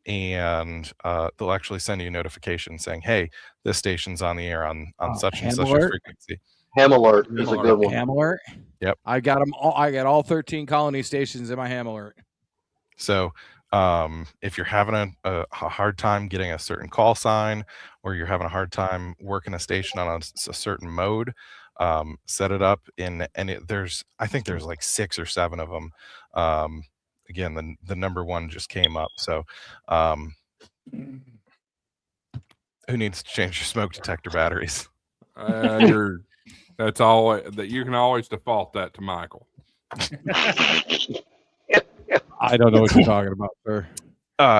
and they'll actually send you a notification saying, hey, this station's on the air on such and such a frequency. Ham alert is a good one. Ham alert. Yep. I got them all. I got all 13 colony stations in my ham alert. So if you're having a hard time getting a certain call sign, or you're having a hard time working a station on a certain mode, set it up in, and I think there's like 6 or 7 of them. Again, the number 1 just came up. So who needs to change your smoke detector batteries? That's all that you can always default that to Michael. I don't know what you're talking about, sir.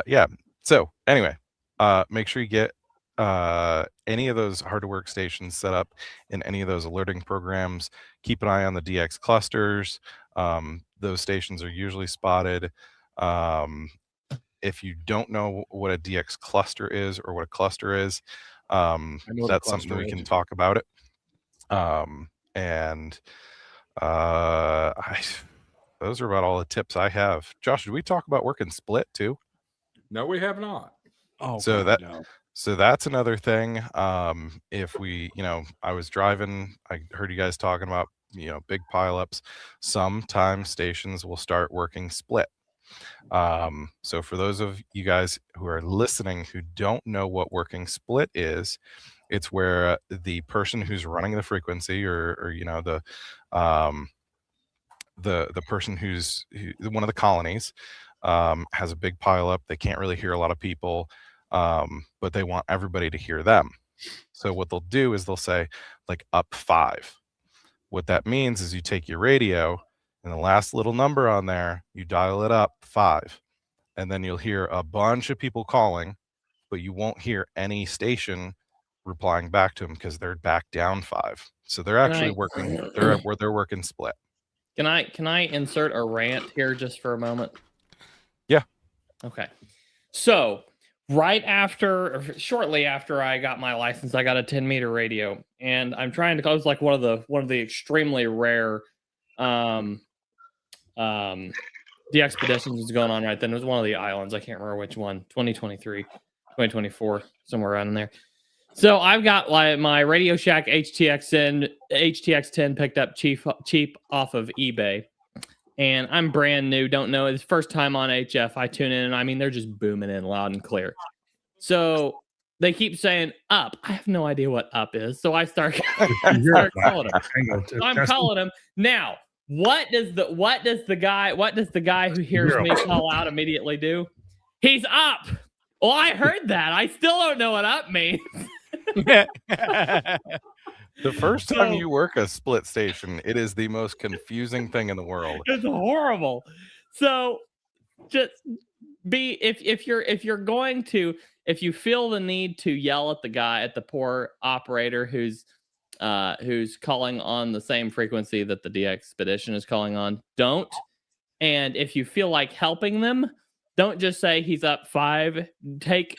Yeah. So anyway, make sure you get any of those hard to work stations set up in any of those alerting programs. Keep an eye on the DX clusters. Those stations are usually spotted. If you don't know what a DX cluster is or what a cluster is, that's something we can talk about it. Those are about all the tips I have. Josh, did we talk about working split too? No, we have not. Oh, so God, that no. So that's another thing. If we, I was driving, I heard you guys talking about, big pileups. Sometimes stations will start working split. So for those of you guys who are listening who don't know what working split is, it's where the person who's running the frequency, or the person who's one of the colonies has a big pileup. They can't really hear a lot of people. But they want everybody to hear them. So what they'll do is they'll say like up 5. What that means is you take your radio and the last little number on there, you dial it up 5, and then you'll hear a bunch of people calling, but you won't hear any station replying back to them because they're back down 5. So they're actually working. They're working split. Can I insert a rant here just for a moment? Yeah. Okay. So shortly after I got my license, I got a 10-meter radio, and I'm trying to. I was like one of the extremely rare the expeditions was going on right then. It was one of the islands. I can't remember which one. 2023, 2024, somewhere around in there. So I've got my Radio Shack HTX10 picked up cheap off of eBay. And I'm brand new, don't know. It's first time on HF. I tune in, and I mean, they're just booming in loud and clear. So they keep saying up. I have no idea what up is. So I start calling them. I'm calling them. Now, what does the guy who hears me call out immediately do? He's up. Well, I heard that. I still don't know what up means. The first time you work a split station, it is the most confusing thing in the world. It's horrible. So just be if you feel the need to yell at the poor operator who's who's calling on the same frequency that the DXpedition is calling on, don't. And if you feel like helping them, don't just say he's up 5. Take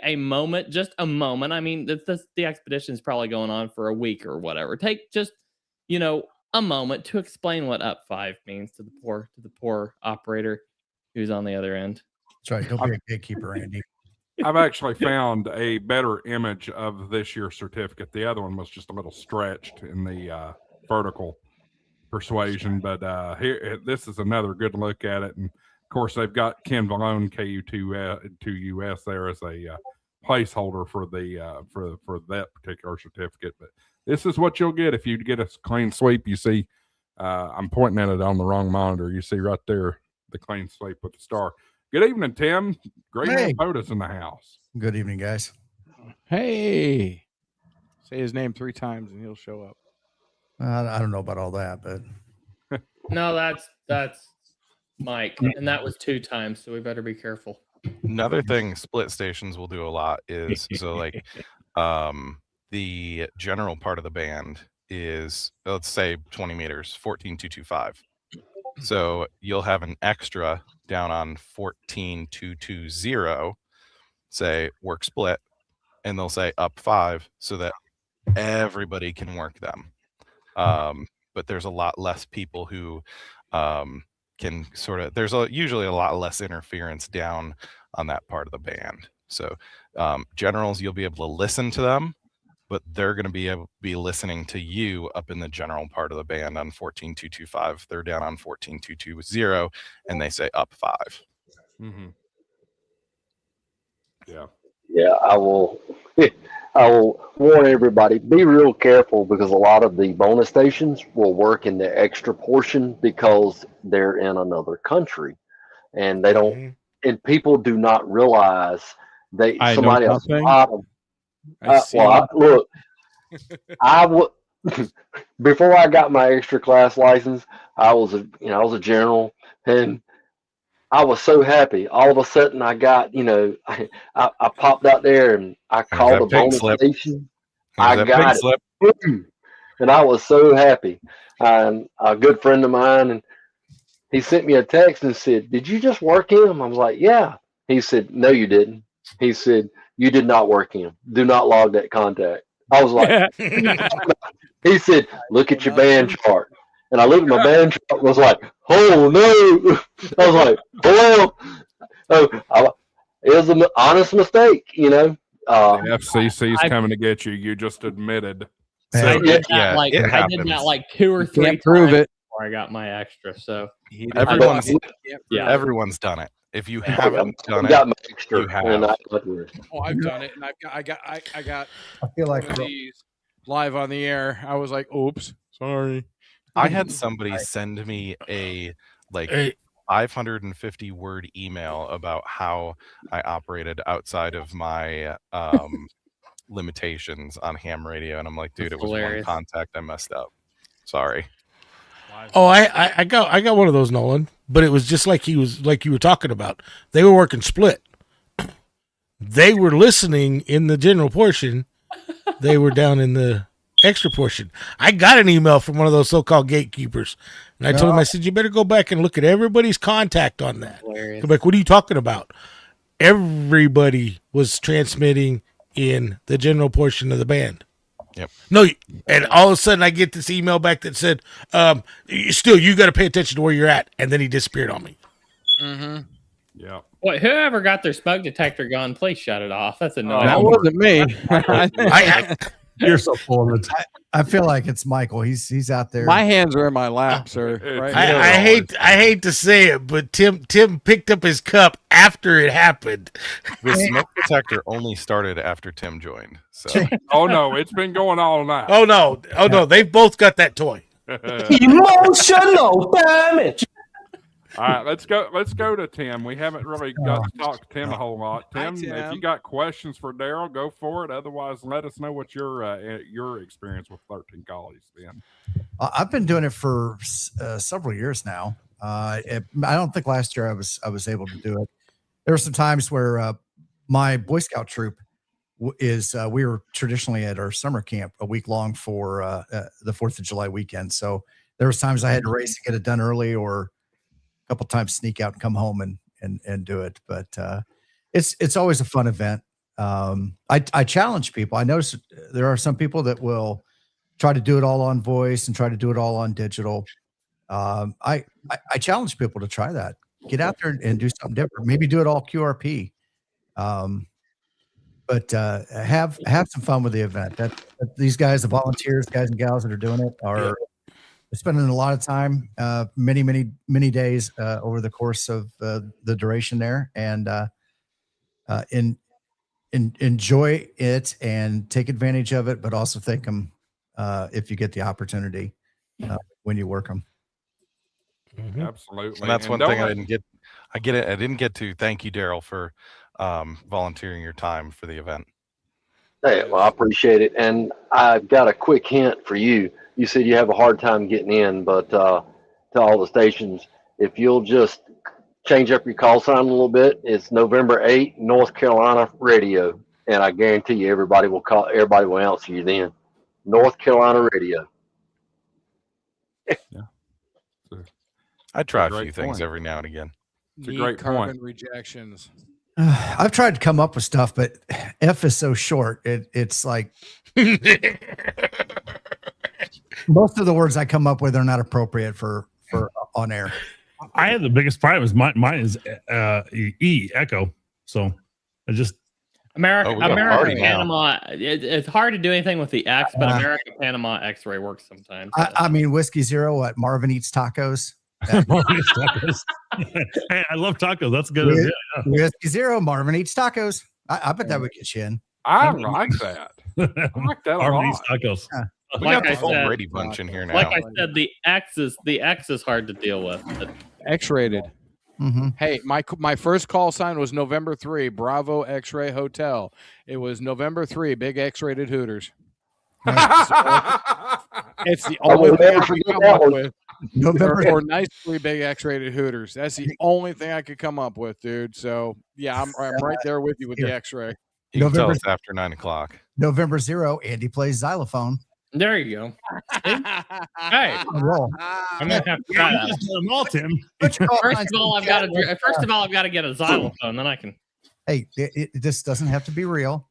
a moment, just a moment. I mean, the expedition is probably going on for a week or whatever. Take just, a moment to explain what up 5 means to the poor operator who's on the other end. That's right. Don't be a gatekeeper, Andy. I've actually found a better image of this year's certificate. The other one was just a little stretched in the vertical persuasion, but here, this is another good look at it. And of course, they've got Ken Valone KU2US there as a placeholder for the for that particular certificate. But this is what you'll get if you get a clean sweep. You see, I'm pointing at it on the wrong monitor. You see right there the clean sweep with the star. Good evening, Tim. Great Hey. POTUS in the house. Good evening, guys. Hey, say his name 3 times and he'll show up. I don't know about all that, but No, that's Mike, and that was 2 times, so we better be careful. Another thing split stations will do a lot is so like the general part of the band is, let's say 20 meters, 14,225. So you'll have an extra down on 14,220, say work split, and they'll say up 5 so that everybody can work them. But there's a lot less people who can sort of, usually a lot less interference down on that part of the band. So generals, you'll be able to listen to them, but they're going to be listening to you up in the general part of the band on 14,225. They're down on 14,220, and they say up 5. Mm-hmm. Yeah. Yeah, I will warn everybody, be real careful because a lot of the bonus stations will work in the extra portion because they're in another country and they don't, and people do not realize somebody else bottom. Look, I would before I got my extra class license, I was a general, and I was so happy. All of a sudden, I got I popped out there and I called a bonus station. I got it, and I was so happy. And a good friend of mine, and he sent me a text and said, "Did you just work him?" I was like, "Yeah." He said, "No, you didn't." He said, "You did not work him. Do not log that contact." I was like, he said, "Look at your band chart." And I looked at my band chart and was like, "Oh no." I was like, "Well, it was an honest mistake, The FCC's coming to get you. You just admitted. So I did that like 2 or 3 times prove it before I got my extra. So Everyone's done it. If you haven't done it, you have. Oh, I've done it, and I got I feel like these live on the air. I was like, "Oops, sorry." I had somebody send me a 550 word email about how I operated outside of my limitations on ham radio, and I'm like, dude, it was one contact. I messed up. Sorry. Oh, I got one of those, Nolan, but it was just like you were talking about. They were working split. They were listening in the general portion. They were down in the extra portion. I got an email from one of those so-called gatekeepers, and I told him, I said, "You better go back and look at everybody's contact on that." Go back. What are you talking about? Everybody was transmitting in the general portion of the band. Yep. No, and all of a sudden I get this email back that said, you got to pay attention to where you're at. And then he disappeared on me. Mm-hmm. Yeah. Boy, whoever got their smoke detector gun, please shut it off. That's annoying. That wasn't me. You're so full of it. I feel like it's Michael. He's out there. My hands are in my lap, sir. Right I hate to say it, but Tim picked up his cup after it happened. The smoke detector only started after Tim joined. So Oh no, it's been going all night. Oh no, they've both got that toy. Emotional damage. All right, let's go to Tim. We haven't really got to talk to Tim a whole lot. Tim, if you got questions for Daryl, go for it. Otherwise, let us know what your experience with 13 Collies been. I've been doing it for several years now. I don't think last year I was able to do it. There were some times where my Boy Scout troop is we were traditionally at our summer camp a week long for the 4th of July weekend. So there was times I had to race to get it done early, or a couple times sneak out and come home and do it. But it's always a fun event. I challenge people. I notice there are some people that will try to do it all on voice and try to do it all on digital. I challenge people to try that. Get out there and do something different. Maybe do it all QRP. But have some fun with the event. That these guys, the volunteers, guys and gals that are doing it, are spending a lot of time, many days over the course of the duration there, and enjoy it and take advantage of it, but also thank them if you get the opportunity when you work them. Absolutely. And that's one thing I didn't get. I didn't get to thank you, Daryl, for volunteering your time for the event. Hey, well, I appreciate it. And I've got a quick hint for you. You said you have a hard time getting in, but to all the stations, if you'll just change up your call sign a little bit, it's November 8th, North Carolina radio. And I guarantee you everybody will answer you then. North Carolina radio. I try a few things every now and again. It's a great carbon point. rejections. I've tried to come up with stuff, but F is so short. It's like most of the words I come up with are not appropriate for on air. I had the biggest problem is mine is E echo. So I just America, we got a party now. Panama. It's hard to do anything with the X, but America, Panama, X-ray works sometimes. I mean, Whiskey Zero. What Marvin eats tacos. Marvin eats tacos. Hey, I love tacos. That's good. Yeah. Whiskey Zero. Marvin eats tacos. I bet that would get you in. I like that. I like that a Marvin lot. eats tacos. We got the full Brady bunch in here now. Like I said, the X is hard to deal with. But X-rated. Mm-hmm. Hey, my first call sign was November 3, Bravo X-Ray Hotel. It was November 3, big X-rated Hooters. It's the only thing I could come up with. Or nice 3 big X-rated Hooters. That's the only thing I could come up with, dude. So yeah, I'm right there with you with the X-ray. You can tell it's after 9 o'clock. November 0, Andy plays xylophone. there you go. Hey, I'm gonna have to try that. Them all, Tim. First of all, I've got to get a xylophone, then I can. Hey, this doesn't have to be real.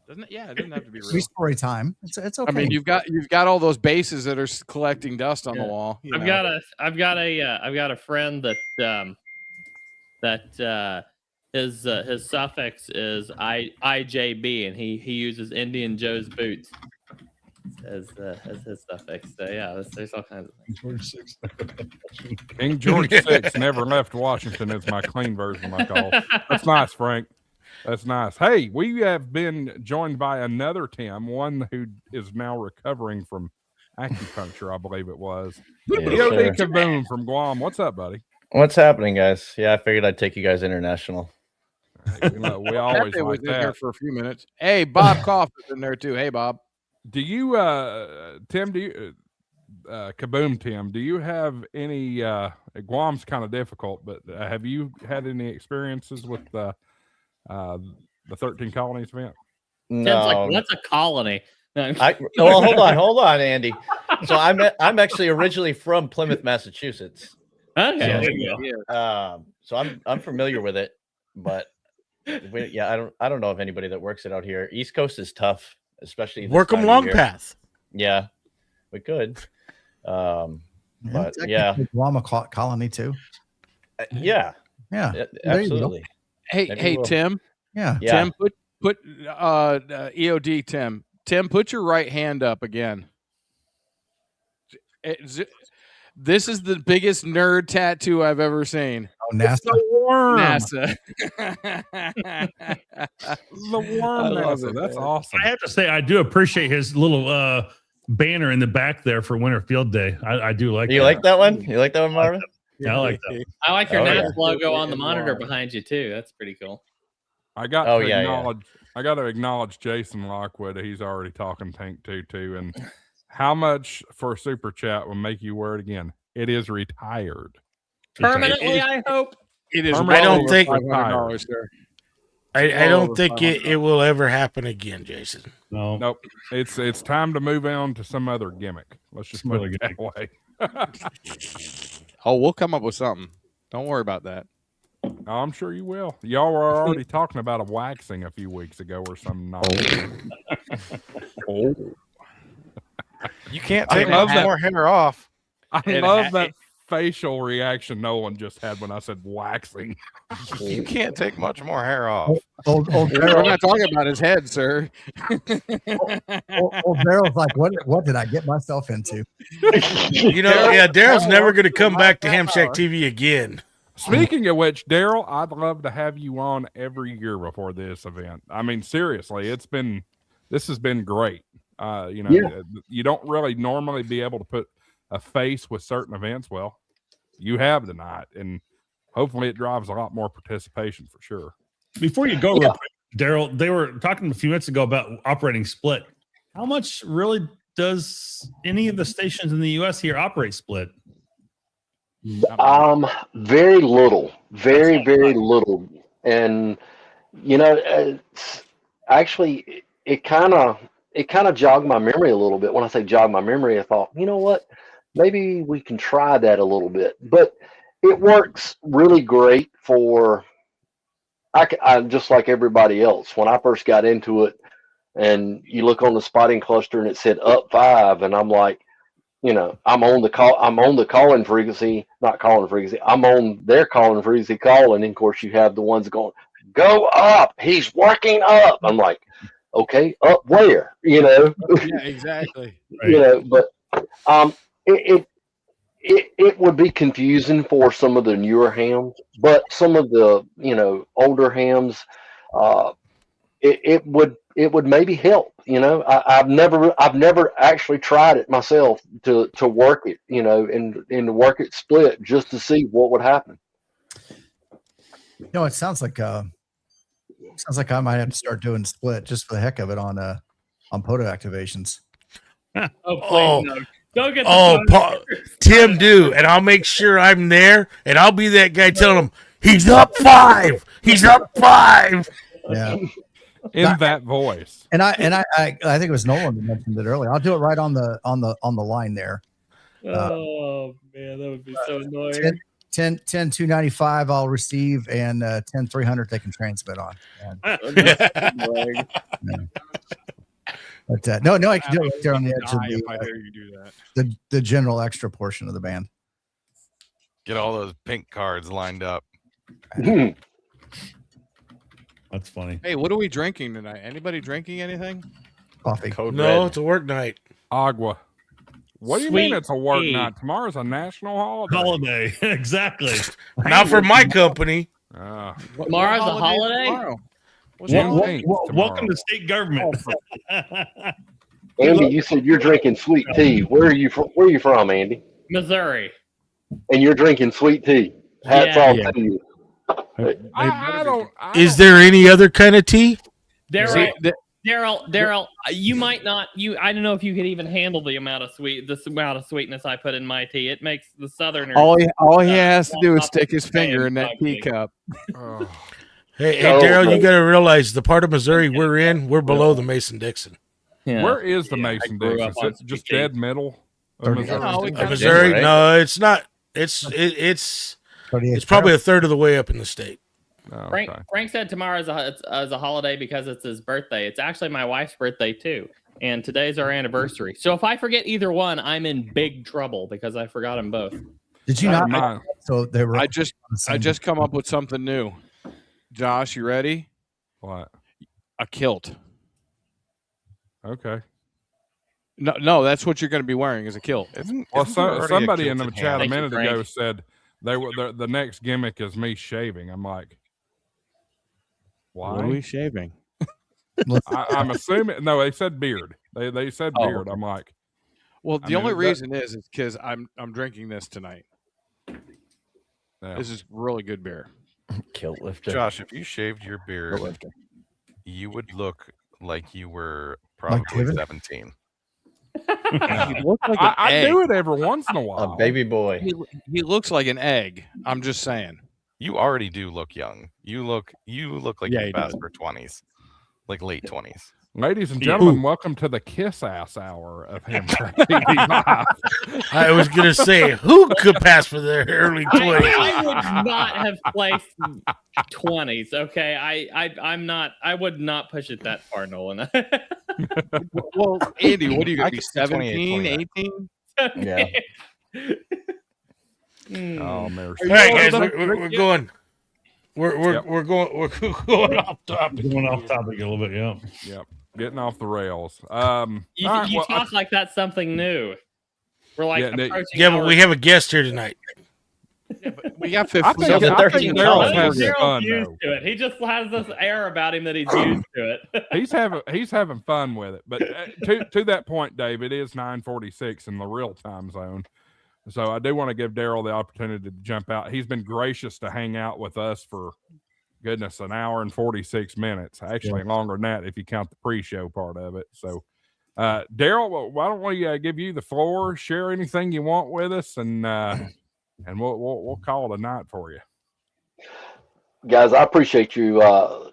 Doesn't it? Yeah, it doesn't have to be real. Free story time. It's okay. I mean, you've got all those bases that are collecting dust on the wall. I've got a friend that his suffix is IJB, and he uses Indian Joe's boots as his suffix. So yeah, there's all kinds of things. George VI. King George VI never left Washington is my clean version of my call. That's nice, Frank. That's nice. Hey, we have been joined by another Tim, one who is now recovering from acupuncture, I believe it was. EOD Kaboom from Guam. What's up, buddy? What's happening, guys? Yeah, I figured I'd take you guys international. Hey, we always was like in that. here for a few minutes. Hey, Bob Koff is in there too. Hey, Bob. Do you, Tim? Kaboom, Tim? Do you have any? Guam's kind of difficult, but have you had any experiences with the 13 Colonies event? No. Like, what's a colony? Well, hold on, Andy. So I'm actually originally from Plymouth, Massachusetts. Okay. So I'm familiar with it, but I don't know of anybody that works it out here. East Coast is tough, especially Work them long path. Yeah, we could. But yeah, Guam colony too. Yeah, absolutely. Hey, Tim. Yeah. Tim, put EOD Tim. Tim, put your right hand up again. This is the biggest nerd tattoo I've ever seen. Oh, NASA. It's the worm. NASA. The worm NASA. That's awesome. I have to say, I do appreciate his little banner in the back there for Winter Field Day. I do like that. You like that one? You like that one, Marvin? Yeah, I like that. I like your NASA logo on the monitor behind you too. That's pretty cool. I got to acknowledge Jason Lockwood. He's already talking tank too. And how much for super chat will make you wear it again? It is retired. Permanently, I hope. It is. I don't think $500, sir. I don't think it will ever happen again, Jason. No. Nope. It's time to move on to some other gimmick. Let's just put it that way. Oh, we'll come up with something. Don't worry about that. I'm sure you will. Y'all were already talking about a waxing a few weeks ago or some nonsense. You can't take more hair off. I love that facial reaction Nolan just had when I said waxing. You can't take much more hair off. Old We're not talking about his head, sir. Old Daryl's like, what did I get myself into? Daryl's never going to come back to HamShack TV again. Speaking of which, Daryl, I'd love to have you on every year before this event. I mean, seriously, this has been great. You don't really normally be able to put a face with certain events. Well, you have tonight, and hopefully it drives a lot more participation for sure. Before you go, real quick, Daryl, they were talking a few minutes ago about operating split. How much really does any of the stations in the U.S. here operate split? Very little, very little. And, actually it kind of jogged my memory a little bit. When I say jog my memory, I thought, you know what, maybe we can try that a little bit, but it works really great for, I'm just like everybody else. When I first got into it and you look on the spotting cluster and it said up 5, and I'm like, I'm on the calling frequency, not calling frequency. I'm on their calling frequency calling. And of course you have the ones going, go up. He's working up. I'm like, okay, up where? Yeah, exactly. But it would be confusing for some of the newer hams, but some of the older hams, it would maybe help. I've never actually tried it myself to work it, and to work it split just to see what would happen. It sounds like I might have to start doing split just for the heck of it on POTO activations. Don't get Tim, do, and I'll make sure I'm there, and I'll be that guy telling him he's up 5. He's up 5. Yeah. In that voice. And I think it was Nolan who mentioned it earlier. I'll do it right on the line there. Oh man, that would be so annoying. 10 295 I'll receive, and 10 300 they can transmit on. But no, I can do it right there on the edge of the general extra portion of the band. Get all those pink cards lined up. That's funny. Hey, what are we drinking tonight? Anybody drinking anything? Coffee. Code No, red. it's a work night. Agua. What do you mean it's a work night? Tomorrow's a national holiday. Exactly. Not for my company. Tomorrow's a holiday? Welcome to state government. Andy, you said you're drinking sweet tea. Where are you from, Andy? Missouri. And you're drinking sweet tea. Hats off to you. I don't. Is there any other kind of tea? Daryl, you might not. I don't know if you could even handle the amount of sweetness I put in my tea. It makes the Southerners. All he has to do is stick his finger in that teacup. Hey, Daryl, you got to realize the part of Missouri we're in, we're below the Mason-Dixon. Yeah. Where is the Mason-Dixon? It's just dead middle of Missouri. Missouri? No, it's not. It's probably a third of the way up in the state. Oh, Frank said tomorrow is a holiday because it's his birthday. It's actually my wife's birthday too, and today's our anniversary. So if I forget either one, I'm in big trouble because I forgot them both. Did you not? So they were. I just come up with something new. Josh, you ready? What? A kilt. Okay. No, that's what you're going to be wearing is a kilt. Somebody in the chat a minute ago said the next gimmick is me shaving. I'm like, why? What are we shaving? I'm assuming. No, they said beard. They said beard. I'm like, well, the only reason is because I'm drinking this tonight. Yeah. This is really good beer. Kilt lifter. Josh, if you shaved your beard, you would look like you were probably 17. I do it every once in a while. A baby boy. He looks like an egg. I'm just saying. you already do look young. You look like Yeah, you he passed does. for 20s, like late 20s. Ladies and Yeah. gentlemen, welcome to the Kiss Ass Hour of HamShack TV Live. I was gonna say, who could pass for their early 20s? I would not have placed 20s. Okay, I'm not. I would not push it that far, Nolan. Well, Andy, what are you I going to be, could see 17, 28. 18? Yeah. Oh, mercy. All right, guys, Well, we're going. We're going off topic. Going off topic a little bit, yeah. Yep. Getting off the rails. You, All right, you well, talk like that's something new. We're like Yeah, approaching. Yeah, but we have a guest here tonight. We got I 15. think, So the I 13 think Daryl's colonies. having Daryl's fun, used though. to it. He just has this air about him that he's used to it. He's having fun with it. But to that point, Dave, it is 9:46 in the real time zone. So I do want to give Daryl the opportunity to jump out. He's been gracious to hang out with us for, goodness, an hour and 46 minutes. Actually, longer than that if you count the pre-show part of it. So, Daryl, why don't we give you the floor? Share anything you want with us, and we'll call it a night for you. Guys, I appreciate you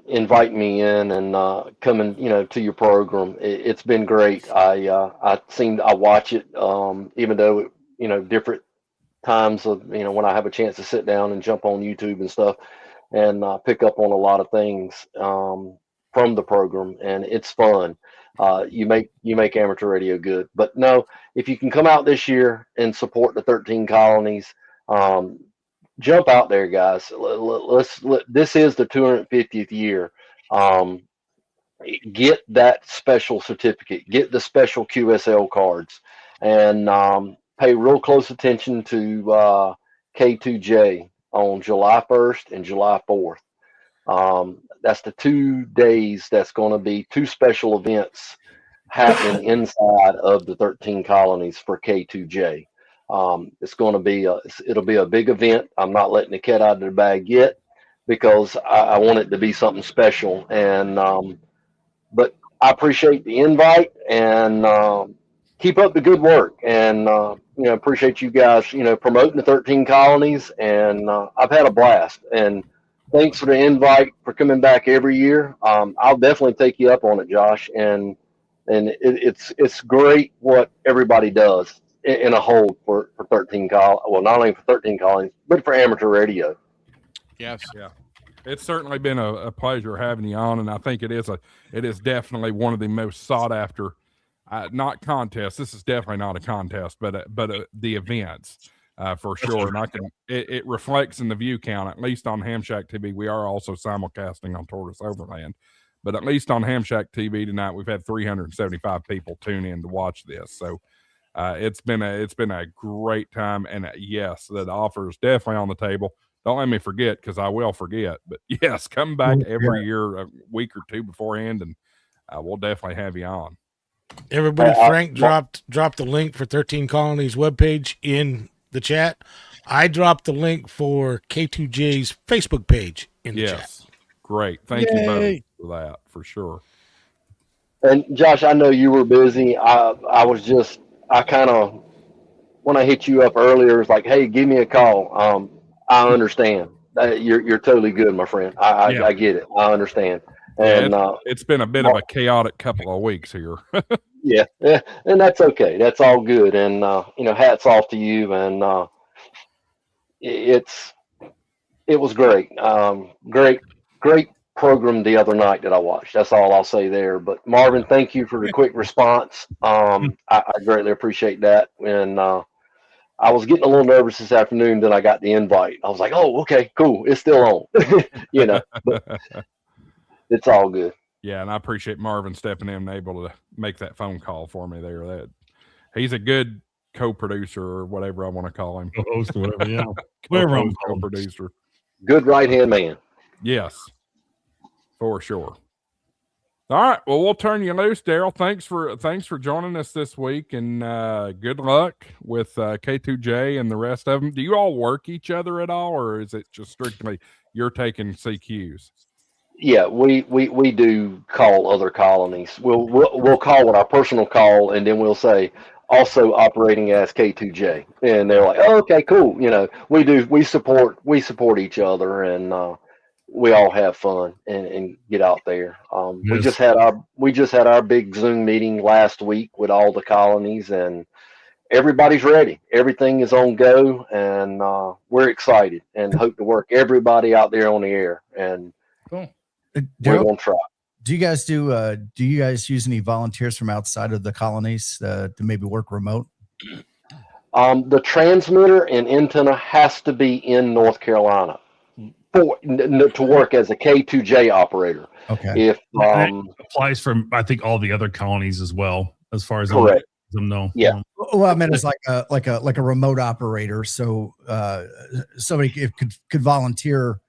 inviting me in and coming, to your program. It's been great. I watch it, even though different times of when I have a chance to sit down and jump on YouTube and stuff, and pick up on a lot of things from the program, and it's fun. You make amateur radio good. But no, if you can come out this year and support the 13 colonies, jump out there, guys. This is the 250th year. Get that special certificate, get the special QSL cards, and pay real close attention to K2J on July 1st and July 4th. That's the 2 days that's going to be 2 special events happening inside of the 13 colonies for K2J. It's going to be it'll be a big event. I'm not letting the cat out of the bag yet because I want it to be something special. And but I appreciate the invite, and keep up the good work. And appreciate you guys promoting the 13 colonies. And I've had a blast. And thanks for the invite for coming back every year. I'll definitely take you up on it, Josh. And it's great what everybody does in a whole for 13 colonies. Well, not only for 13 colonies, but for amateur radio. Yes. Yeah. It's certainly been a pleasure having you on, and I think it is definitely one of the most sought after, not contests. This is definitely not a contest, but the events for sure. And it reflects in the view count, at least on HamShack TV. We are also simulcasting on Tortoise Overland, but at least on HamShack TV tonight, we've had 375 people tune in to watch this. So it's been a great time, and yes, the offer is definitely on the table. Don't let me forget, because I will forget. But yes, come back every year, a week or two beforehand, and we'll definitely have you on. Everybody, Frank dropped the link for 13 Colonies webpage in the chat. I dropped the link for K2J's Facebook page in the chat. Great. Thank you both for that, for sure. And Josh, I know you were busy. I kind of, when I hit you up earlier, it's like, hey, give me a call. I understand. You're totally good, my friend. I get it. I understand. And it's been a bit of a chaotic couple of weeks here. yeah, and that's okay. That's all good. And hats off to you. And it was great. Great program the other night that I watched. That's all I'll say there. But Marvin, thank you for the quick response. I greatly appreciate that. And I was getting a little nervous this afternoon. Then I got the invite. I was like, "Oh, okay, cool. It's still on." But it's all good. Yeah, and I appreciate Marvin stepping in and able to make that phone call for me there. That he's a good co-producer, or whatever I want to call him. Co-host, whatever, yeah. Co-producer. Good right-hand man. Yes, for sure. All right, well, we'll turn you loose, Daryl. Thanks for joining us this week, and good luck with K2J and the rest of them. Do you all work each other at all, or is it just strictly you're taking CQs? Yeah, we do call other colonies. We'll call with our personal call, and then we'll say, also operating as K2J, and they're like, oh, okay, cool. We support each other, and we all have fun and get out there. We Yes. just had our big Zoom meeting last week with all the colonies, and everybody's ready. Everything is on go, and we're excited and hope to work everybody out there on the air. And we're gonna try. Do you guys use any volunteers from outside of the colonies to maybe work remote? The transmitter and antenna has to be in North Carolina to work as a K2J operator. Okay. If that applies for, I think, all the other colonies as well, as far as correct. them know. Yeah. Well, I mean, it's like a remote operator. So somebody could volunteer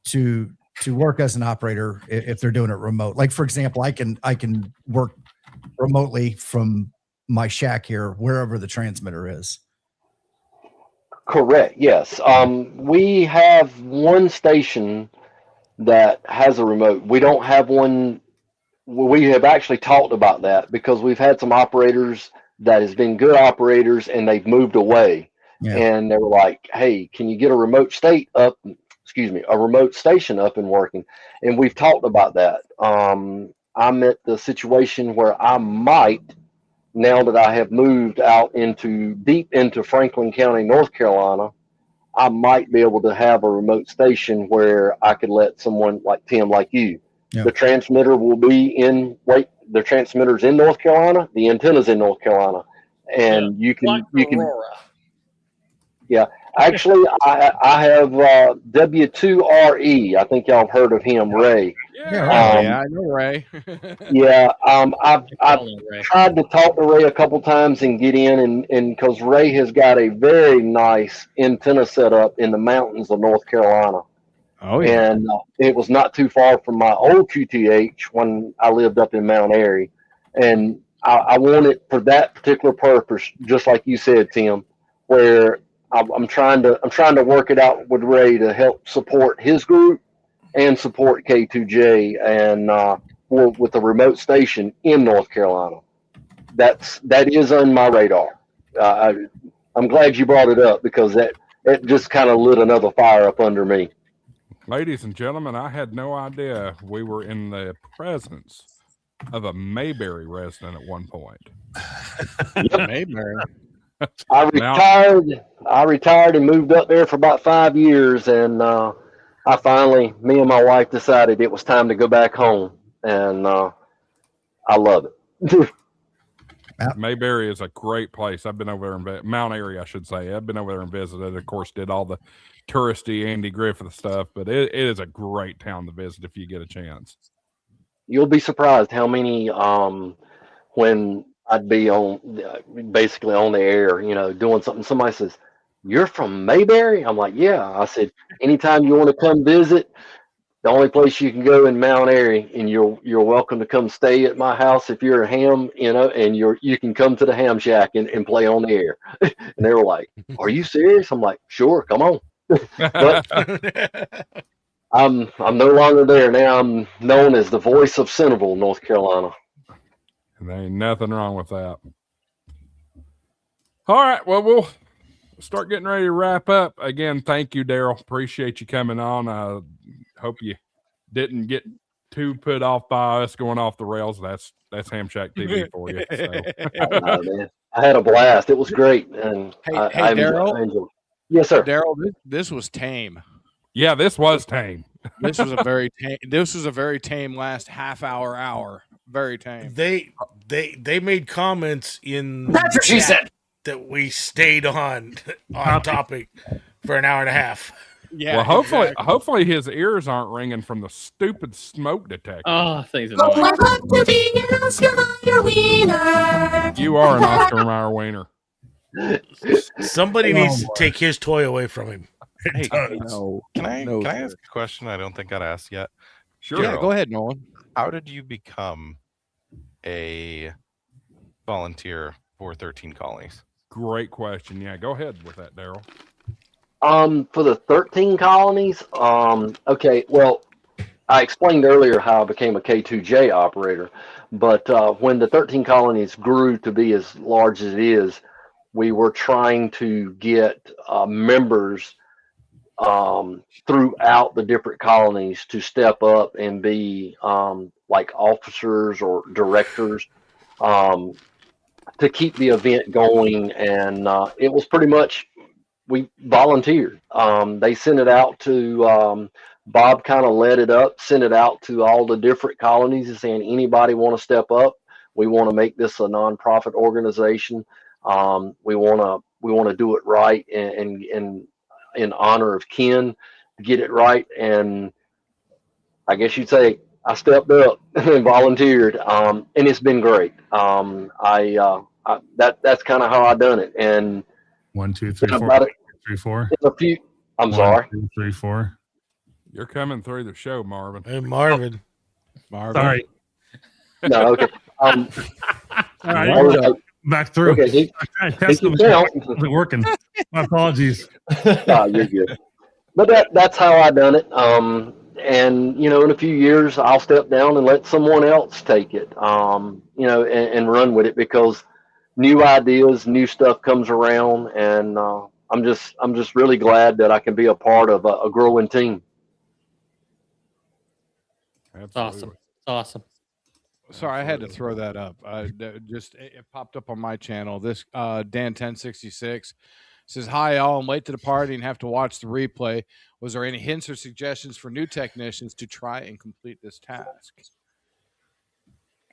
to work as an operator if they're doing it remote. Like, for example, I can work remotely from my shack here, wherever the transmitter is. Correct. Yes. We have one station that has a remote. We don't have one. We have actually talked about that because we've had some operators that has been good operators and they've moved away. Yeah. And they were like, hey, can you get a remote station up and working? And we've talked about that. I'm at the situation where I might, now that I have moved out deep into Franklin County, North Carolina, I might be able to have a remote station where I could let someone like Tim, like you. Yeah. The transmitter will be the transmitter's in North Carolina, the antenna's in North Carolina, and you can. Yeah, actually, I have W2RE. I think y'all have heard of him, Ray. Yeah, I know Ray. Yeah, I've tried to talk to Ray a couple times and get in, and because Ray has got a very nice antenna set up in the mountains of North Carolina. Oh yeah, and it was not too far from my old QTH when I lived up in Mount Airy, and I want it for that particular purpose, just like you said, Tim, where I'm trying to work it out with Ray to help support his group and support K2J and with the remote station in North Carolina. That is on my radar. I'm glad you brought it up because it just kind of lit another fire up under me. Ladies and gentlemen, I had no idea we were in the presence of a Mayberry resident at one point. Yep, Mayberry. I retired and moved up there for about 5 years, and me and my wife decided it was time to go back home, and I love it. Mayberry is a great place. I've been over there in Mount Airy, I should say. I've been over there and visited. Of course, did all the touristy Andy Griffith stuff, but it is a great town to visit if you get a chance. You'll be surprised how many when I'd be basically on the air, doing something. Somebody says, "You're from Mayberry?" I'm like, "Yeah." I said, "Anytime you want to come visit, the only place you can go in Mount Airy, and you're welcome to come stay at my house if you're a ham, and you can come to the Ham Shack and play on the air." And they were like, "Are you serious?" I'm like, "Sure, come on." But I'm no longer there now. I'm known as the voice of Centerville, North Carolina. And there ain't nothing wrong with that. All right, well, we'll start getting ready to wrap up. Again, thank you, Daryl. Appreciate you coming on. I hope you didn't get too put off by us going off the rails. That's HamShackTV for you. So. Man. I had a blast. It was great. And hey, Daryl. Yes, sir. Daryl, this was tame. Yeah, this was tame. This was a very tame last half hour. Very tame. They made comments in that's what she said that we stayed on topic for an hour and a half. Yeah. Well, hopefully his ears aren't ringing from the stupid smoke detector. Oh, things annoying. You are an Oscar Mayer wiener. Somebody needs to take his toy away from him. Hey, can I ask a question I don't think I'd asked yet? Sure. Yeah, go ahead, Nolan. How did you become a volunteer for 13 Colonies? Great question. Yeah, go ahead with that, Daryl. For the 13 colonies, okay, well, I explained earlier how I became a K2J operator, but when the 13 colonies grew to be as large as it is, we were trying to get members throughout the different colonies to step up and be like officers or directors to keep the event going. And it was pretty much, we volunteered. They sent it out to, Bob kind of led it up, sent it out to all the different colonies and saying, anybody want to step up? We want to make this a nonprofit organization. We want to do it right and in honor of Ken, get it right. And I guess you'd say I stepped up and volunteered. And it's been great. That's kind of how I done it. And 1, 2, 3, 4, about it, 3, 4. a few. I'm 1, sorry. 2, 3, 4. You're coming through the show, Marvin. Hey, Marvin. Sorry. No, okay. All right, Okay, back through. okay, he Testing can count. wasn't working. My apologies. You're good. But that's how I done it. And in a few years, I'll step down and let someone else take it. And run with it, because new ideas, new stuff comes around, and I'm just really glad that I can be a part of a growing team. Awesome. Awesome. Sorry, I had to throw that up. It popped up on my channel. This Dan 1066 says, "Hi all, I'm late to the party and have to watch the replay. Was there any hints or suggestions for new technicians to try and complete this task?"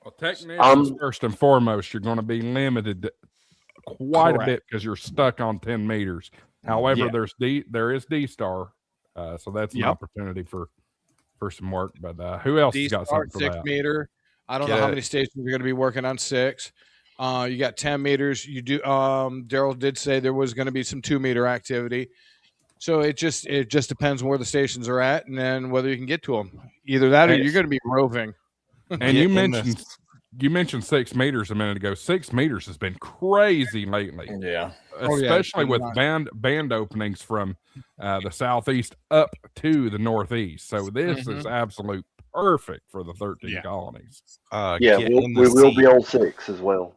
Well, technicians, first and foremost, you're going to be limited quite a bit because you're stuck on 10 meters. However, there is D-Star, so that's an opportunity for some work. But who else has got something for 6 that? meter. I don't know how many stations you're going to be working on 6. You got 10 meters. You do. Daryl did say there was going to be some 2 meter activity. So it just depends on where the stations are at, and then whether you can get to them. Either that, or you're going to be roving. And you mentioned 6 meters a minute ago. 6 meters has been crazy lately. Yeah. Especially with band openings from the southeast up to the northeast. So this is absolute perfect for the 13 colonies. We will be on 6 as well.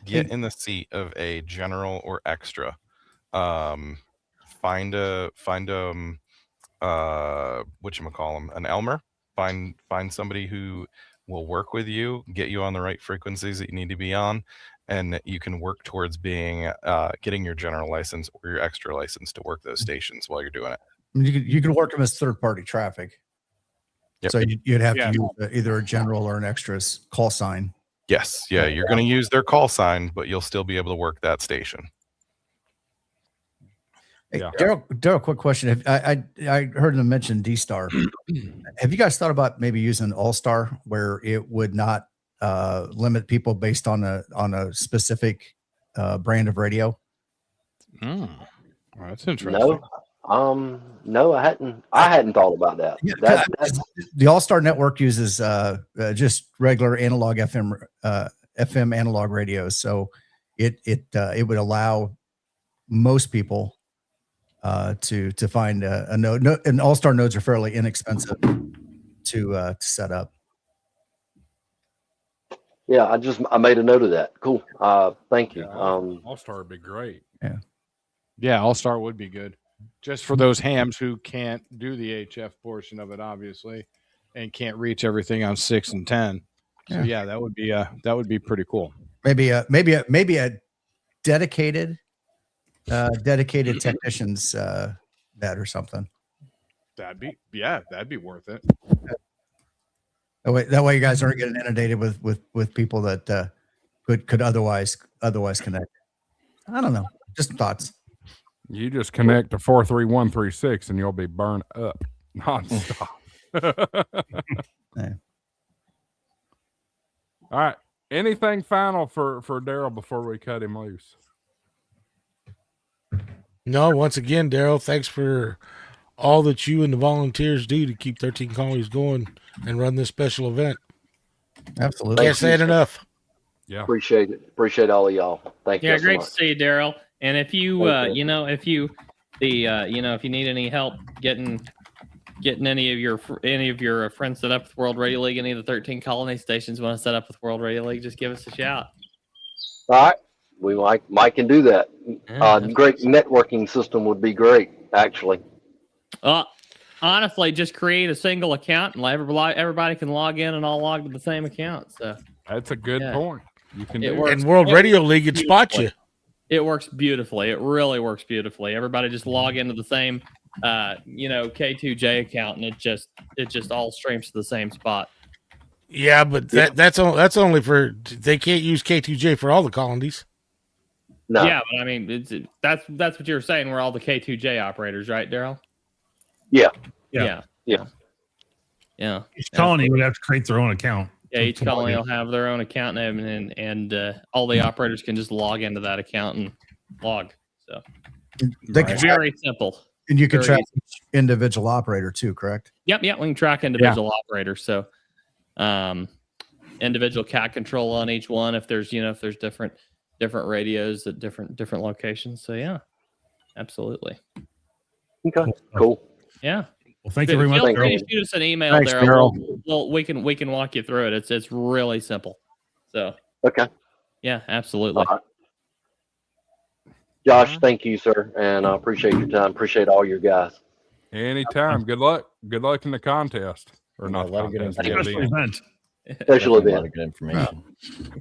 Get in the seat of a general or extra. Find whatchamacallem, an Elmer. Find somebody who will work with you, get you on the right frequencies that you need to be on, and you can work towards being getting your general license or your extra license to work those stations while you're doing it. You can work them as third-party traffic. Yep. So you'd have to use either a general or an extra's call sign. Yes, you're going to use their call sign, but you'll still be able to work that station. Hey, Daryl, quick question. I heard them mention D-Star. Have you guys thought about maybe using All-Star, where it would not limit people based on a specific brand of radio? Well, that's interesting. No, I hadn't thought about that. The All-Star network uses just regular analog FM analog radios, so it would allow most people to find a node. And All-Star nodes are fairly inexpensive to set up. Yeah, I made a note of that. Cool. Thank you. All-Star would be great. Yeah, All-Star would be good. Just for those hams who can't do the HF portion of it, obviously, and can't reach everything on 6 and 10. So that would be pretty cool. Maybe a dedicated technicians that or something. That'd be worth it. That way you guys aren't getting inundated with people that could otherwise connect. I don't know. Just thoughts. You just connect to 43136 and you'll be burned up nonstop. All right. Anything final for Daryl before we cut him loose? No, once again, Daryl, thanks for all that you and the volunteers do to keep 13 Colonies going and run this special event. Absolutely. Can't say it enough. Yeah. Appreciate it. Appreciate all of y'all. Thank you. Yeah, great to see you, Daryl. And if you, if you need any help getting getting any of your friends set up with World Radio League, any of the 13 colony stations want to set up with World Radio League, just give us a shout. All right. Mike can do that. Yeah, Great networking system would be great, actually. Honestly, just create a single account and everybody can log in and all log to the same account. So that's a good point. You can do and World Radio League would spot you. It works beautifully. It really works beautifully. Everybody just log into the same, K2J account, and it just all streams to the same spot. Yeah, but that's only for, they can't use K2J for all the colonies. No. Yeah, but I mean, that's what you were saying. We're all the K2J operators, right, Daryl? Yeah. Each colony would have to create their own account. Yeah, each colony will have their own account name, and all the operators can just log into that account and log. So They can very simple. And you can Very track easy. each individual operator too, correct? Yep, we can track individual operators. So, individual cat control on each one. If there's different radios at different locations. So yeah, absolutely. Okay. Cool. Yeah. Well, thank you very much. Feel free Daryl. to shoot us an email, Thanks, Daryl. Daryl. Well, we can walk you through it. It's really simple. So Okay. yeah, absolutely. All right. Josh, thank you, sir, and I appreciate your time. Appreciate all your guys. Anytime. Good luck. Good luck in the contest. Or not A lot of good contest, the Special event. event. Special Definitely a lot event. of good information.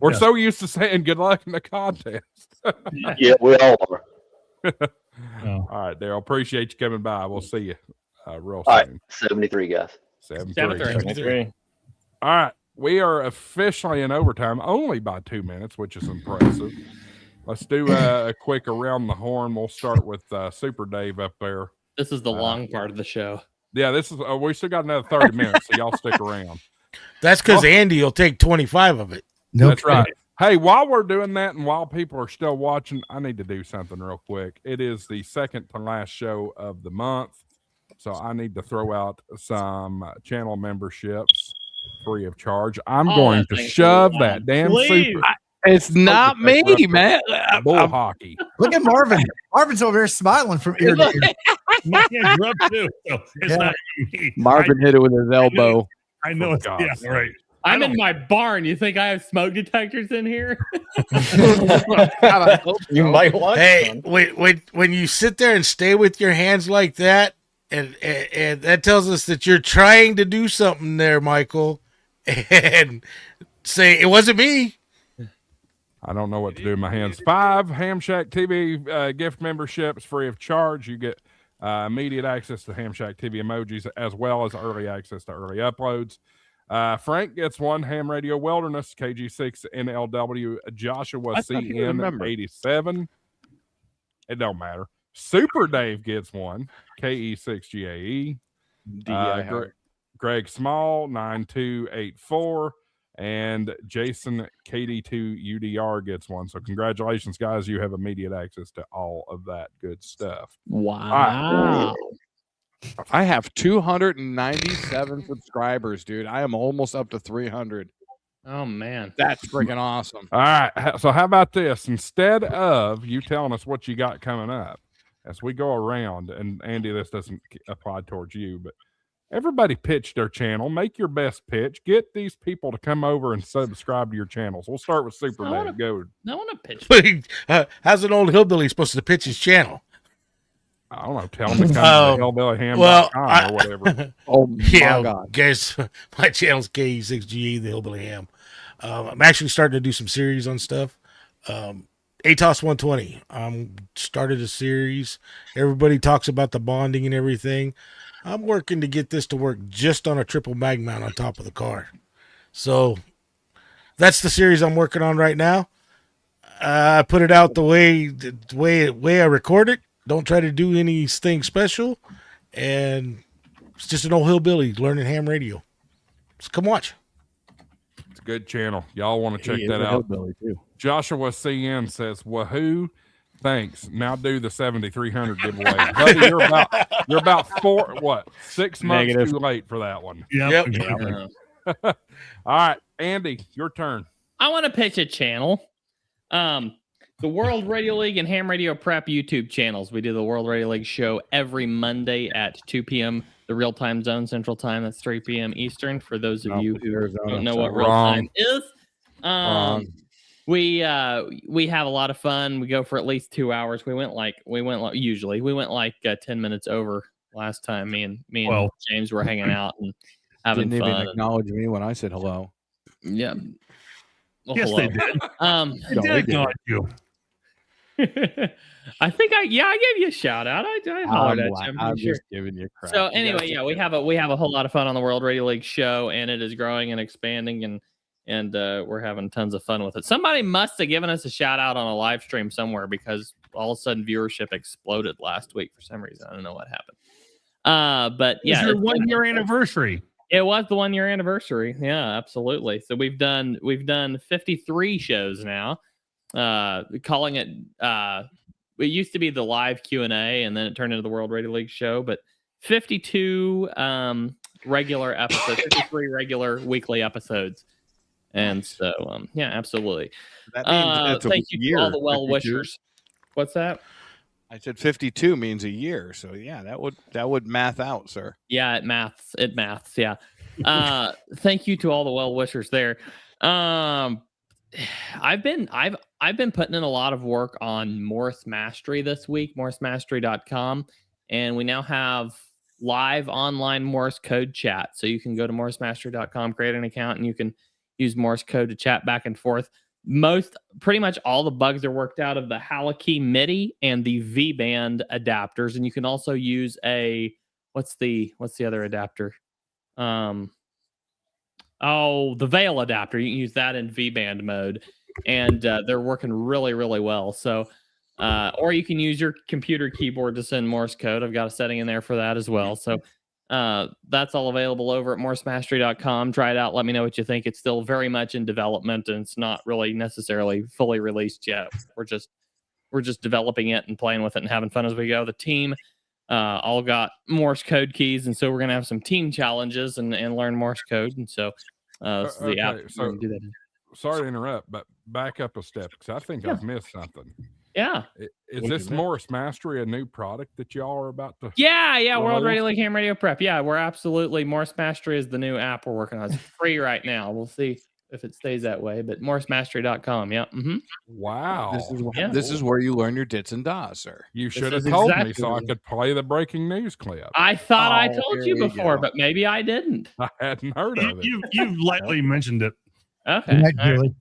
We're so used to saying good luck in the contest. Yeah, we all are. All right, Daryl. Appreciate you coming by. We'll see you real All right. soon. 73, guys. 7-3. All right. We are officially in overtime only by 2 minutes, which is impressive. Let's do a quick around the horn. We'll start with Super Dave up there. This is the long part of the show. Yeah, this is. We still got another 30 minutes, so y'all stick around. That's because Andy will take 25 of it. No, That's right. Hey, while we're doing that and while people are still watching, I need to do something real quick. It is the second to last show of the month, so I need to throw out some channel memberships free of charge. I'm going to shove that damn super. It's not me, man. Bull hockey. Look at Marvin. Marvin's over here smiling from ear to ear. My hands are up too. So it's not Marvin hit it with his elbow. I know it's yeah, right. I'm in my barn. You think I have smoke detectors in here? You might want. Hey, when you sit there and stay with your hands like that, and that tells us that you're trying to do something there, Michael, and say it wasn't me. I don't know what to do with my hands. 5 HamShackTV gift memberships free of charge. You get immediate access to HamShackTV emojis as well as early access to early uploads. Frank gets 1 Ham Radio Wilderness KG6 NLW Joshua CN 87. It don't matter. Super Dave gets 1 KE6 GAE. Greg Small 9284. And Jason KD2 UDR gets 1. So congratulations, guys. You have immediate access to all of that good stuff. Wow. I have 297 subscribers, dude. I am almost up to 300. Oh, man. That's freaking awesome. All right. So how about this? Instead of you telling us what you got coming up, as we go around, and Andy, this doesn't apply towards you, but everybody pitch their channel. Make your best pitch. Get these people to come over and subscribe to your channels. We'll start with Super Dave. Go. I want to pitch. How's an old hillbilly supposed to pitch his channel? I don't know. Tell them to come to hillbillyham.com or whatever. Oh, my God. Guys, my channel's KE6GE, the Hillbilly Ham. I'm actually starting to do some series on stuff. ATOS 120. Started a series. Everybody talks about the bonding and everything. I'm working to get this to work just on a triple mag mount on top of the car. So that's the series I'm working on right now. I put it out the way I record it. Don't try to do anything special. And it's just an old hillbilly learning ham radio. So come watch. It's a good channel. Y'all want to check that out. Joshua CN says, wahoo. Thanks. Now do the 7,300 giveaway. Buddy, you're about 6 months too late for that one. Yep. All right, Andy, your turn. I want to pitch a channel. The World Radio League and Ham Radio Prep YouTube channels. We do the World Radio League show every Monday at 2 p.m. the real time zone, Central Time. That's 3 p.m. Eastern. For those of you who Arizona. don't know So what real wrong. time is, we have a lot of fun. We go for at least 2 hours. We went like 10 minutes over last time. Me and Well. James were hanging out and having Didn't fun. even acknowledge me when I said hello. Yeah. Well, Yes, hello. they did. They They did acknowledge you. I think I gave you a shout out. I hollered at you. I'm Sure. just giving you crap. So You anyway, guys- we have a whole lot of fun on the World Radio League show, and it is growing and expanding, and we're having tons of fun with it. Somebody must have given us a shout out on a live stream somewhere because all of a sudden viewership exploded last week for some reason. I don't know what happened. But yeah, It's your 1 year anniversary. it was the 1 year anniversary. Yeah, absolutely. So we've done 53 shows now. Calling it it used to be the live Q&A, and then it turned into the World Radio League show, but 52 regular episodes, 53 regular weekly episodes. And so yeah, absolutely. That means it's a thank you year, to all the well 52. wishers. What's that? I said 52 means a year. So yeah, that would math out, sir. Yeah, it maths. Yeah. Thank you to all the well wishers there. I've been putting in a lot of work on Morse Mastery this week, morsemastery.com, and we now have live online Morse code chat. So you can go to morsemastery.com, create an account, and you can use Morse code to chat back and forth. Pretty much all the bugs are worked out of the Halakey MIDI and the V-band adapters, and you can also use what's the other adapter? The Veil adapter. You can use that in V-band mode, and they're working really, really well. So, or you can use your computer keyboard to send Morse code. I've got a setting in there for that as well. So that's all available over at morsemastery.com. Try it out. Let me know what you think. It's still very much in development, and it's not really necessarily fully released yet. We're just developing it and playing with it and having fun as we go. The team all got Morse code keys, and so we're gonna have some team challenges and learn Morse code. And so this is the app. So, do that in. sorry to interrupt, but back up a step because I think I've missed something. Yeah. Is this Morse Mastery a new product that y'all are about to? Yeah. World Radio League Ham Radio Prep. Yeah, we're absolutely. Morse Mastery is the new app we're working on. It's free right now. We'll see if it stays that way, but morsemastery.com. Yeah. Mm-hmm. Wow. This is where you learn your dits and das, sir. You should have told me so I could play the breaking news clip. I thought I told you there you before, go. but maybe I didn't. I hadn't heard of it. You've lightly mentioned it. Okay. Good night, All right. Julie.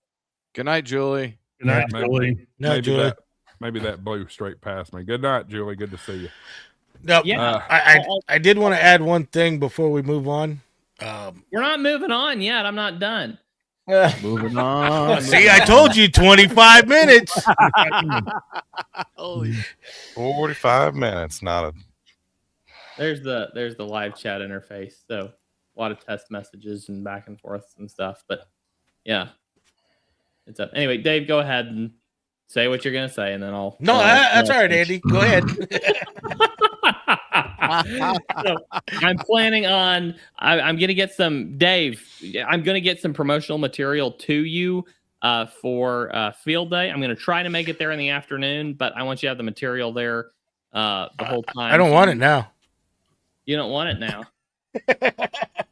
Good night, Julie. Good night, Yeah, Julie. No, maybe Julie. maybe that blew straight past me. Good night, Julie. Good to see you. No, Yeah. I did want to add one thing before we move on. We're not moving on yet. I'm not done. Moving on. See, I told you 25 minutes. Holy 45 minutes, not a There's the live chat interface. So a lot of test messages and back and forth and stuff. But yeah, it's up. Anyway, Dave, go ahead and say what you're gonna say, and then I'll. No, that's all right, Andy. Go ahead. So, I'm planning on. I'm gonna get some Dave. I'm gonna get some promotional material to you for field day. I'm gonna try to make it there in the afternoon, but I want you to have the material there the whole time. I don't want it now. You don't want it now.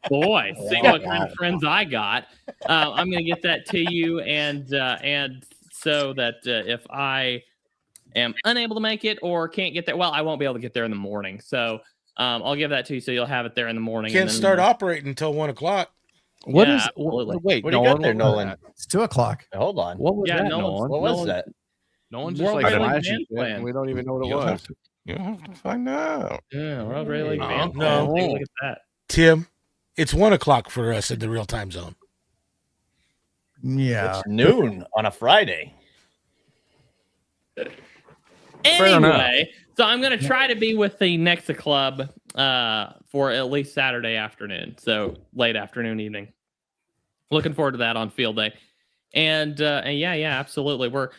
Boy, see what kind of friends I got. I'm going to get that to you, and so that if I am unable to make it or can't get there, well, I won't be able to get there in the morning. So I'll give that to you, so you'll have it there in the morning. Can't and then, start operating until 1 o'clock. What Yeah, is? absolutely. Wait, What do you got there, what was Nolan? that? It's 2:00. Hold on. What was Yeah, that, Nolan's- Nolan? What was Nolan- that? No one's just World like Radio League flashing band shit, plan. and we don't even know what it You'll have was. to, you'll have to find out. Yeah, World Radio League band. no. plan. Take a look at that. Tim, it's 1 o'clock for us in the real time zone. Yeah. It's noon on a Friday. Anyway, so I'm going to try to be with the Nexa Club for at least Saturday afternoon. So late afternoon, evening. Looking forward to that on field day. And yeah, absolutely. We're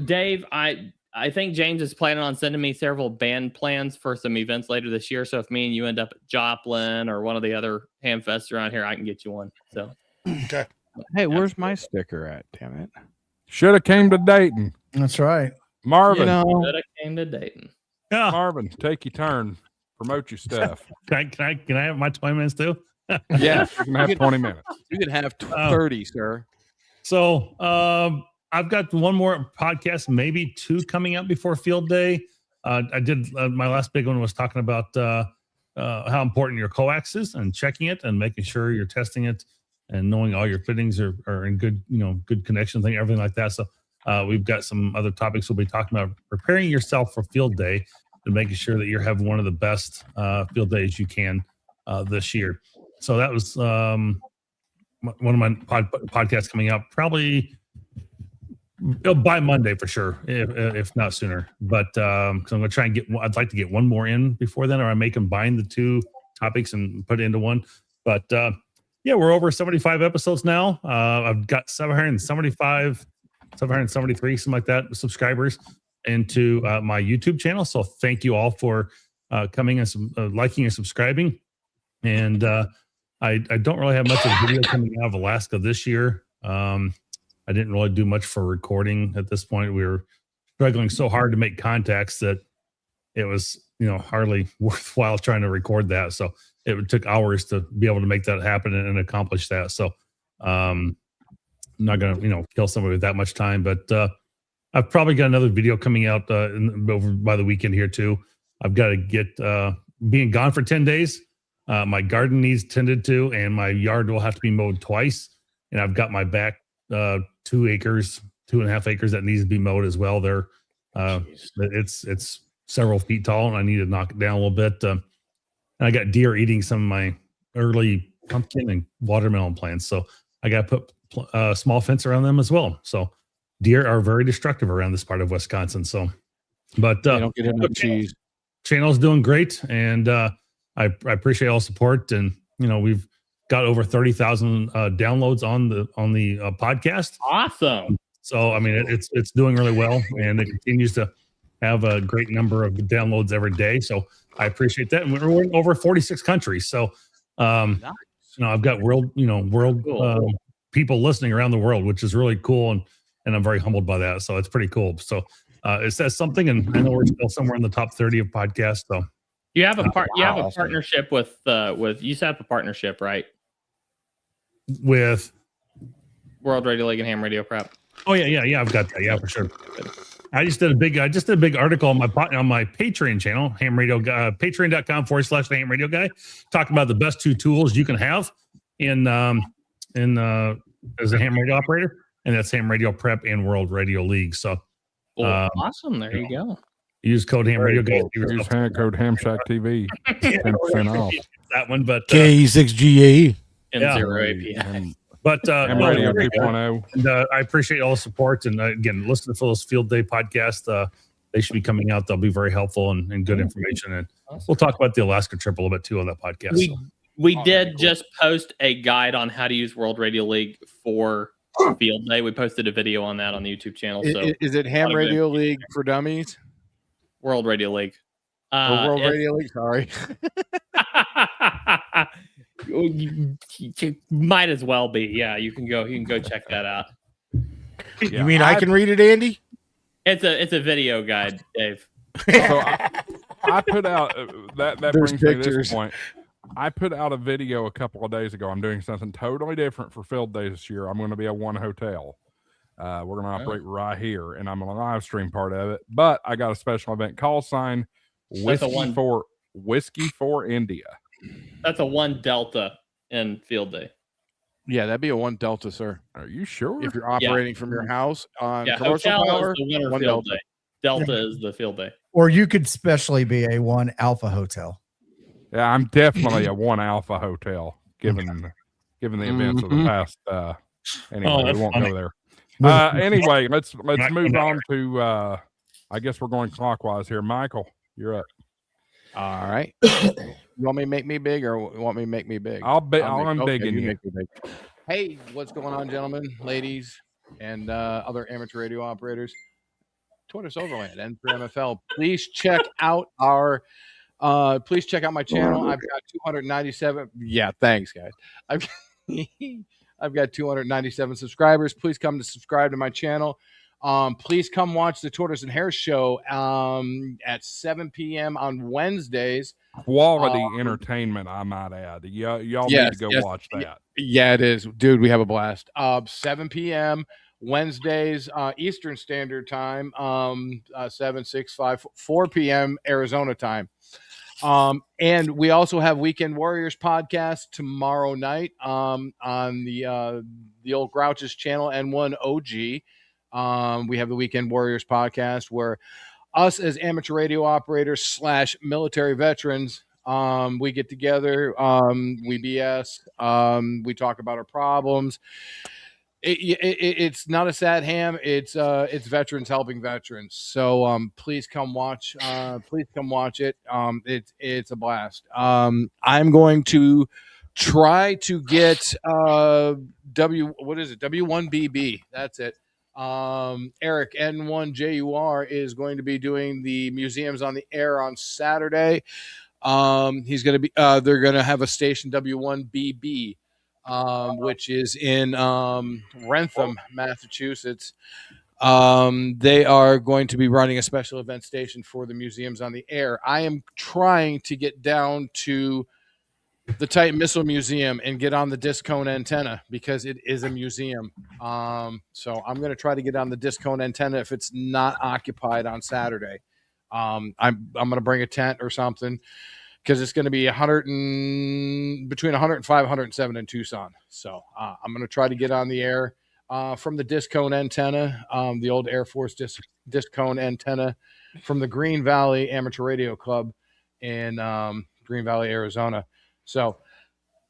Dave, I think James is planning on sending me several band plans for some events later this year. So if me and you end up at Joplin or one of the other ham fests around here, I can get you one. So Okay. Hey, where's my sticker at? Damn it! Should have came to Dayton. That's right. Marvin, should have came to Dayton. Yeah. Marvin, take your turn. Promote your stuff. Can I have my 20 minutes too? Yeah, you can have 20 minutes. You can have 30, sir. So I've got one more podcast, maybe 2 coming out before Field Day. I did my last big one was talking about how important your coax is and checking it and making sure you're testing it and knowing all your fittings are in good, good connection thing, everything like that. So we've got some other topics we'll be talking about preparing yourself for Field Day and making sure that you're having one of the best field days you can this year. So that was one of my podcasts coming out probably by Monday for sure, if not sooner. But I'm going to try and I'd like to get one more in before then, or I may combine the 2 topics and put it into one. But yeah, we're over 75 episodes now. I've got 775, 773, something like that, subscribers into my YouTube channel. So thank you all for coming and liking and subscribing. And I don't really have much of a video coming out of Alaska this year. I didn't really do much for recording at this point. We were struggling so hard to make contacts that it was, hardly worthwhile trying to record that. So it took hours to be able to make that happen and accomplish that. So I'm not going to, kill somebody with that much time, but I've probably got another video coming out over by the weekend here too. I've got to get being gone for 10 days. My garden needs tended to, and my yard will have to be mowed twice. And I've got my back 2.5 acres that needs to be mowed as well. There, it's several feet tall, and I need to knock it down a little bit. And I got deer eating some of my early pumpkin and watermelon plants, so I got to put a small fence around them as well. So deer are very destructive around this part of Wisconsin. So, but don't get him the cheese. Channel's doing great, and I appreciate all support. And we've got over 30,000 downloads on the podcast. Awesome. So I mean, it's doing really well, and it continues to have a great number of downloads every day. So I appreciate that. And we're in over 46 countries. So I've got world people listening around the world, which is really cool, and I'm very humbled by that. So it's pretty cool. So it says something, and I know we're still somewhere in the top 30 of podcasts. So you have a partnership with you set up a partnership, right? With World Radio League and Ham Radio Prep. Oh yeah, I've got that. Yeah, for sure. I just did a big article on my Patreon channel, Ham Radio, patreon.com/the Ham Radio Guy, talking about the best 2 tools you can have in as a ham radio operator, and that's Ham Radio Prep and World Radio League. So awesome. There you go. Use code Ham Radio Guy. Use code HamShackTV. 10% off. That one, but KE6GAE. And 0 API. But Ham Radio 2.0. And I appreciate all the support. And again, listen to those Field Day podcasts. They should be coming out. They'll be very helpful and good information. And we'll talk about the Alaska trip a little bit too on that podcast. We did just post a guide on how to use World Radio League for Field Day. We posted a video on that on the YouTube channel. So is it Ham Radio League for Dummies? World Radio League. World Radio League. Sorry. You might as well be. Yeah, you can go check that out. You mean I can read it, Andy? It's a video guide, Dave. So I put out that brings me to this point. I put out a video a couple of days ago. I'm doing something totally different for Field Day this year. I'm going to be at one hotel. We're going to operate right here, and I'm going to live stream part of it. But I got a special event call sign Whiskey for India. That's a 1 Delta in Field Day. Yeah, that'd be a 1 Delta, sir. Are you sure? If you're operating from your house on commercial hotel power, is the winter 1 Field Delta. Day. Delta is the Field Day. Or you could specially be a 1 Alpha hotel. Yeah, I'm definitely a 1 Alpha hotel, given the events of the past. Anyway, we won't go there. Anyway, let's move on to. I guess we're going clockwise here. Michael, you're up. All right. You want me to make me big, or want me to make me big? I'm bigging you. Make me big. Hey, what's going on, gentlemen, ladies, and other amateur radio operators? Tortoise Overland, N3MFL. Please check out my channel. I've got 297. Yeah, thanks, guys. I've got 297 subscribers. Please come to subscribe to my channel. Please come watch the Tortoise and Hare show at 7 p.m. on Wednesdays. Quality entertainment, I might add. Y'all need to go watch that. Yeah, it is, dude. We have a blast. 7 p.m. Wednesdays, Eastern Standard Time. 7, 6, 5, 4 p.m. Arizona time. And we also have Weekend Warriors podcast tomorrow night on the old Grouches channel, N1 OG. We have the Weekend Warriors podcast where us as amateur radio operators / military veterans, we get together, we BS, we talk about our problems. It's not a sad ham. It's veterans helping veterans. So please come watch. Please come watch it. It's a blast. I'm going to try to get W1BB. That's it. Eric N1JUR is going to be doing the Museums on the Air on Saturday. He's going to be. They're going to have a station W1BB. Which is in Wrentham, Massachusetts. They are going to be running a special event station for the Museums on the Air. I am trying to get down to the Titan Missile Museum and get on the disc cone antenna because it is a museum. So I'm going to try to get on the disc cone antenna if it's not occupied on Saturday. I'm going to bring a tent or something, because it's going to be between 105, 107 in Tucson. So I'm going to try to get on the air from the disc cone antenna, the old Air Force disc cone antenna from the Green Valley Amateur Radio Club in Green Valley, Arizona. So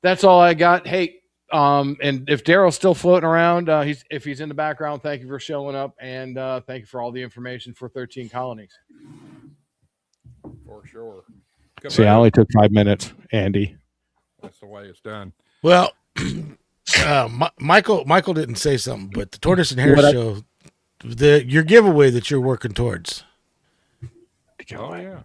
that's all I got. Hey, and if Daryl's still floating around, if he's in the background, thank you for showing up, and thank you for all the information for 13 Colonies. For sure. See, I only took 5 minutes, Andy. That's the way it's done. Well, Michael didn't say something, but the Tortoise and Hare show, your giveaway that you're working towards. Oh, yeah.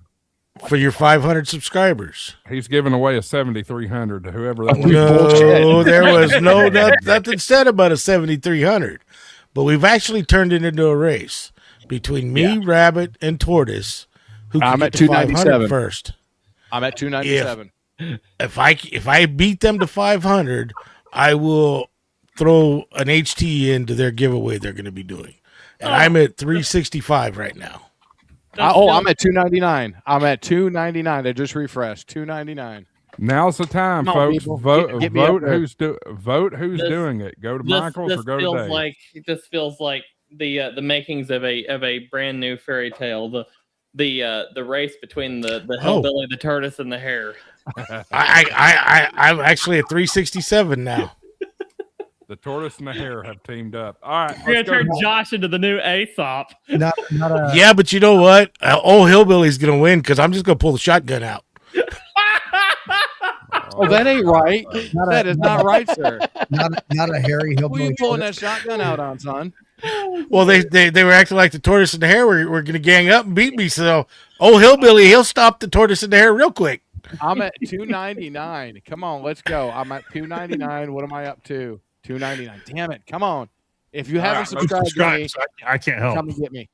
For your 500 subscribers. He's giving away a 7,300 to whoever that was. No, there was nothing said about a 7,300. But we've actually turned it into a race between me, Rabbit, and Tortoise. Who can I'm at get to 297 first. I'm at 297. If I beat them to 500, I will throw an HT into their giveaway they're going to be doing. And I'm at 365 right now. I'm at 299. I'm at 299. I just refreshed. 299. Now's the time, folks. Vote who's doing it. Go to Michael's or go to Dave. This feels like the makings of a brand new fairy tale. The race between the hillbilly, the tortoise, and the hare. I'm actually at 367 now. The tortoise and the hare have teamed up. All right, we're gonna turn Josh into the new Aesop. Yeah, but you know what? Old hillbilly's gonna win because I'm just gonna pull the shotgun out. Oh, that ain't right. That is not right, sir. Not a hairy hillbilly. Who are you pulling that shotgun out on, son? Well, they were acting like the tortoise and the hare were going to gang up and beat me. So, old hillbilly, he'll stop the tortoise and the hare real quick. I'm at 299. Come on, let's go. I'm at 299. What am I up to? 299. Damn it! Come on. If you haven't subscribed to me, I can't help. Come and get me.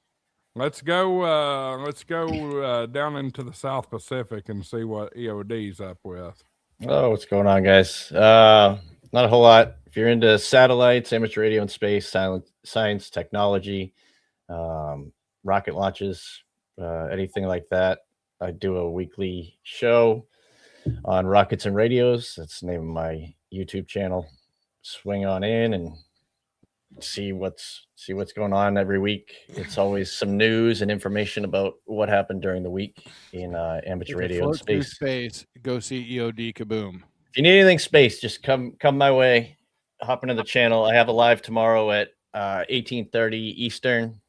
Let's go. Let's go down into the South Pacific and see what EOD's up with. Oh, what's going on, guys? Not a whole lot. If you're into satellites, amateur radio and space, science, technology, rocket launches, anything like that, I do a weekly show on rockets and radios. That's the name of my YouTube channel. Swing on in and see what's going on every week. It's always some news and information about what happened during the week in amateur radio and space. Go see EOD Kaboom. If you need anything space, just come my way. Hop into the channel. I have a live tomorrow at 18:30 Eastern.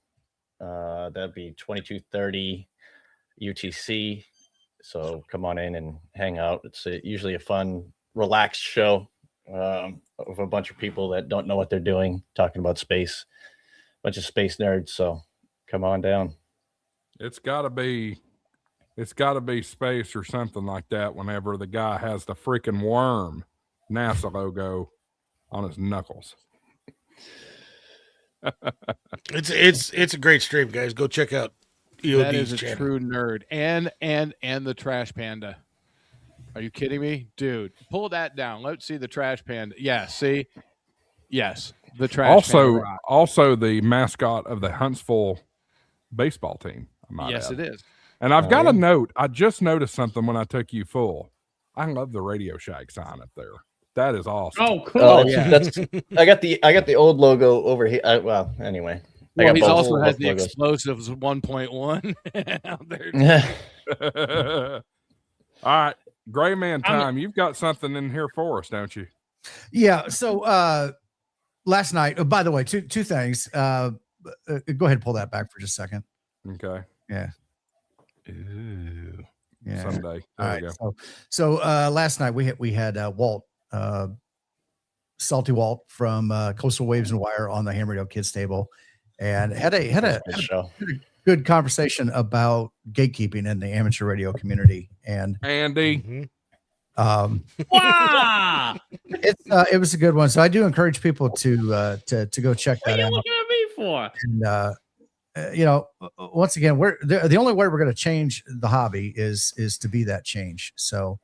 That'd be 22:30 UTC. So come on in and hang out. It's usually a fun, relaxed show of a bunch of people that don't know what they're doing, talking about space. Bunch of space nerds. So come on down. It's gotta be space or something like that whenever the guy has the freaking worm NASA logo on his knuckles. It's a great stream, guys. Go check out EOD's That is a channel. true nerd. And the Trash Panda. Are you kidding me? Dude, pull that down. Let's see the Trash Panda. Yeah, see? Yes, the Trash Panda. rock. Also the mascot of the Huntsville baseball team. I might Yes, add. it is. And I've got a note. I just noticed something when I took you full. I love the Radio Shack sign up there. That is awesome. Oh, cool. Oh, that's I got the old logo over here. Well, anyway. Well, he also both has the logos. explosives 1.1 out there. All right. Gray Man time. You've got something in here for us, don't you? Yeah. So last night, oh, by the way, two things. Go ahead and pull that back for just a second. Okay. Yeah. Ooh. Yeah. Someday. All There right. we go. So last night we had Walt, Salty Walt from Coastal Waves and Wire on the Ham Radio Kids table, and had a good conversation about gatekeeping in the amateur radio community. And Andy. Wow. it was a good one. So I do encourage people to go check What are that you out. looking at me for? And once again, we're the only way we're going to change the hobby is to be that change. So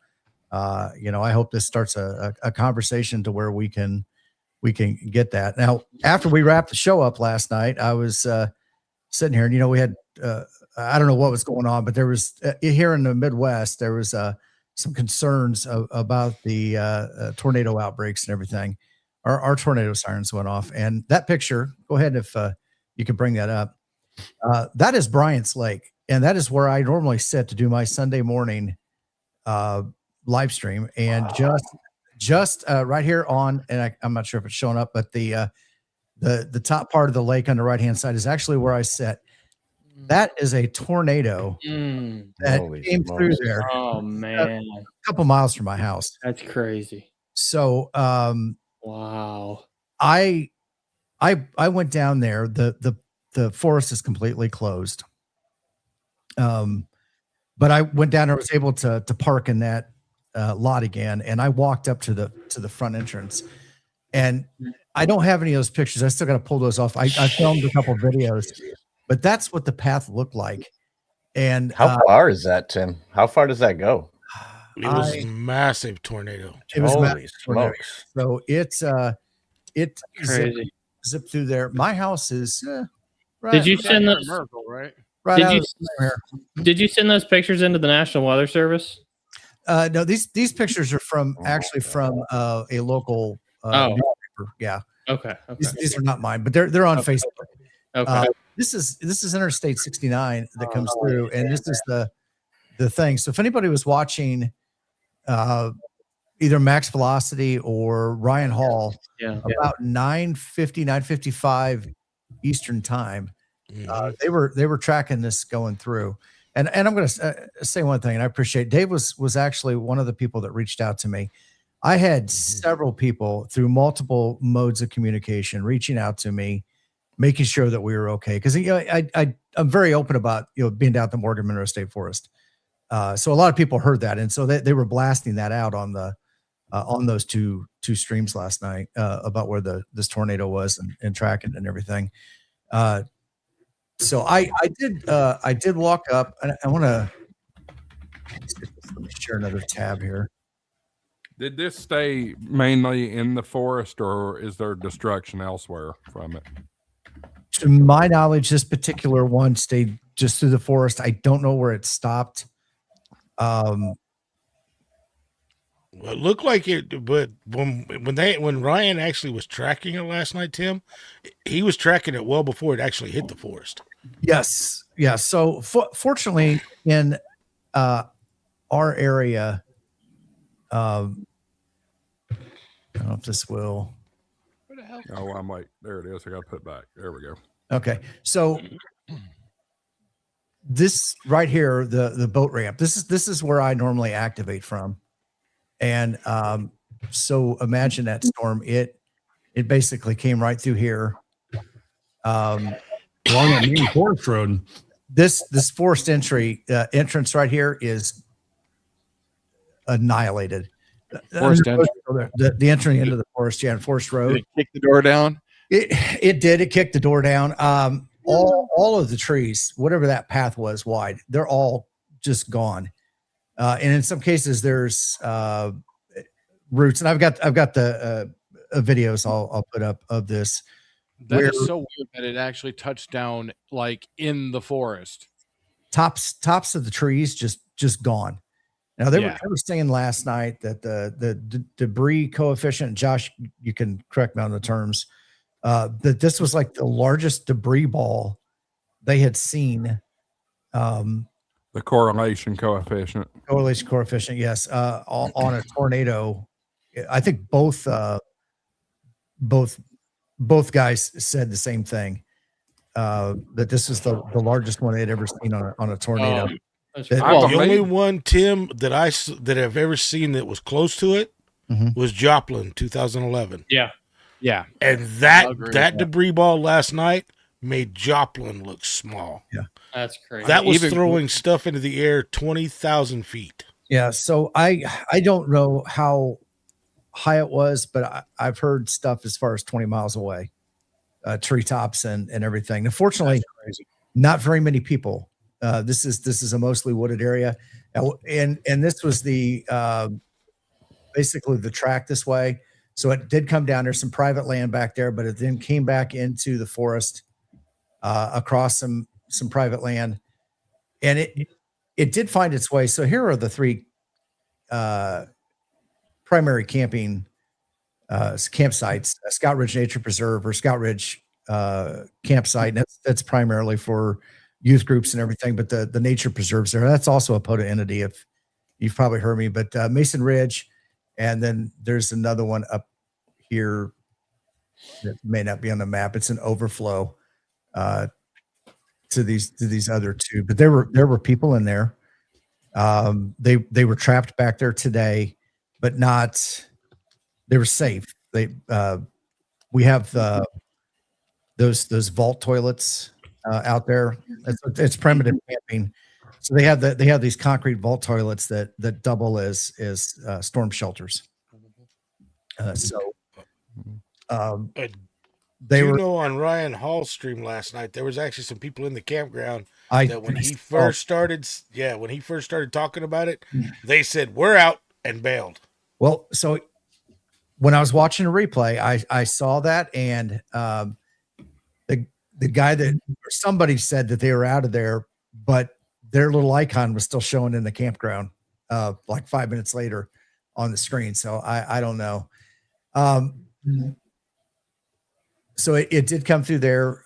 I hope this starts a conversation to where we can get that. Now, after we wrapped the show up last night, I was sitting here, and we had I don't know what was going on, but there was here in the Midwest, there was some concerns about the tornado outbreaks and everything. Our tornado sirens went off, and that picture, go ahead if you could bring that up. That is Bryant's Lake, and that is where I normally sit to do my Sunday morning live stream. And just right here on, and I'm not sure if it's showing up, but the top part of the lake on the right hand side is actually where I sit. That is a tornado that came through there. Oh man, a couple miles from my house. That's crazy. So wow. I went down there. The forest is completely closed. But I went down there, was able to park in that lot again, and I walked up to the front entrance. And I don't have any of those pictures. I still got to pull those off. I filmed a couple of videos, but that's what the path looked like. And how far is that, Tim? How far does that go? It was a massive tornado. It was Holy massive tornado. smokes. So it Crazy. zipped through there. My house is right. Did you send those? Miracle, right? Right Did out you of here. did you send those pictures into the National Weather Service? No, these pictures are from a local newspaper. Yeah. Okay. These are not mine, but they're on Facebook. Okay. This is Interstate 69 that comes through, and this is the thing. So if anybody was watching either Max Velocity or Ryan Hall about 9:55 Eastern time, they were tracking this going through. And I'm going to say one thing, and I appreciate Dave was actually one of the people that reached out to me. I had several people through multiple modes of communication reaching out to me, making sure that we were okay. Because I'm very open about being down at the Morgan Monroe State Forest. So a lot of people heard that, and so they were blasting that out on those two streams last night about where this tornado was and tracking and everything. So I did walk up, and I want to let me share another tab here. Did this stay mainly in the forest, or is there destruction elsewhere from it? To my knowledge, this particular one stayed just through the forest. I don't know where it stopped. Well, it looked like it, but when Ryan actually was tracking it last night, Tim, he was tracking it well before it actually hit the forest. Yes, yeah. So fortunately, in our area, I don't know if this will. Where the hell? Oh, I'm like, there it is. I got to put it back. There we go. Okay, so this right here, the boat ramp. This is where I normally activate from, and so imagine that storm. It basically came right through here. Along that main forest road. This forest entrance right here is annihilated. Forest entrance? The entry into the forest, and Forest Road. Did it kick the door down? It did. It kicked the door down. All of the trees, whatever that path was wide, they're all just gone. And in some cases, there's roots, and I've got the videos I'll put up of this. That is so weird that it actually touched down like in the forest. Tops of the trees just gone. Now they were saying last night that the debris coefficient, Josh, you can correct me on the terms, that this was like the largest debris ball they had seen. The correlation coefficient. Correlation coefficient, yes. On a tornado. I think both guys said the same thing. That this is the largest one they'd ever seen on a tornado. The only one, Tim, that I've ever seen that was close to it was Joplin, 2011. Yeah. And that debris ball last night made Joplin look small. Yeah. That's crazy. That was throwing stuff into the air 20,000 feet. Yeah. So I don't know how high it was, but I've heard stuff as far as 20 miles away, treetops and everything. Unfortunately, not very many people. This is a mostly wooded area, and this was the basically the track this way. So it did come down. There's some private land back there, but it then came back into the forest across some private land, and it did find its way. So here are the three primary camping campsites: Scout Ridge Nature Preserve or Scout Ridge campsite. And that's primarily for youth groups and everything, but the nature preserves there. That's also a POTA entity, if you've probably heard me, but Mason Ridge. And then there's another one up here that may not be on the map. It's an overflow to these other two, but there were people in there. They were trapped back there today, but they were safe. We have those vault toilets out there. It's primitive camping. So they have these concrete vault toilets that double as storm shelters. They were on Ryan Hall's stream last night. There was actually some people in the campground that when he first started talking about it, they said, "We're out," and bailed. Well, so when I was watching a replay, I saw that, and the guy or somebody said that they were out of there, but their little icon was still showing in the campground like 5 minutes later on the screen. So I don't know. So it did come through there.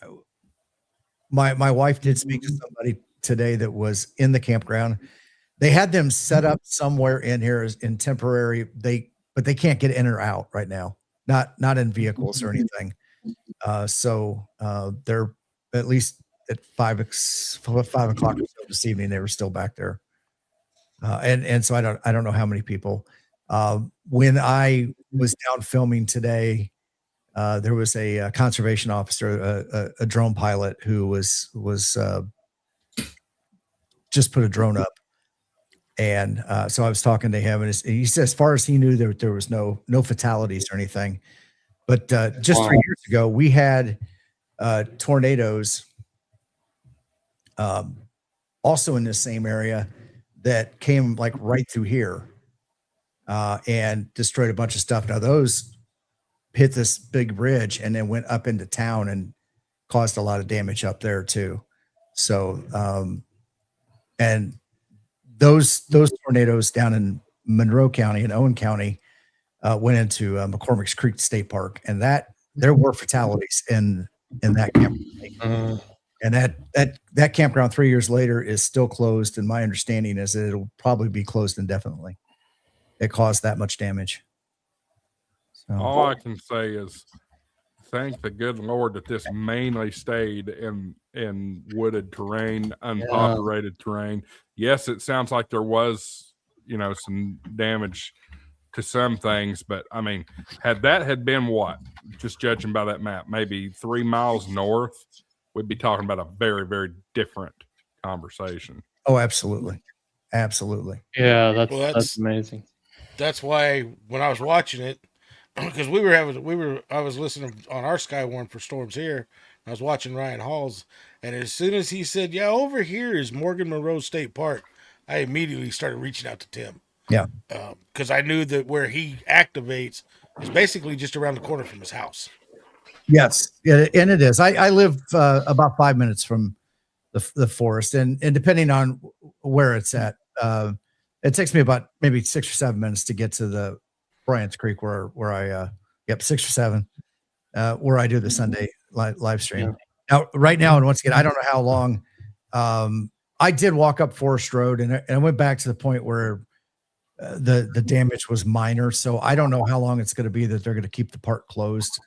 My wife did speak to somebody today that was in the campground. They had them set up somewhere in here in temporary. But they can't get in or out right now. Not in vehicles or anything. So they're at least at 5 o'clock this evening. They were still back there. And so I don't know how many people. When I was down filming today, there was a conservation officer, a drone pilot who was just put a drone up. And so I was talking to him, and he said, as far as he knew, there was no fatalities or anything. But just 3 years ago, we had tornadoes also in this same area that came like right through here and destroyed a bunch of stuff. Now those hit this big bridge and then went up into town and caused a lot of damage up there too. So and those tornadoes down in Monroe County and Owen County went into McCormick's Creek State Park, and there were fatalities in that campground. And that campground 3 years later is still closed. And my understanding is that it'll probably be closed indefinitely. It caused that much damage. So. All I can say is thank the good Lord that this mainly stayed in wooded terrain, unpopulated terrain. Yes, it sounds like there was, some damage to some things, but I mean, had been what, just judging by that map, maybe 3 miles north, we'd be talking about a very, very different conversation. Oh, absolutely. Absolutely. Yeah, that's amazing. That's why when I was watching it, because I was listening on our Skywarn for storms here. I was watching Ryan Halls, and as soon as he said, "Yeah, over here is Morgan Monroe State Park," I immediately started reaching out to Tim. Yeah. Because I knew that where he activates is basically just around the corner from his house. Yes, yeah, and it is. I live about 5 minutes from the forest, and depending on where it's at, it takes me about maybe 6 or 7 minutes to get to the Bryant's Creek where I 6 or 7 where I do the Sunday live stream. Now, right now, and once again, I don't know how long. I did walk up Forest Road, and I went back to the point where the damage was minor. So I don't know how long it's going to be that they're going to keep the park closed.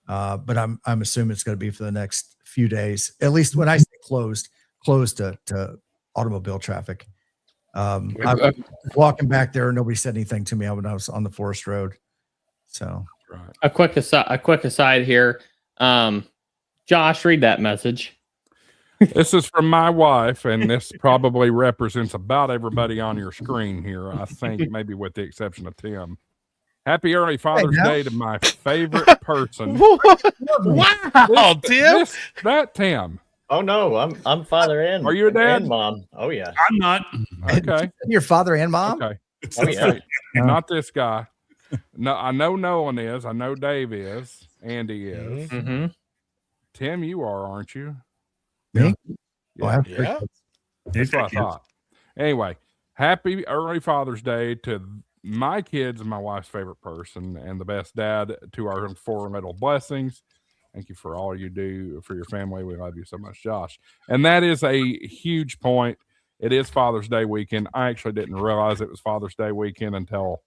But I'm assuming it's going to be for the next few days. At least when I say closed to automobile traffic. I was walking back there, and nobody said anything to me when I was on the Forest Road. So a quick aside here. Josh, read that message. This is from my wife, and this probably represents about everybody on your screen here. I think maybe with the exception of Tim. Happy early Father's Day to my favorite person. Wow, Tim. That Tim. Oh no, I'm father and are you a dad? And mom? Oh yeah, I'm not. Okay, your father and mom. Okay, oh yeah, not this guy. No, I know Nolan is. I know Dave is. Andy is. Mm-hmm. Tim, you are, aren't you? Me? Yeah. Yeah. That's what I thought. Anyway, happy early Father's Day to my kids and my wife's favorite person, and the best dad to our 4 little blessings. Thank you for all you do for your family. We love you so much, Josh. And that is a huge point. It is Father's Day weekend. I actually didn't realize it was Father's Day weekend until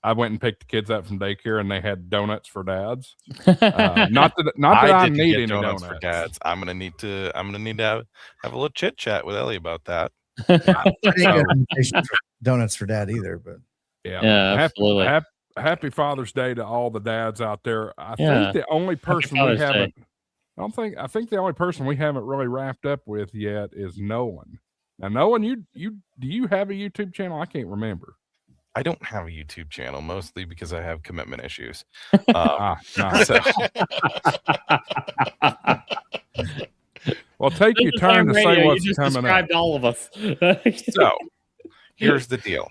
I went and picked the kids up from daycare, and they had donuts for dads. Not that I need any donuts for dads. I'm gonna need to have a little chit chat with Ellie about that. I didn't get an invitation for donuts for dad either, but yeah, absolutely. Happy Father's Day to all the dads out there. I think the only person we haven't I think the only person we haven't really wrapped up with yet is Nolan. Now, Nolan, do you have a YouTube channel? I can't remember. I don't have a YouTube channel, mostly because I have commitment issues. Well, take your turn to say what's you just coming described up. all of us. So, here's the deal.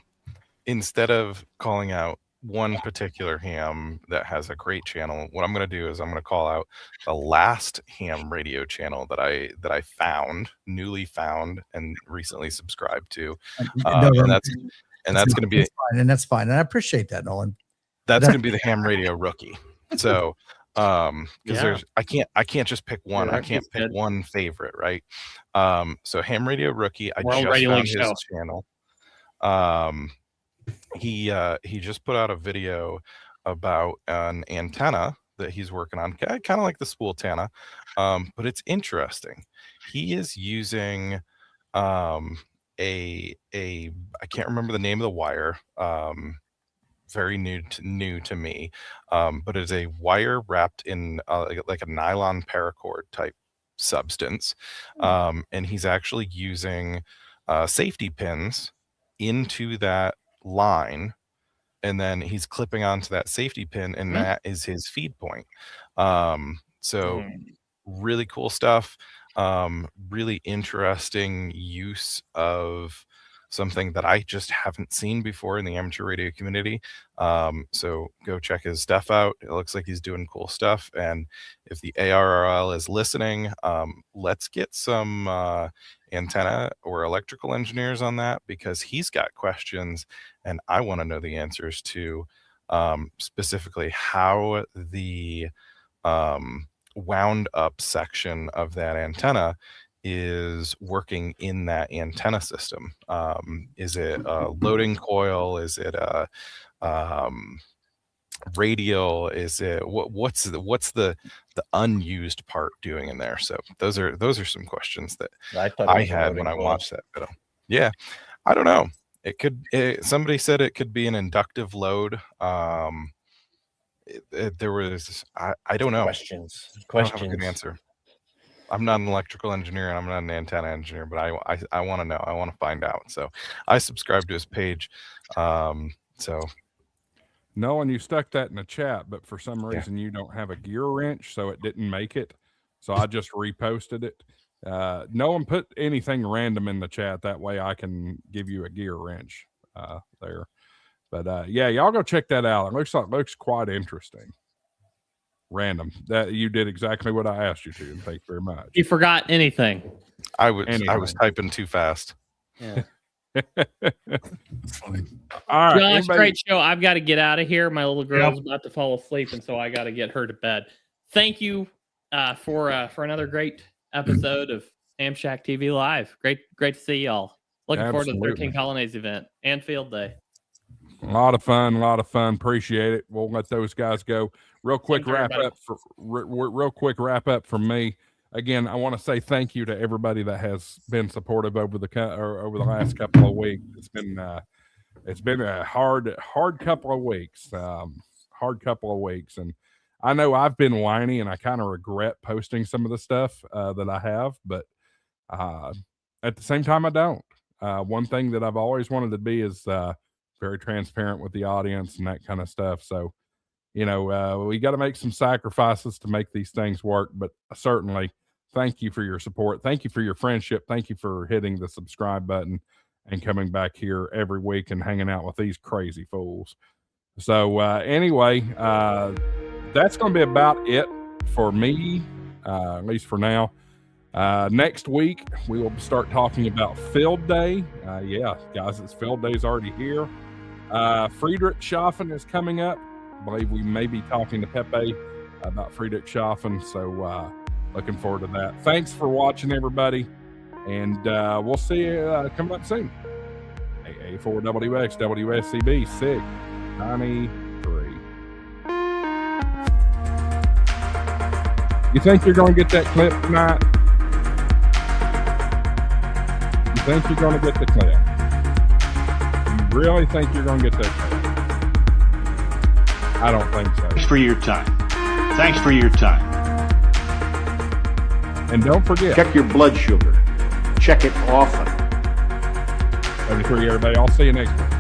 Instead of calling out one particular ham that has a great channel, what I'm going to do is I'm going to call out the last ham radio channel that I found, newly found, and recently subscribed to. And that's going to be fine, and that's fine, and I appreciate that, Nolan. That's going to be the ham radio rookie. So, because I can't just pick one. I can't pick one favorite, right? So ham radio rookie. I just found his channel. He just put out a video about an antenna that he's working on, kind of like the spool antenna, but it's interesting. He is using I can't remember the name of the wire. Very new to me, but it's a wire wrapped in like a nylon paracord type substance, and he's actually using safety pins into that line, and then he's clipping onto that safety pin, and that is his feed point. So really cool stuff. Really interesting use of something that I just haven't seen before in the amateur radio community. So go check his stuff out. It looks like he's doing cool stuff. And if the ARRL is listening, let's get some antenna or electrical engineers on that, because he's got questions and I want to know the answers to specifically how the wound up section of that antenna is working in that antenna system. Is it a loading coil? Is it a radial? Is it what's the unused part doing in there? So those are some questions that I had when I watched that video. Yeah, I don't know. Somebody said it could be an inductive load. There was I don't know. Questions. I don't have a good answer. I'm not an electrical engineer and I'm not an antenna engineer, but I want to know. I want to find out. So I subscribe to his page. So No, and you stuck that in the chat, but for some reason you don't have a gear wrench, so it didn't make it. So I just reposted it. No one put anything random in the chat. That way I can give you a gear wrench there. But yeah, y'all go check that out. It looks quite interesting. Random. That you did exactly what I asked you to, and thank you very much. You forgot anything. I was typing too fast. Yeah. Funny. All right, Josh, great show. I've got to get out of here. My little girl's about to fall asleep, and so I got to get her to bed. Thank you for another great episode of HamShackTV Live. Great to see y'all. Looking forward to the 13 Colonies event and field day. A lot of fun. Appreciate it. We'll let those guys go. Real quick wrap up from me. Again, I want to say thank you to everybody that has been supportive over the last couple of weeks. It's been a hard couple of weeks. And I know I've been whiny, and I kind of regret posting some of the stuff that I have, but at the same time, I don't. One thing that I've always wanted to be is very transparent with the audience and that kind of stuff. So, we got to make some sacrifices to make these things work, but certainly thank you for your support. Thank you for your friendship. Thank you for hitting the subscribe button and coming back here every week and hanging out with these crazy fools. So anyway, that's going to be about it for me, at least for now. Next week, we will start talking about Field Day. Yeah, guys, it's Field Day's already here. Friedrichshafen is coming up. I believe we may be talking to Pepe about Friedrichshafen, so looking forward to that. Thanks for watching, everybody, and we'll see you coming up soon. AA4WX WSCB 693. You think you're going to get that clip tonight? You think you're going to get the clip? You really think you're going to get that clip? I don't think so. Thanks for your time. Thanks for your time. And don't forget, check your blood sugar. Check it often. 73, everybody. I'll see you next week.